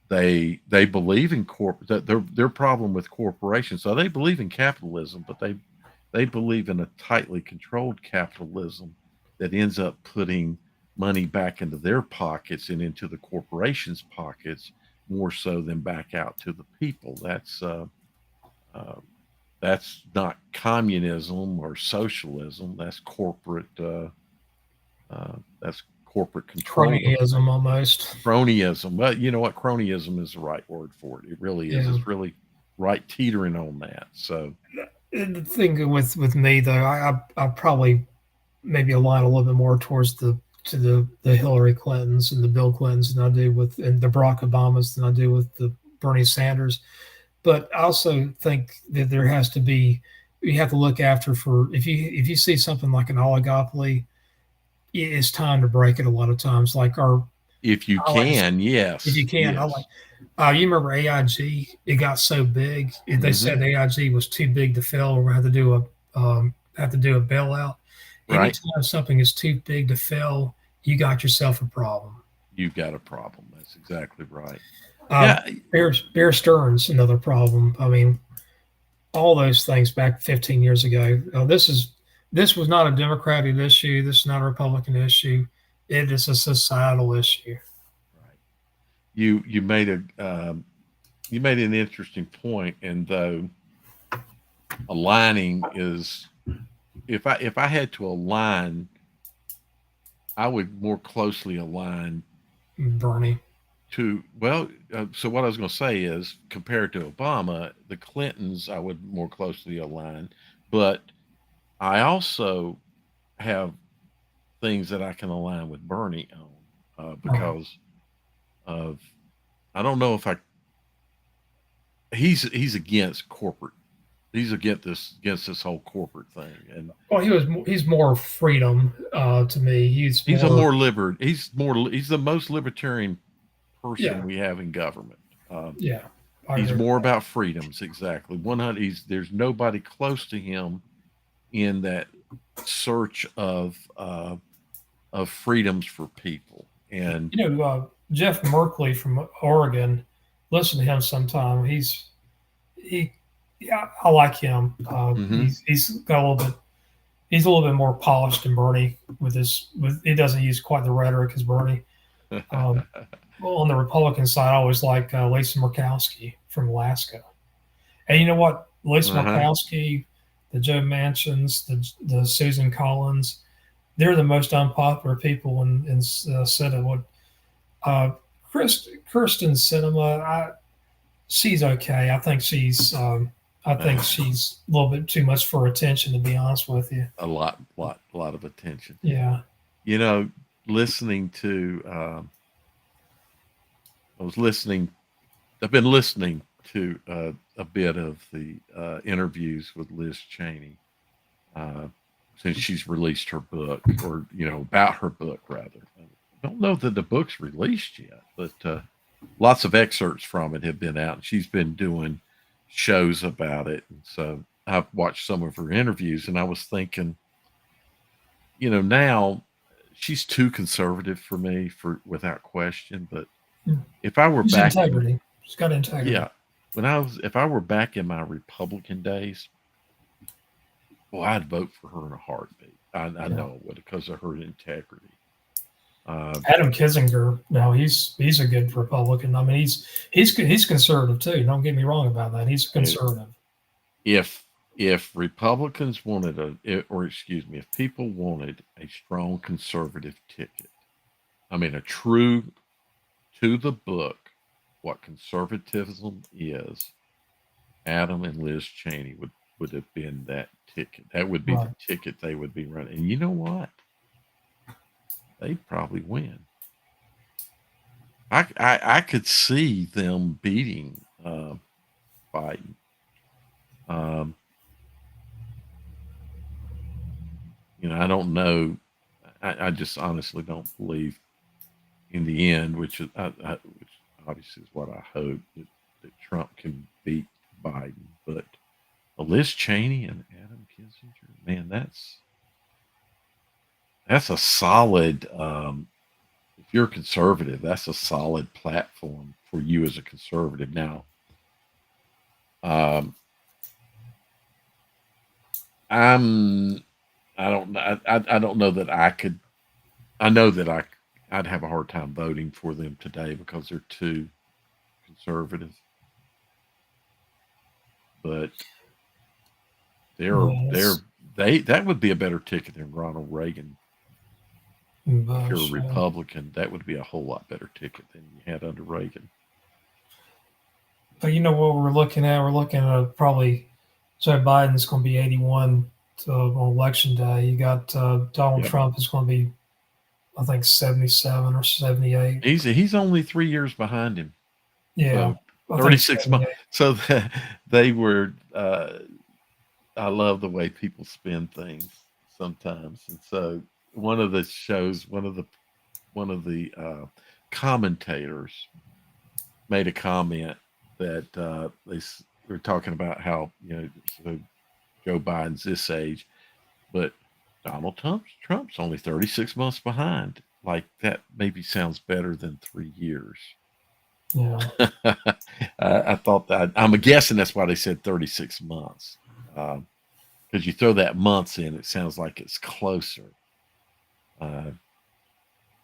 they believe in that their problem with corporations. So they believe in capitalism, but they believe in a tightly controlled capitalism that ends up putting money back into their pockets and into the corporations' pockets more so than back out to the people. Uh, that's not communism or socialism. That's corporate control of cronyism things. almost. Cronyism. Well, you know what? Cronyism is the right word for it. It really is. Yeah. It's really right teetering on that. So, And the thing with me though, I probably maybe align a little bit more towards the Hillary Clintons and the Bill Clintons than I do with and the Barack Obamas than I do with the Bernie Sanders. But I also think that there has to be you have to look after for if you see something like an oligopoly, it's time to break it a lot of times. Like our if you I like to can, if you yes, can, I like. yes. You remember AIG? It got so big. They Hmm. said AIG was too big to fail. We're going to have to do a bailout. Right. Anytime something is too big to fail, you got yourself a problem. You've got a problem. That's exactly right. Uh, Yeah. Bear Stearns, another problem. I mean, all those things back 15 years ago. This was not a Democratic issue. This is not a Republican issue. It is a societal issue. Right. You made you made an interesting point, and though aligning is if I had to align, I would more closely align Bernie. to so what I was going to say is compared to Obama, the Clintons I would more closely align, but I also have things that I can align with Bernie on Right. because of I don't know if I he's against corporate. He's against this whole corporate thing, and Well, he's more freedom to me. He's he's a more more he's the most libertarian person yeah we have in government. yeah. I He's agree with more that. about freedoms, exactly. 100. There's nobody close to him in that search of freedoms for people, and Jeff Merkley from Oregon. Listen to him sometime. He yeah, I like him. hmm He's got a little bit. He's a little bit more polished than Bernie with his. With he doesn't use quite the rhetoric as Bernie. Um, well, on the Republican side, I always like Lisa Murkowski from Alaska. And you know what? Lisa uh-huh. Murkowski, the Joe Manchins, the Susan Collins, they're the most unpopular people in Senate. What uh, Kirsten Cinema, she's okay. I think she's a little bit too much for attention, to be honest with you. A lot of attention. Yeah. You know, listening to I was listening. I've been listening to a bit of the interviews with Liz Cheney uh, since she's released her book, or about her book rather. I don't know that the book's released yet, but lots of excerpts from it have been out. And she's been doing shows about it, and so I've watched some of her interviews, and I was thinking, now she's too conservative for me, for without question. But if I were She's back in integrity. She's got integrity. yeah, if I were back in my Republican days, well, I'd vote for her in a heartbeat. I Yeah. know it would because of her integrity. Uh, Adam Kinzinger, no, he's a good Republican. I mean, he's conservative too. Don't get me wrong about that. He's a and conservative. if Republicans wanted or excuse me, if people wanted a strong conservative ticket, I mean a true to the book what conservatism is, Adam and Liz Cheney would have been that ticket. That would be the Right. ticket they would be running. And you know what? They'd probably win. I could see them beating Biden. Um, I don't know. I just honestly don't believe in the end, which obviously is what I hope that Trump can beat Biden. But Liz Cheney and Adam Kinzinger, man, that's a solid. If you're a conservative, that's a solid platform for you as a conservative. Now, um, I'm I don't know that I could. I know that I'd have a hard time voting for them today because they're too conservative. But they're they're Yes, they that would be a better ticket than Ronald Reagan. If you're a Bush. Republican, that would be a whole lot better ticket than you had under Reagan. But you know what we're looking at? We're looking at probably Joe Biden's going to be 81 on election day. You got Donald Yep. Trump is going to be, I think, 77 or 78. He's only 3 years behind him. Yeah, So I think 36 months. 78. So they were. I love the way people spin things sometimes, and so one of the shows, one of the commentators made a comment that were talking about how so Joe Biden's this age, but Trump's only 36 months behind. Like that maybe sounds better than 3 years. Yeah. I thought that I'm guessing that's why they said 36 months. Because you throw that months in, it sounds like it's closer. Uh,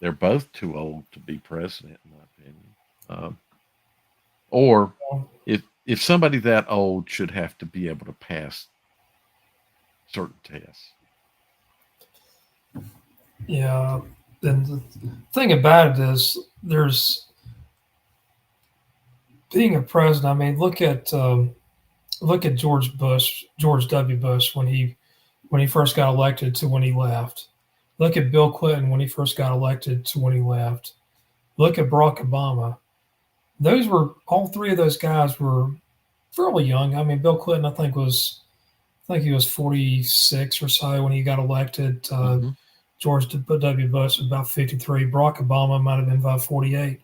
they're both too old to be president, in my opinion. Or Well, if somebody that old should have to be able to pass certain tests. yeah. And the thing about it is, there's being a president. I mean, look at George Bush, George W. Bush when he first got elected to when he left. Look at Bill Clinton when he first got elected to when he left. Look at Barack Obama. Those were all three of those guys were fairly young. I mean, Bill Clinton, I think he was 46 or so when he got elected. Mm-hmm. George W. Bush was about 53. Barack Obama might have been about 48.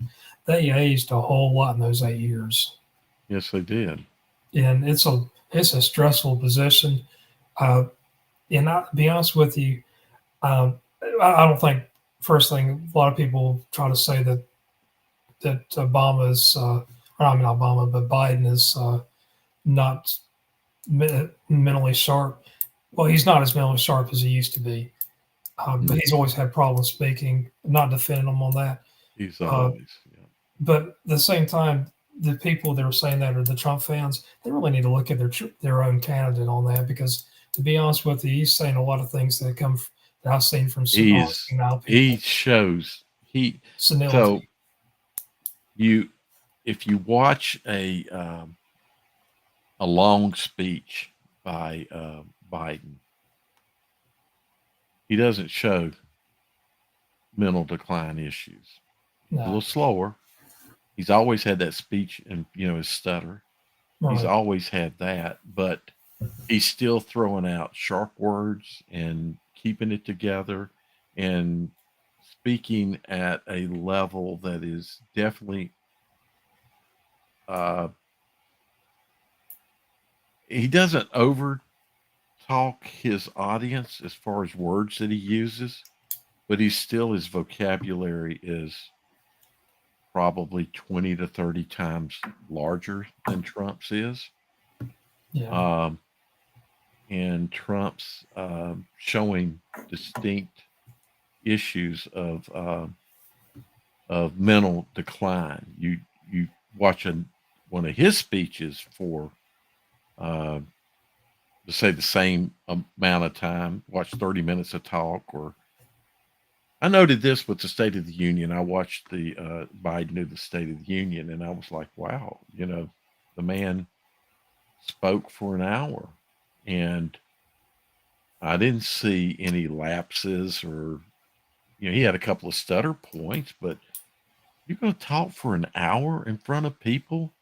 They aged a whole lot in those 8 years, Yes, they did. and it's a stressful position. Uh, and I, to be honest with you, um, I don't think first thing a lot of people try to say that Obama's, or I mean Obama, but Biden is not mentally sharp. Well, he's not as mentally sharp as he used to be, but Mm. he's always had problems speaking. Not defending him on that, He's uh, always, yeah. but at the same time, the people that are saying that are the Trump fans. They really need to look at their own candidate on that because, to be honest with you, he's saying a lot of things that I've seen from He's senile he people. shows he so Senility. you if you watch a long speech by Biden, he doesn't show mental decline issues. A little No, slower. He's always had that speech and his stutter. He's right. always had that, but he's still throwing out sharp words and keeping it together and speaking at a level that is definitely uh, he doesn't over talk his audience as far as words that he uses, but he's still his vocabulary is probably 20 to 30 times larger than Trump's is. Yeah, Um, and Trump's showing distinct issues of mental decline. You watch one of his speeches for uh, to say the same amount of time, watch 30 minutes of talk. Or I noted this with the State of the Union. I watched the Biden do the State of the Union, and I was like, wow, the man spoke for an hour, and I didn't see any lapses or he had a couple of stutter points, but you're going to talk for an hour in front of people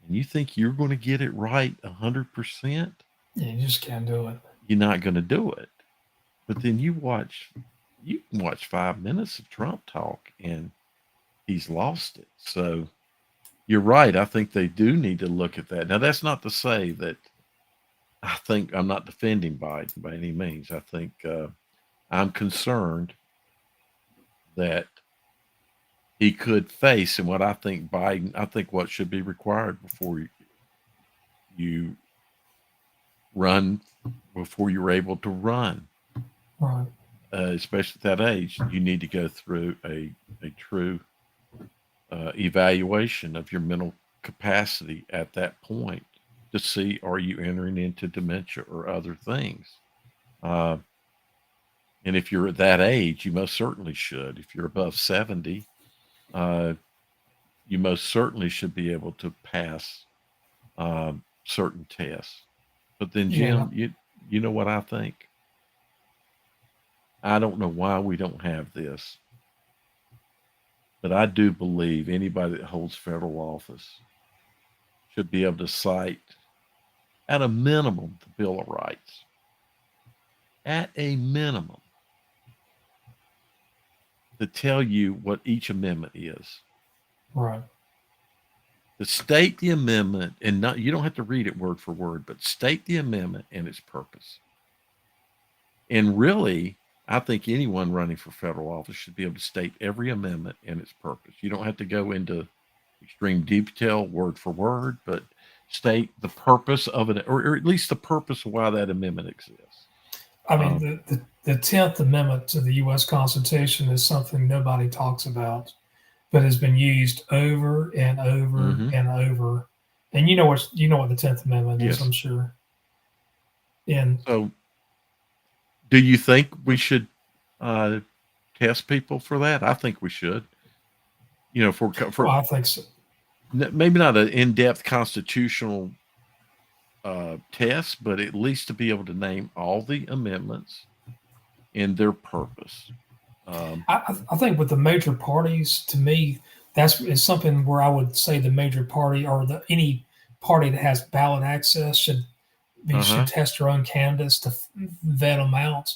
and you think you're going to get it right 100%, yeah, you just can't do it. you're not going to do it. But then you can watch 5 minutes of Trump talk and he's lost it. So you're right. I think they do need to look at that. Now, that's not to say that I think I'm not defending Biden by any means. I think I'm concerned that he could face, and what I think what should be required before you run, before you're able to run Right. especially at that age, you need to go through a true evaluation of your mental capacity at that point to see are you entering into dementia or other things. Uh, and if you're at that age, you most certainly should. If you're above 70, uh, you most certainly should be able to pass certain tests. But then, Yeah. Jim, you know what I think? I don't know why we don't have this, but I do believe anybody that holds federal office should be able to cite, at a minimum, the Bill of Rights. At a minimum, to tell you what each amendment is. Right. To state the amendment, and not you don't have to read it word for word, but state the amendment and its purpose. And really, I think anyone running for federal office should be able to state every amendment and its purpose. You don't have to go into extreme detail word for word, but state the purpose of it, or at least the purpose of why that amendment exists. I mean, Um, the 10th Amendment to the U.S. Constitution is something nobody talks about, but has been used over and over mhm. and over. And you know what the 10th Amendment is, Yes. I'm sure. And So, do you think we should uh, test people for that? I think we should. For well, I think so. maybe not an in-depth constitutional test, but at least to be able to name all the amendments and their purpose. Um, I think with the major parties, to me, that's is something where I would say the major party or any party that has ballot access should huh. test their own candidates to vet them out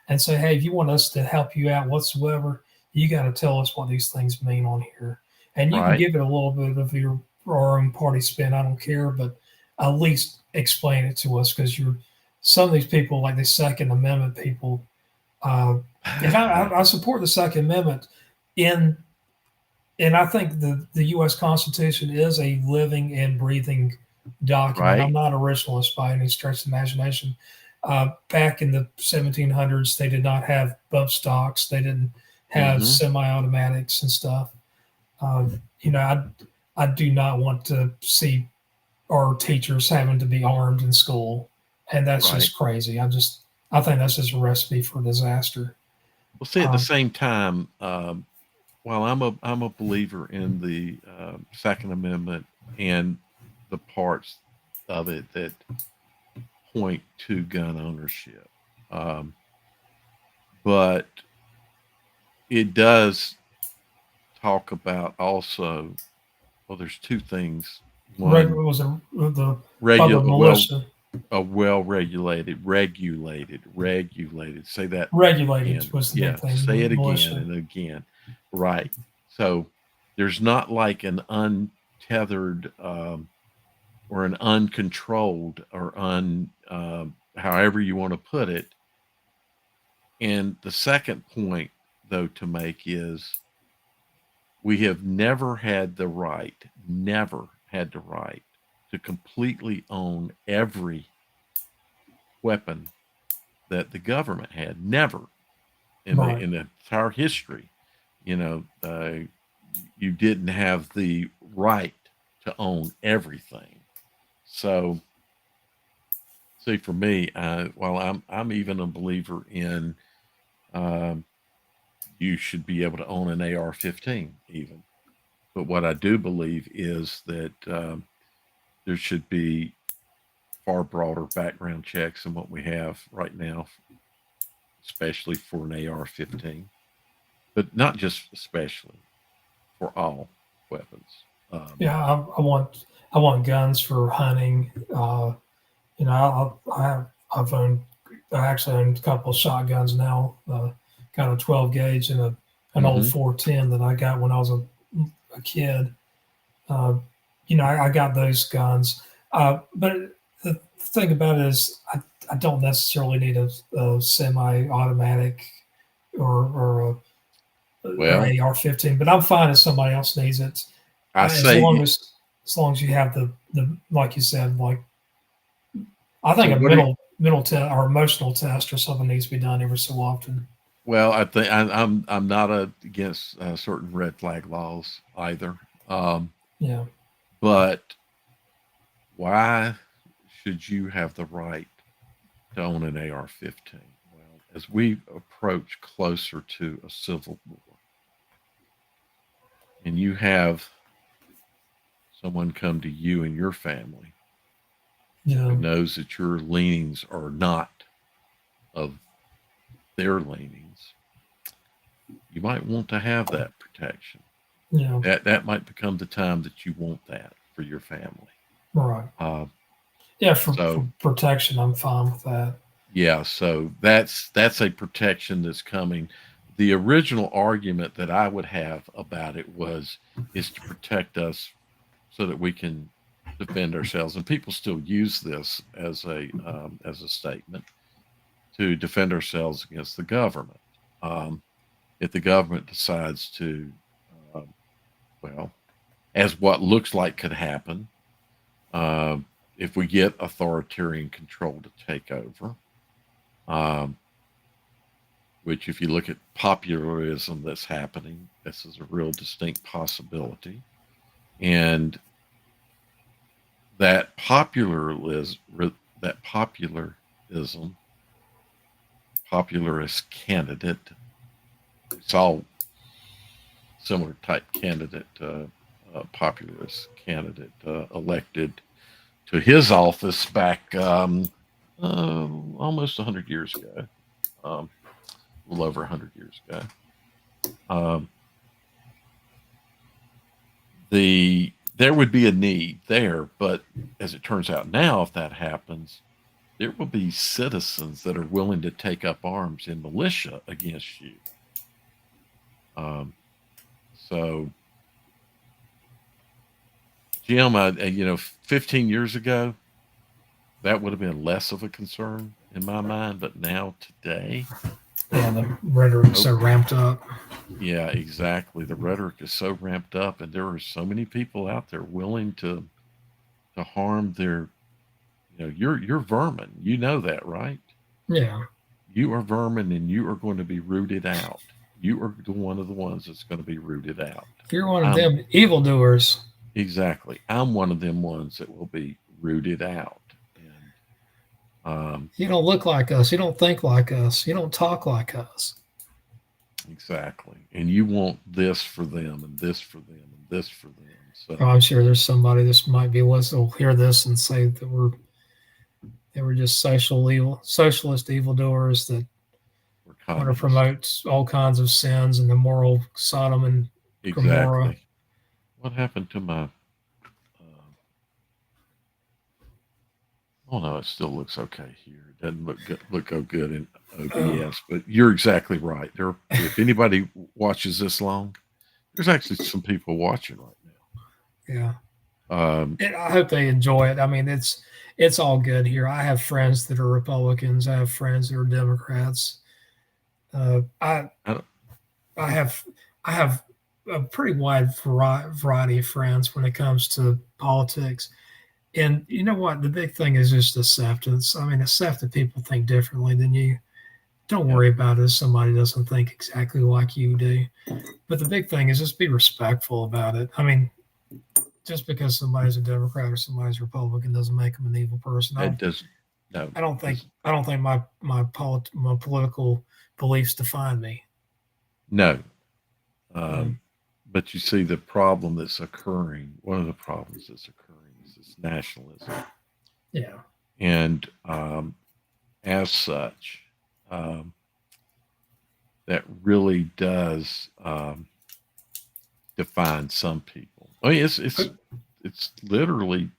and say, hey, if you want us to help you out whatsoever, you got to tell us what these things mean on here. And you can Right. give it a little bit of your own party spin. I don't care, but at least explain it to us because some of these people, like the Second Amendment people, uh, and I support the Second Amendment in and I think the U.S. Constitution is a living and breathing document. I'm Right. not originalist by any stretch of the imagination. Back in the 1700s, they did not have bump stocks. They didn't have Hmm. semi-automatics and stuff. I do not want to see our teachers having to be armed in school, and that's Right. just crazy. I think that's just a recipe for disaster. Well, see, at the Um, same time, while I'm a believer in the Second Amendment and the parts of it that point to gun ownership, um, but it does talk about also. Well, there's two things. One, was it the regu- the well, militia a regulated. Say that regulated again. was the Yeah, big thing. say it again Militia, and again. Right. So there's not like an untethered or an uncontrolled or however you want to put it. And the second point, though, to make is we have never had the right to completely own every weapon that the government had. Never in the right? in the entire history, you know, you didn't have the right to own everything. So, see, for me, while I'm even a believer in um, you should be able to own an AR-15, even. But what I do believe is that there should be far broader background checks than what we have right now, especially for an AR-15, but not just especially for all weapons. Um, Yeah, I want guns for hunting. I've owned I actually own a couple of shotguns now. Got a 12 gauge and an old hmm 410 that I got when I was a kid. Uh, I got those guns. But the thing about it is, I don't necessarily need a semi-automatic or or Well, AR-15, but I'm fine if somebody else needs it, I as long say, as you have the like you said, like I so think a what are you, mental test or emotional test or something needs to be done every so often. Well, I think I'm not against certain red flag laws either. Um, Yeah, but why should you have the right to own an AR-15? Well, as we approach closer to a civil war, and you have someone come to you and your family yeah, who knows that your leanings are not of their leanings, you might want to have that protection. yeah. That might become the time that you want that for your family. Right. Uh, Yeah, so for protection, I'm fine with that. yeah, so that's a protection that's coming. The original argument that I would have about it was is to protect us so that we can defend ourselves, and people still use this as a statement to defend ourselves against the government. Um, if the government decides to, um, well, as what looks like could happen, um, if we get authoritarian control to take over, um, which, if you look at popularism that's happening, this is a real distinct possibility. And that popularism, that popularism, popularist candidate, it's all similar type candidate, populist candidate elected to his office back almost 100 years ago, um, a little over 100 years ago. Um, there would be a need there, but as it turns out now, if that happens, there will be citizens that are willing to take up arms in militia against you. Um, so, Jim, 15 years ago, that would have been less of a concern in my mind, but now today, Yeah, the rhetoric's oh, so ramped up. yeah, exactly. The rhetoric is so ramped up, and there are so many people out there willing to harm their, you're vermin. You know that, right? Yeah, You are vermin, and you are going to be rooted out. You are one of the ones that's going to be rooted out. you're one of I'm them evildoers. exactly. I'm one of them ones that will be rooted out, and um, You don't look like us. You don't think like us. You don't talk like us. exactly. And you want this for them, and this for them, and this for them. Oh, So I'm sure there's somebody this might be listening will hear this and say that we're just socialist evildoers that we're want to communists. promote all kinds of sins and the moral Sodom and Gomorrah. Exactly. What happened to my? Oh no, it still looks okay here. It doesn't look good in Oh, OBS, but you're exactly right. There, if anybody watches this long, there's actually some people watching right yeah. now. And I hope they enjoy it. I mean, it's all good here. I have friends that are Republicans. I have friends that are Democrats. Uh, I I don't, I have I have a pretty wide variety of friends when it comes to politics. And you know what? The big thing is just acceptance. I mean, accept that people think differently than you. Don't yeah, worry about it if somebody doesn't think exactly like you do. But the big thing is just be respectful about it. I mean, just because somebody's a Democrat or somebody's a Republican doesn't make them an evil person. it doesn't. No, I don't think doesn't. I don't think my political beliefs define me. No. Um, Um, but you see the problem that's occurring. One of the problems that's occurring is this nationalism, yeah, and as such, um, that really does define some people. I mean, it's literally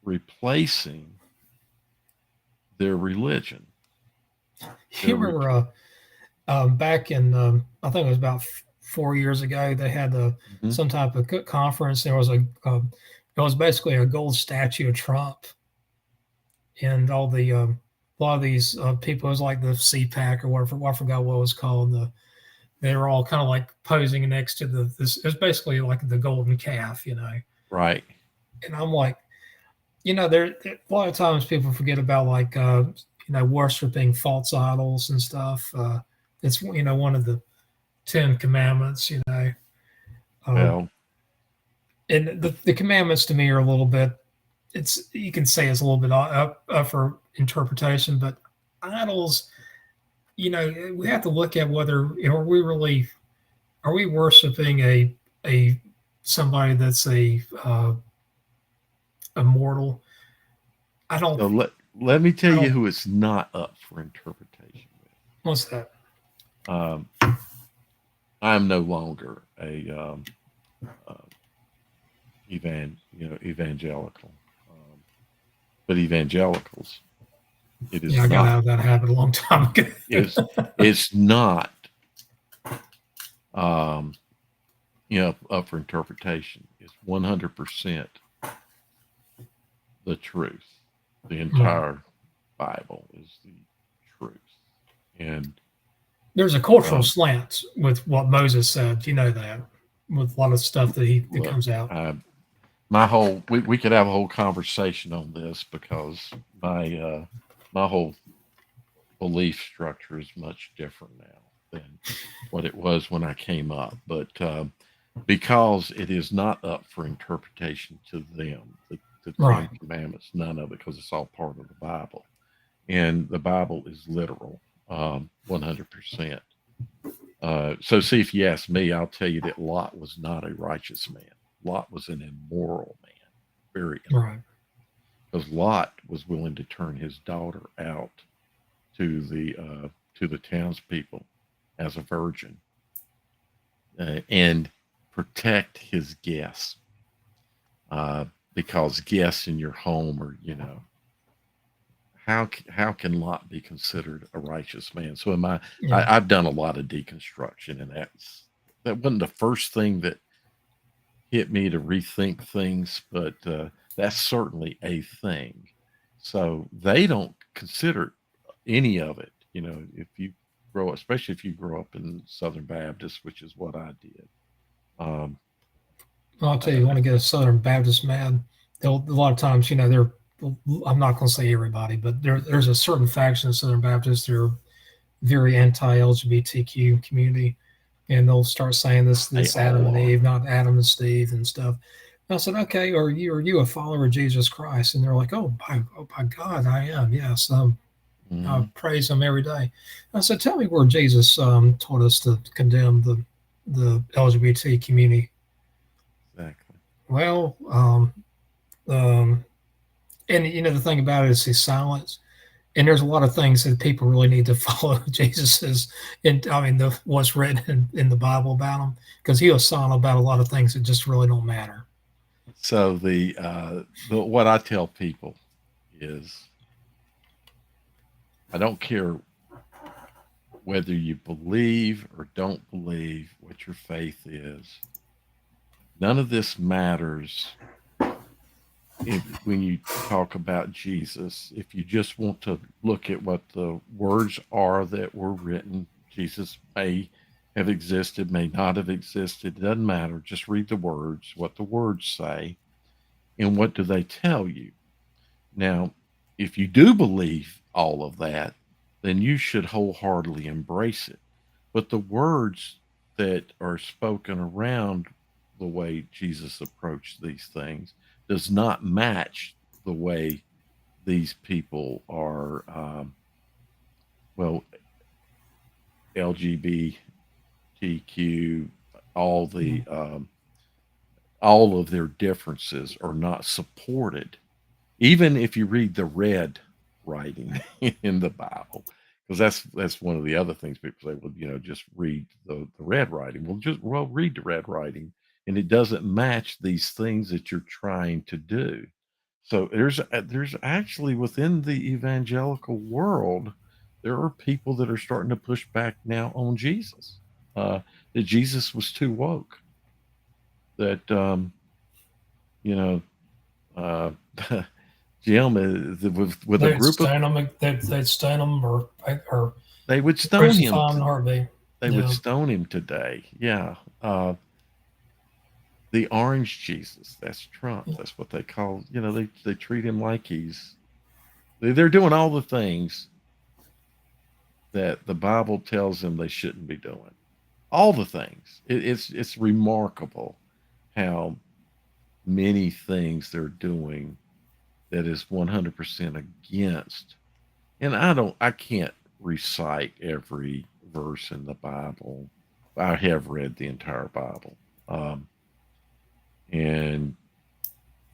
replacing their religion. you They're remember repl- back in I think it was about 4 years ago they had Mhm. some type of conference. There was it was basically a gold statue of Trump and all the a lot of these people. It was like the CPAC or whatever. I forgot what it was called. They were all kind of like posing next to this. It was basically like the golden calf, you know. Right. And I'm like, you know, there a lot of times people forget about like worshiping false idols and stuff. It's one of the Ten Commandments. Um, Well, and the commandments to me are a little bit. It's you can say it's a little bit up for interpretation, but idols. We have to look at whether are we worshiping a somebody that's a mortal. I don't so let me tell I you don't who it's not up for interpretation what's that? with. I'm no longer a uh, evangelical, but evangelicals, it is Yeah, I got not. out of that habit a long time ago. It's not um, up for interpretation. It's 100% the truth. The Right. entire Bible is the truth, and There's a cultural um, slant with what Moses said. You know that with a lot of stuff that look, comes out. my whole we could have a whole conversation on this because my whole belief structure is much different now than what it was when I came up. But because it is not up for interpretation to them, the Right. Ten Commandments, none of it, because it's all part of the Bible, and the Bible is literal, 100%. So, see, if you ask me, I'll tell you that Lot was not a righteous man. Lot was an immoral man, very immoral, Right. because Lot was willing to turn his daughter out to the townspeople as a virgin, and protect his guests, uh, because guests in your home are, how can Lot be considered a righteous man? So Yeah. I've done a lot of deconstruction, and that wasn't the first thing that hit me to rethink things, but that's certainly a thing. So they don't consider any of it. If you especially if you grow up in Southern Baptist, which is what I did. Um, Well, I'll tell you, you uh, want to get a Southern Baptist mad. They'll a lot of times, they're. I'm not going to say everybody, but there's a certain faction of Southern Baptists. They're very anti-LGBTQ community, and they'll start saying they this Adam all and are. Eve, not Adam and Steve and stuff. And I said, okay, are you a follower of Jesus Christ? And they're like, oh by God, I am. Yes, I Hmm. praise Him every day. And I said, tell me where Jesus told us to condemn the LGBT community. Exactly. Well, um, and the thing about it is His silence. And there's a lot of things that people really need to follow Jesus's, and I mean what's written in the Bible about him, because he was silent about a lot of things that just really don't matter. So what I tell people is, I don't care whether you believe or don't believe what your faith is. None of this matters when you talk about Jesus. If you just want to look at what the words are that were written, Jesus may have existed, may not have existed. It doesn't matter. Just read the words, what the words say, and what do they tell you. Now, if you do believe all of that, then you should wholeheartedly embrace it. But the words that are spoken around the way Jesus approached these things does not match the way these people are, well, LGBTQ, all the all of their differences are not supported, even if you read the red writing in the Bible, because that's one of the other things people say. Well, just read the red writing. Well, read the red writing, and it doesn't match these things that you're trying to do. So there's actually, within the evangelical world, there are people that are starting to push back now on Jesus. That Jesus was too woke. That you know uh, Jim is with a They'd group of, stone them. They'd stone them or they would stone him. crucify them in a heartbeat. They would Yeah. stone him today. Yeah. The orange Jesus. That's Trump. That's what they call. They treat him like they're doing all the things. that the Bible tells them they shouldn't be doing. All the things. It's remarkable how many things they're doing that is 100% against. And I can't recite every verse in the Bible. I have read the entire Bible. Um, and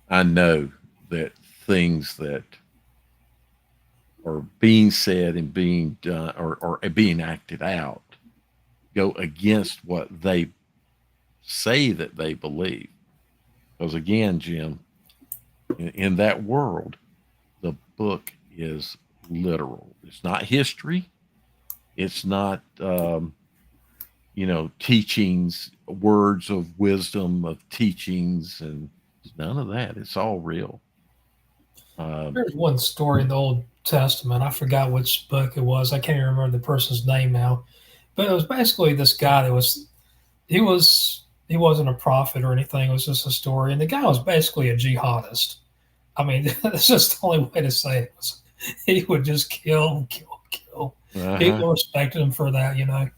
I know that things that are being said and being done or being acted out go against what they say that they believe. Because again, Jim, in that world, the book is literal. It's not history. It's not, teachings, words of wisdom, of teachings, and none of that. It's all real. Um, There's one story in the Old Testament. I forgot which book it was. I can't even remember the person's name now. But it was basically this guy that he wasn't a prophet or anything. It was just a story, and the guy was basically a jihadist. I mean, that's just the only way to say it. Was he would just kill, kill, kill. uh-huh. People respected him for that, you know.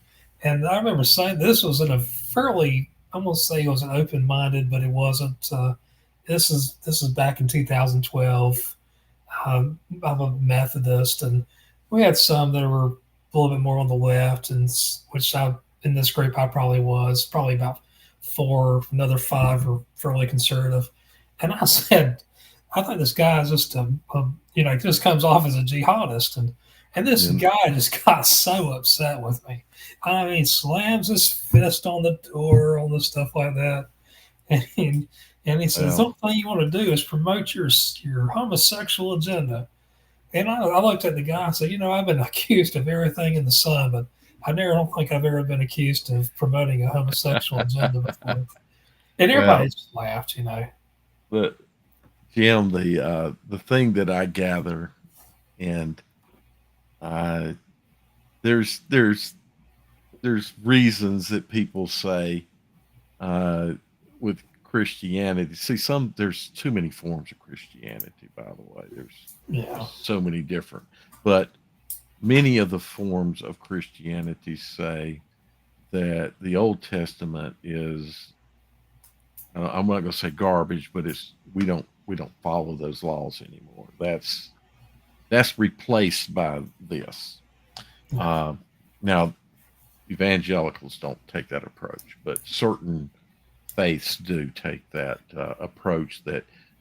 And I remember saying this was in a fairly, I'm gonna say it was an open minded, but it wasn't. This is back in 2012. I'm a Methodist, and we had some that were a little bit more on the left, and which I in this group I probably was probably about four, another five were fairly conservative. And I said, I think this guy is just just comes off as a jihadist, and this And guy just got so upset with me. I mean, slams his fist on the door, on the stuff like that, and and he says, "The well, only thing you want to do is promote your homosexual agenda." And I looked at the guy and said, I've been accused of everything in the sun, but I never don't think I've ever been accused of promoting a homosexual agenda before." And everybody well, just laughed. the Jim, the thing that I gather, and uh, there's there's there's reasons that people say uh, with Christianity. See, there's too many forms of Christianity. By the way, there's Yeah. so many different, but many of the forms of Christianity say that the Old Testament is. I'm not going to say garbage, but it's we don't follow those laws anymore. That's replaced by this. Yeah. Um, Now, evangelicals don't take that approach, but certain faiths do take that approach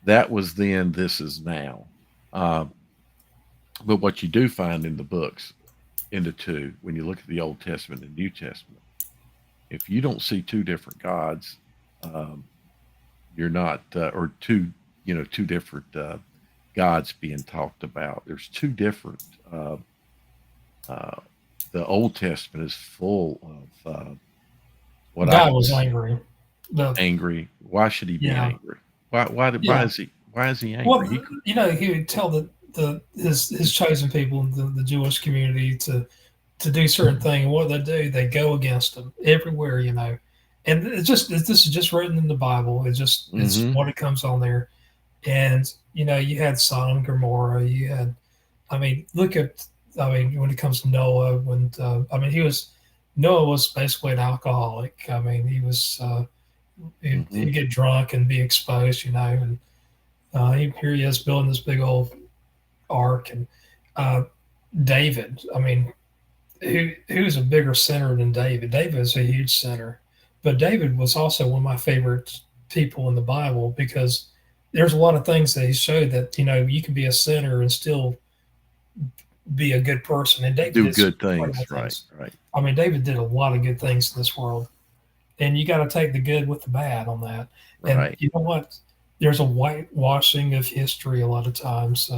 that was then, this is now. Um, but what you do find in the books, in the two, when you look at the Old Testament and New Testament, if you don't see two different gods, um, you're not, or two different gods being talked about. There's two different. Uh, the Old Testament is full of what I God can was angry. The angry. Why should he be Yeah. angry? Why Yeah. is he angry? Well, he would tell his chosen people, the Jewish community, to do certain thing, and what they do, they go against them everywhere. And this is just written in the Bible. It's Mm-hmm. what it comes on there. And you had Sodom and Gomorrah. You had, I mean, look at, I mean, when it comes to Noah, I mean, Noah was basically an alcoholic. I mean, Mm-hmm. he'd get drunk and be exposed. And here he is building this big old ark. And uh, David, I mean, who's a bigger sinner than David? David is a huge sinner, but David was also one of my favorite people in the Bible because there's a lot of things that he showed that you can be a sinner and still be a good person. And David Do did some good incredible things. Right. things. Right. I mean, David did a lot of good things in this world, and you got to take the good with the bad on that. And Right. you know what? There's a whitewashing of history a lot of times.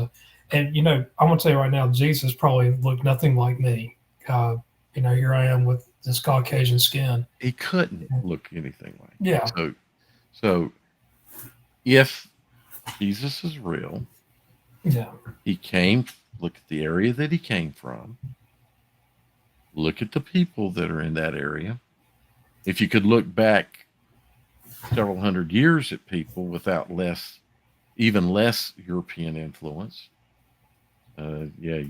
And I'm gonna tell you right now, Jesus probably looked nothing like me. Here I am with this Caucasian skin. He couldn't look anything like you. Yeah, So if Jesus is real, yeah, he came. Look at the area that he came from. Look at the people that are in that area. If you could look back several hundred years at people without even less European influence, yeah,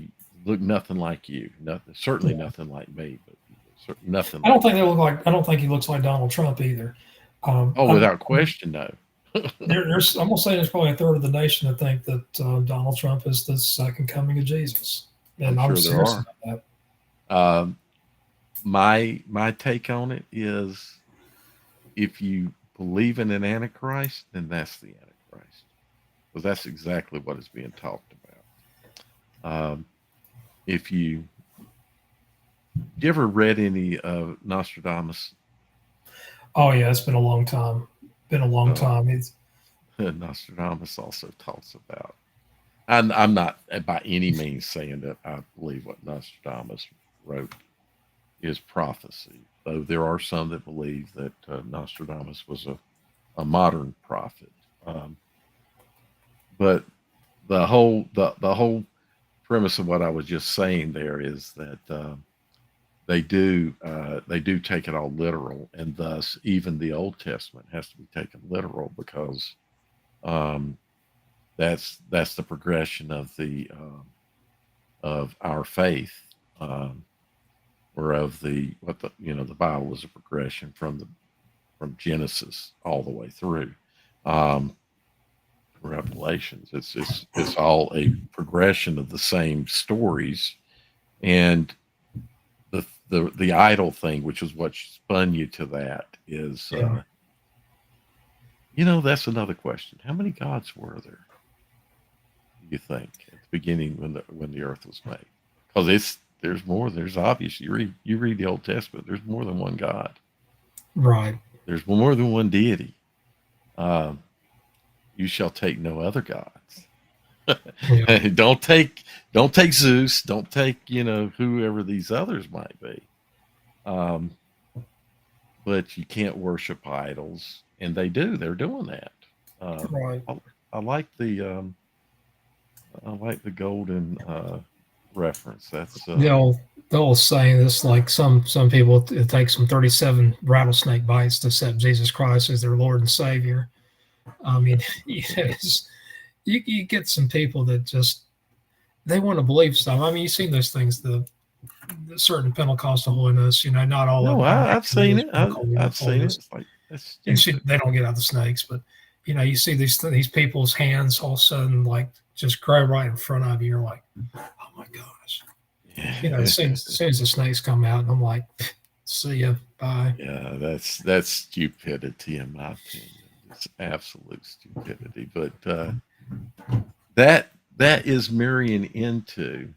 Look nothing like you. Nothing. Certainly Yeah. nothing like me, but nothing I don't like think you. they look like. I don't think he looks like Donald Trump either. Oh, without question, no. There's. I'm gonna say there's probably a third of the nation that think that Donald Trump is the second coming of Jesus, I'm and I'm sure there serious are. about that. Um, my take on it is, if you believe in an antichrist, then that's the antichrist, because that's exactly what is being talked about. If you ever read any of Nostradamus? Oh yeah, it's been a long time. Been a long So time. It's Nostradamus also talks about. I'm not by any means saying that I believe what Nostradamus wrote is prophecy, though there are some that believe that Nostradamus was a modern prophet. Um, but the whole premise of what I was just saying there is that they do take it all literal, and thus even the Old Testament has to be taken literal, because um, that's the progression of our faith, um, or of the what the Bible is a progression from Genesis all the way through um, Revelations. It's all a progression of the same stories, and the idol thing, which is what spun you to that, is yeah, that's another question. How many gods were there, do you think, at the beginning when the earth was made? Because there's more. There's obvious. You read the Old Testament. There's more than one God. right. There's more than one deity. Um, you shall take no other gods. Yeah, don't take Zeus. Don't take whoever these others might be. Um, but you can't worship idols, and they do. They're doing that. Um, right. I, I like the golden reference. That's They'll say this like some people. It takes them 37 rattlesnake bites to accept Jesus Christ as their Lord and Savior. I mean, you get some people that just they want to believe stuff. I mean, you've seen those things. The certain Pentecostal holiness. Not all of no. them have I've actually seen this it. I've Pentecostal seen it. holiness, It's like, that's and stupid. they don't get out the snakes. But you see these people's hands all of a sudden like just grow right in front of you. You're like, oh my gosh. As soon as the snakes come out, and I'm like, see ya, bye. Yeah, that's stupidity, in my opinion. It's absolute stupidity. But that that is marrying into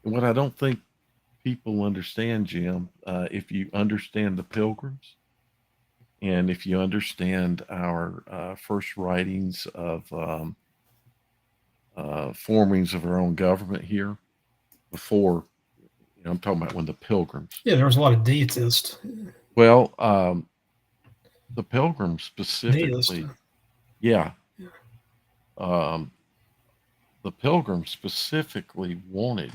what I don't think people understand, Jim. If you understand the Pilgrims, and if you understand our first writings of formings of our own government here, before, I'm talking about when the Pilgrims. Yeah, there was a lot of deists. Well, the Pilgrims Deists. specifically, yeah, um, the Pilgrims specifically wanted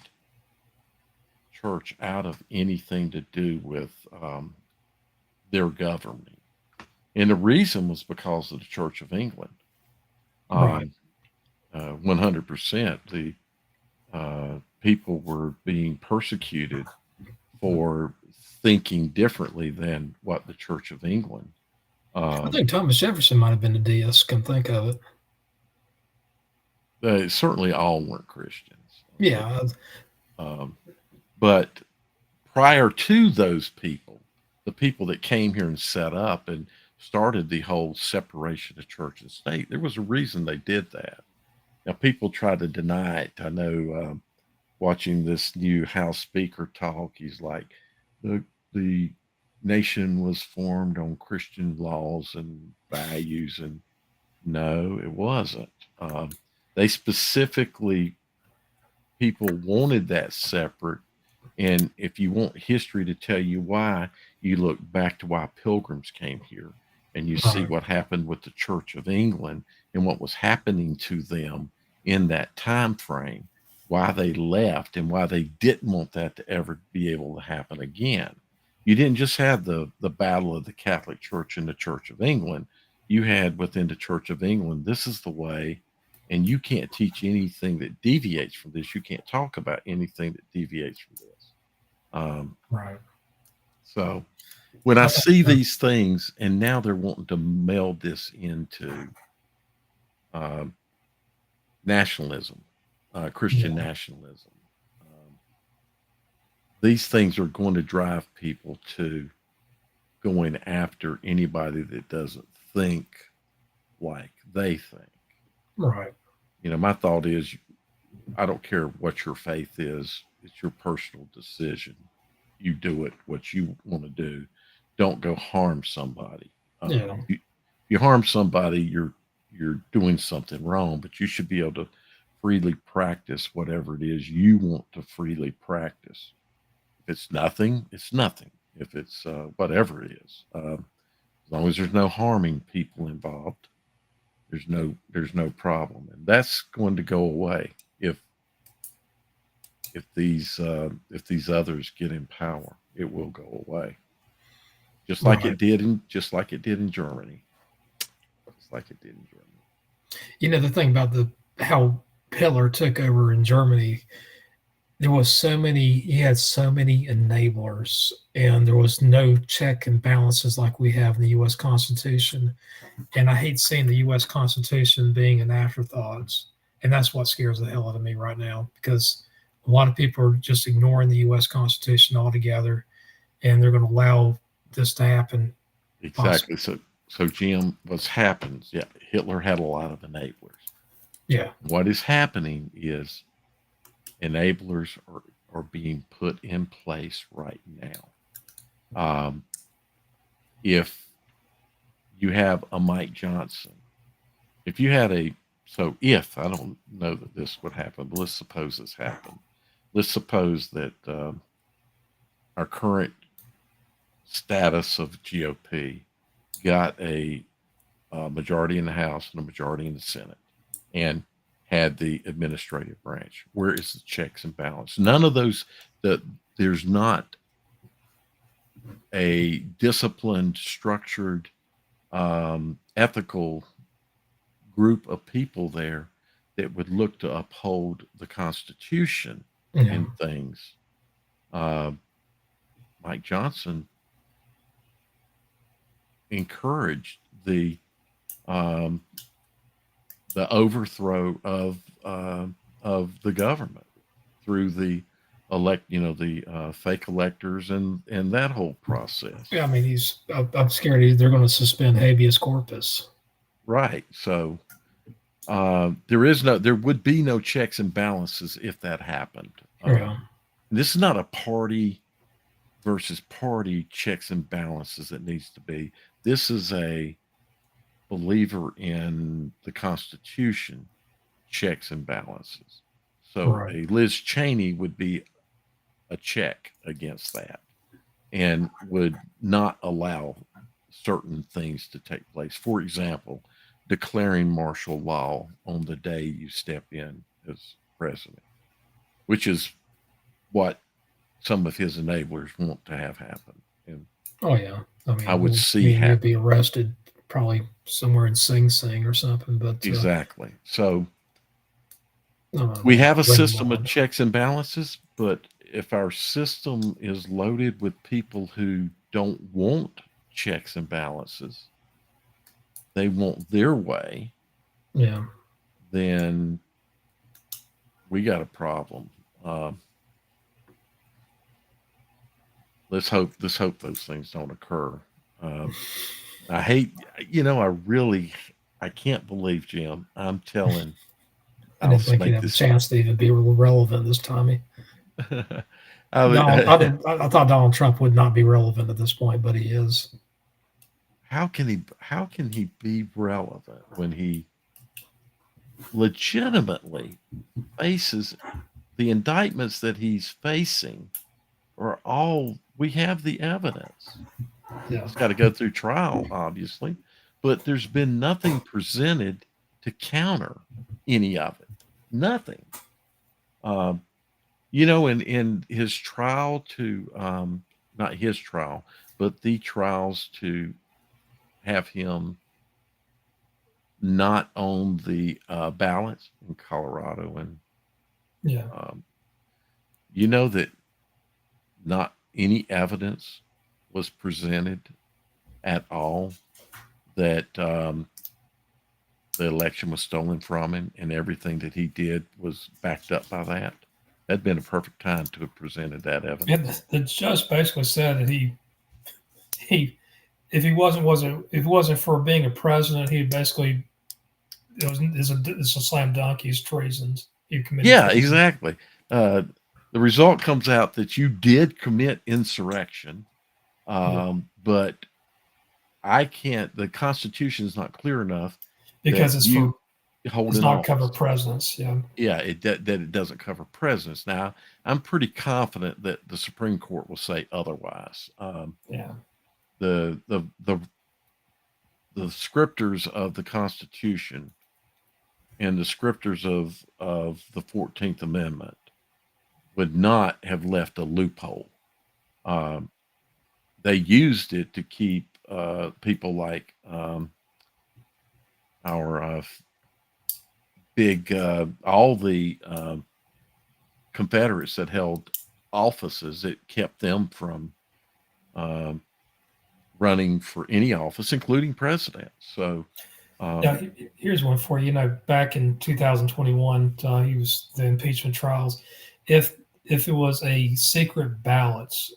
church out of anything to do with their governing, and the reason was because of the Church of England. Right. Um, 100%, the people were being persecuted for thinking differently than what the Church of England. I Um, think Thomas Jefferson might have been a deist. Come think of it. they certainly all weren't Christians, okay? Yeah. Um, but prior to those people, the people that came here and set up and started the whole separation of church and state, there was a reason they did that. Now, people try to deny it. I know, watching this new House Speaker talk, he's like, the nation was formed on Christian laws and values, and no, it wasn't. They specifically, people wanted that separate. And if you want history to tell you why, you look back to why pilgrims came here, and you see Right. what happened with the Church of England and what was happening to them in that time frame, why they left and why they didn't want that to ever be able to happen again. You didn't just have the battle of the Catholic Church and the Church of England. You had within the Church of England, this is the way, and you can't teach anything that deviates from this. You can't talk about anything that deviates from this. Um, Right. so when I I see think, these things, and now they're wanting to meld this into um, nationalism, Christian yeah. nationalism, um, these things are going to drive people to going after anybody that doesn't think like they think. Right. My thought is, I don't care what your faith is, it's your personal decision. You do it what you want to do. Don't go harm somebody. Yeah. If you harm somebody, you're doing something wrong, but you should be able to freely practice whatever it is you want to freely practice. If it's nothing, it's nothing. If it's whatever it is, as long as there's no harming people involved, there's no problem, and that's going to go away if these others get in power. It will go away, Right. just like it did in Germany, just like it did in Germany. The thing about the how Hitler took over in Germany, he had so many enablers, and there was no check and balances like we have in the U.S. Constitution. And I hate seeing the U.S. Constitution being an afterthought, and that's what scares the hell out of me right now because a lot of people are just ignoring the U.S. Constitution altogether, and they're going to allow this to happen. Possibly, Exactly. So Jim, what's happened? Yeah, Hitler had a lot of enablers. yeah, What is happening is enablers are being put in place right now. Um, if you have a Mike Johnson, if you had a so if I don't know that this would happen, but let's suppose this happened. Let's suppose that our current status of GOP got a majority in the House and a majority in the Senate, and had the administrative branch. Where is the checks and balance? None of those. That there's not a disciplined, structured, ethical group of people there that would look to uphold the Constitution yeah, and things. Uh, Mike Johnson encouraged um, the overthrow of the government through the the fake electors and that whole yeah. I process. mean, I'm scared they're going to suspend habeas corpus. Right. So there would be no checks and balances if that happened. Yeah, This is not a party versus party checks and balances that needs to be. This is a believer in the Constitution checks and balances. So right. a Liz Cheney would be a check against that and would not allow certain things to take place. For example, declaring martial law on the day you step in as president, which is what some of his enablers want to have happen. And Oh yeah. I I mean, would me see and you'd be happen. arrested probably somewhere in Sing Sing or something. But Exactly. So we man, have a bring them system of on. checks and balances, but if our system is loaded with people who don't want checks and balances, they want their way, Yeah. then we got a problem. Um, let's hope those things don't occur. Um, I hate, I can't believe, Jim. I'm telling. I I'll didn't think he'd make have a this. chance to even be relevant this time. I would, Donald, I didn't. I thought Donald Trump would not be relevant at this point, but he is. how can he be relevant when he legitimately faces the indictments that he's facing are all we have the evidence. Yeah. It's got to go through trial, obviously, but there's been nothing presented to counter any of it. Nothing. Um, in his trial to not his trial, but the trials to have him not on the ballots in Colorado, and Yeah. um, you know that not any evidence was presented at all that the election was stolen from him, and everything that he did was backed up by that. That'd been a perfect time to have presented that And evidence. the judge basically said that he if he wasn't if it wasn't for being a president, he basically it's a slam dunk. He's treason. He committed Yeah, treason. exactly. Uh, the result comes out that you did commit insurrection, Yeah. but I can't. The Constitution is not clear enough that Because you hold it's an not cover office. presidents. Yeah. Yeah, that it doesn't cover presidents. Now, I'm pretty confident that the Supreme Court will say otherwise. Yeah. The the the the scriptures of the Constitution and the scriptures of the 14th Amendment would not have left a loophole. Um, they used it to keep people like our big all the Confederates that held offices. It kept them from um, running for any office, including president. So, Now, um, here's one for you. You know, back in 2021, he was the impeachment trials. If if it was a secret ballots,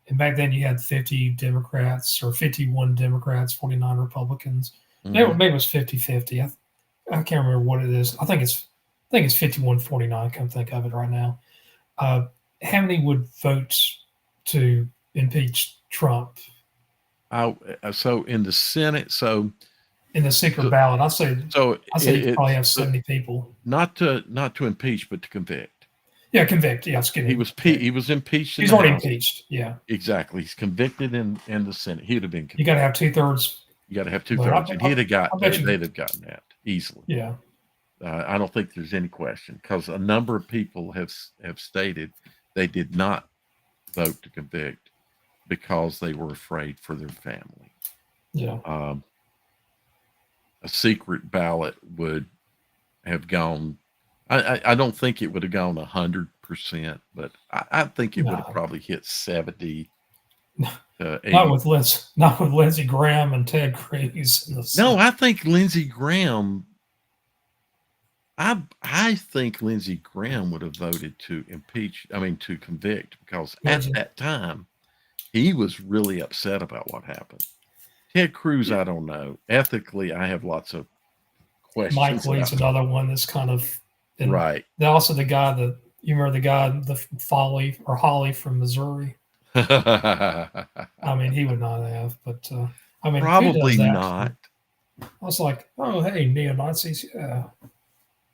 and back then you had 50 Democrats or 51 Democrats, 49 Republicans. mhm. Maybe it was 50-50. I can't remember what it is. I think it's 51-49. I can't think of it right now. Uh, how many would vote to impeach Trump So in the Senate, in the secret so, ballot? so I say you probably have 70 people. not to impeach, but to convict. Yeah, convict. Yeah, excuse me. He was impeached in He's the already House. impeached. Yeah, Exactly. He's convicted in the Senate. He would have been you got to convicted. have 2/3. You got to have two But thirds, and he'd have I bet you. they'd have gotten that easily. Yeah, I don't think there's any question because a number of people have stated they did not vote to convict because they were afraid for their family. yeah, Um, a secret ballot would have gone. I don't think it would have gone 100%, but I think it would have no, probably hit 70 to not 80. with not with Lindsey Graham and Ted Cruz in the No, Senate. I think Lindsey Graham. I think Lindsey Graham would have voted to impeach. I mean, to convict because at Imagine that time he was really upset about what happened. Ted Cruz, I don't know. Ethically, I have lots of Mike questions Lee's about. another one that's kind of, and Right. also the guy that you remember the guy the Folly or Holly from Missouri. I mean, he would not have, but I mean, who Probably does that? not. I was like, oh hey, neo Nazis, yeah,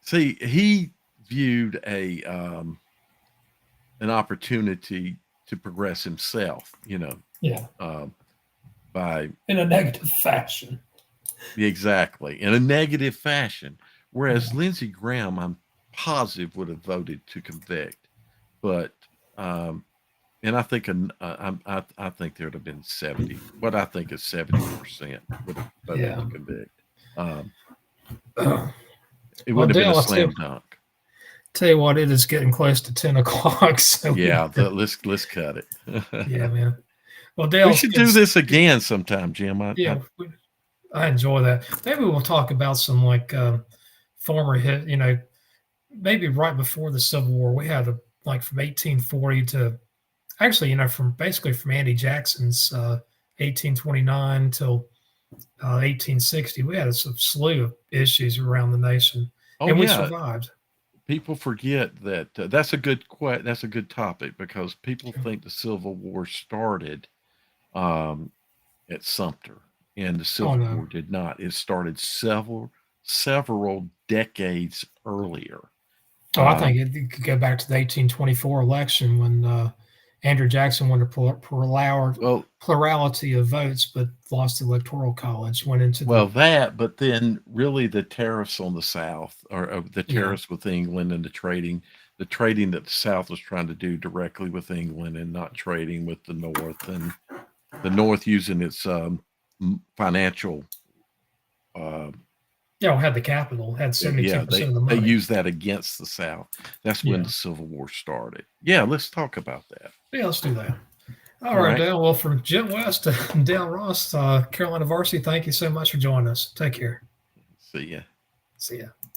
See, he viewed an opportunity to progress himself, yeah, um, by in a negative fashion. exactly in a negative fashion. Whereas Yeah, Lindsey Graham, I'm positive would have voted to convict, but um, and I think I think there would have been 70. What I think is 70% would have voted yeah. to convict. Um, it Well, wouldn't have been Dale, a slam dunk. tell you what, it is getting close to 10 o'clock, so we Yeah, better. let's cut it. Yeah, man. Well, We Dale, should do this again sometime, Jim. yeah, I enjoy that. Maybe we'll talk about some like former hit. You know, maybe right before the Civil War, we had like from 1840 to actually, you know, from basically from Andy Jackson's 1829 till 1860, we had a slew of issues around the nation, Oh and we yeah, survived. people forget that that's a good topic because people think the Civil War started um, at Sumter, and the Oh Civil no. War did not. It started several decades earlier. Oh, I Um, think it could go back to the 1824 election when Andrew Jackson won a well, plurality of votes, but lost the electoral college. Went into the but then really the tariffs on the South, or the yeah, tariffs with England and the trading that the South was trying to do directly with England and not trading with the North, and the North using its financial uh, Yeah, had the capital, had Yeah, 72% of the they money. use that against the South. That's when Yeah. the Civil War started. Yeah, let's talk about that. Yeah, let's do that. All All right, right. Dale. Well, from Jim West to Dale Ross, Carolina Varsity, thank you so much for joining us. Take care. See ya. See ya.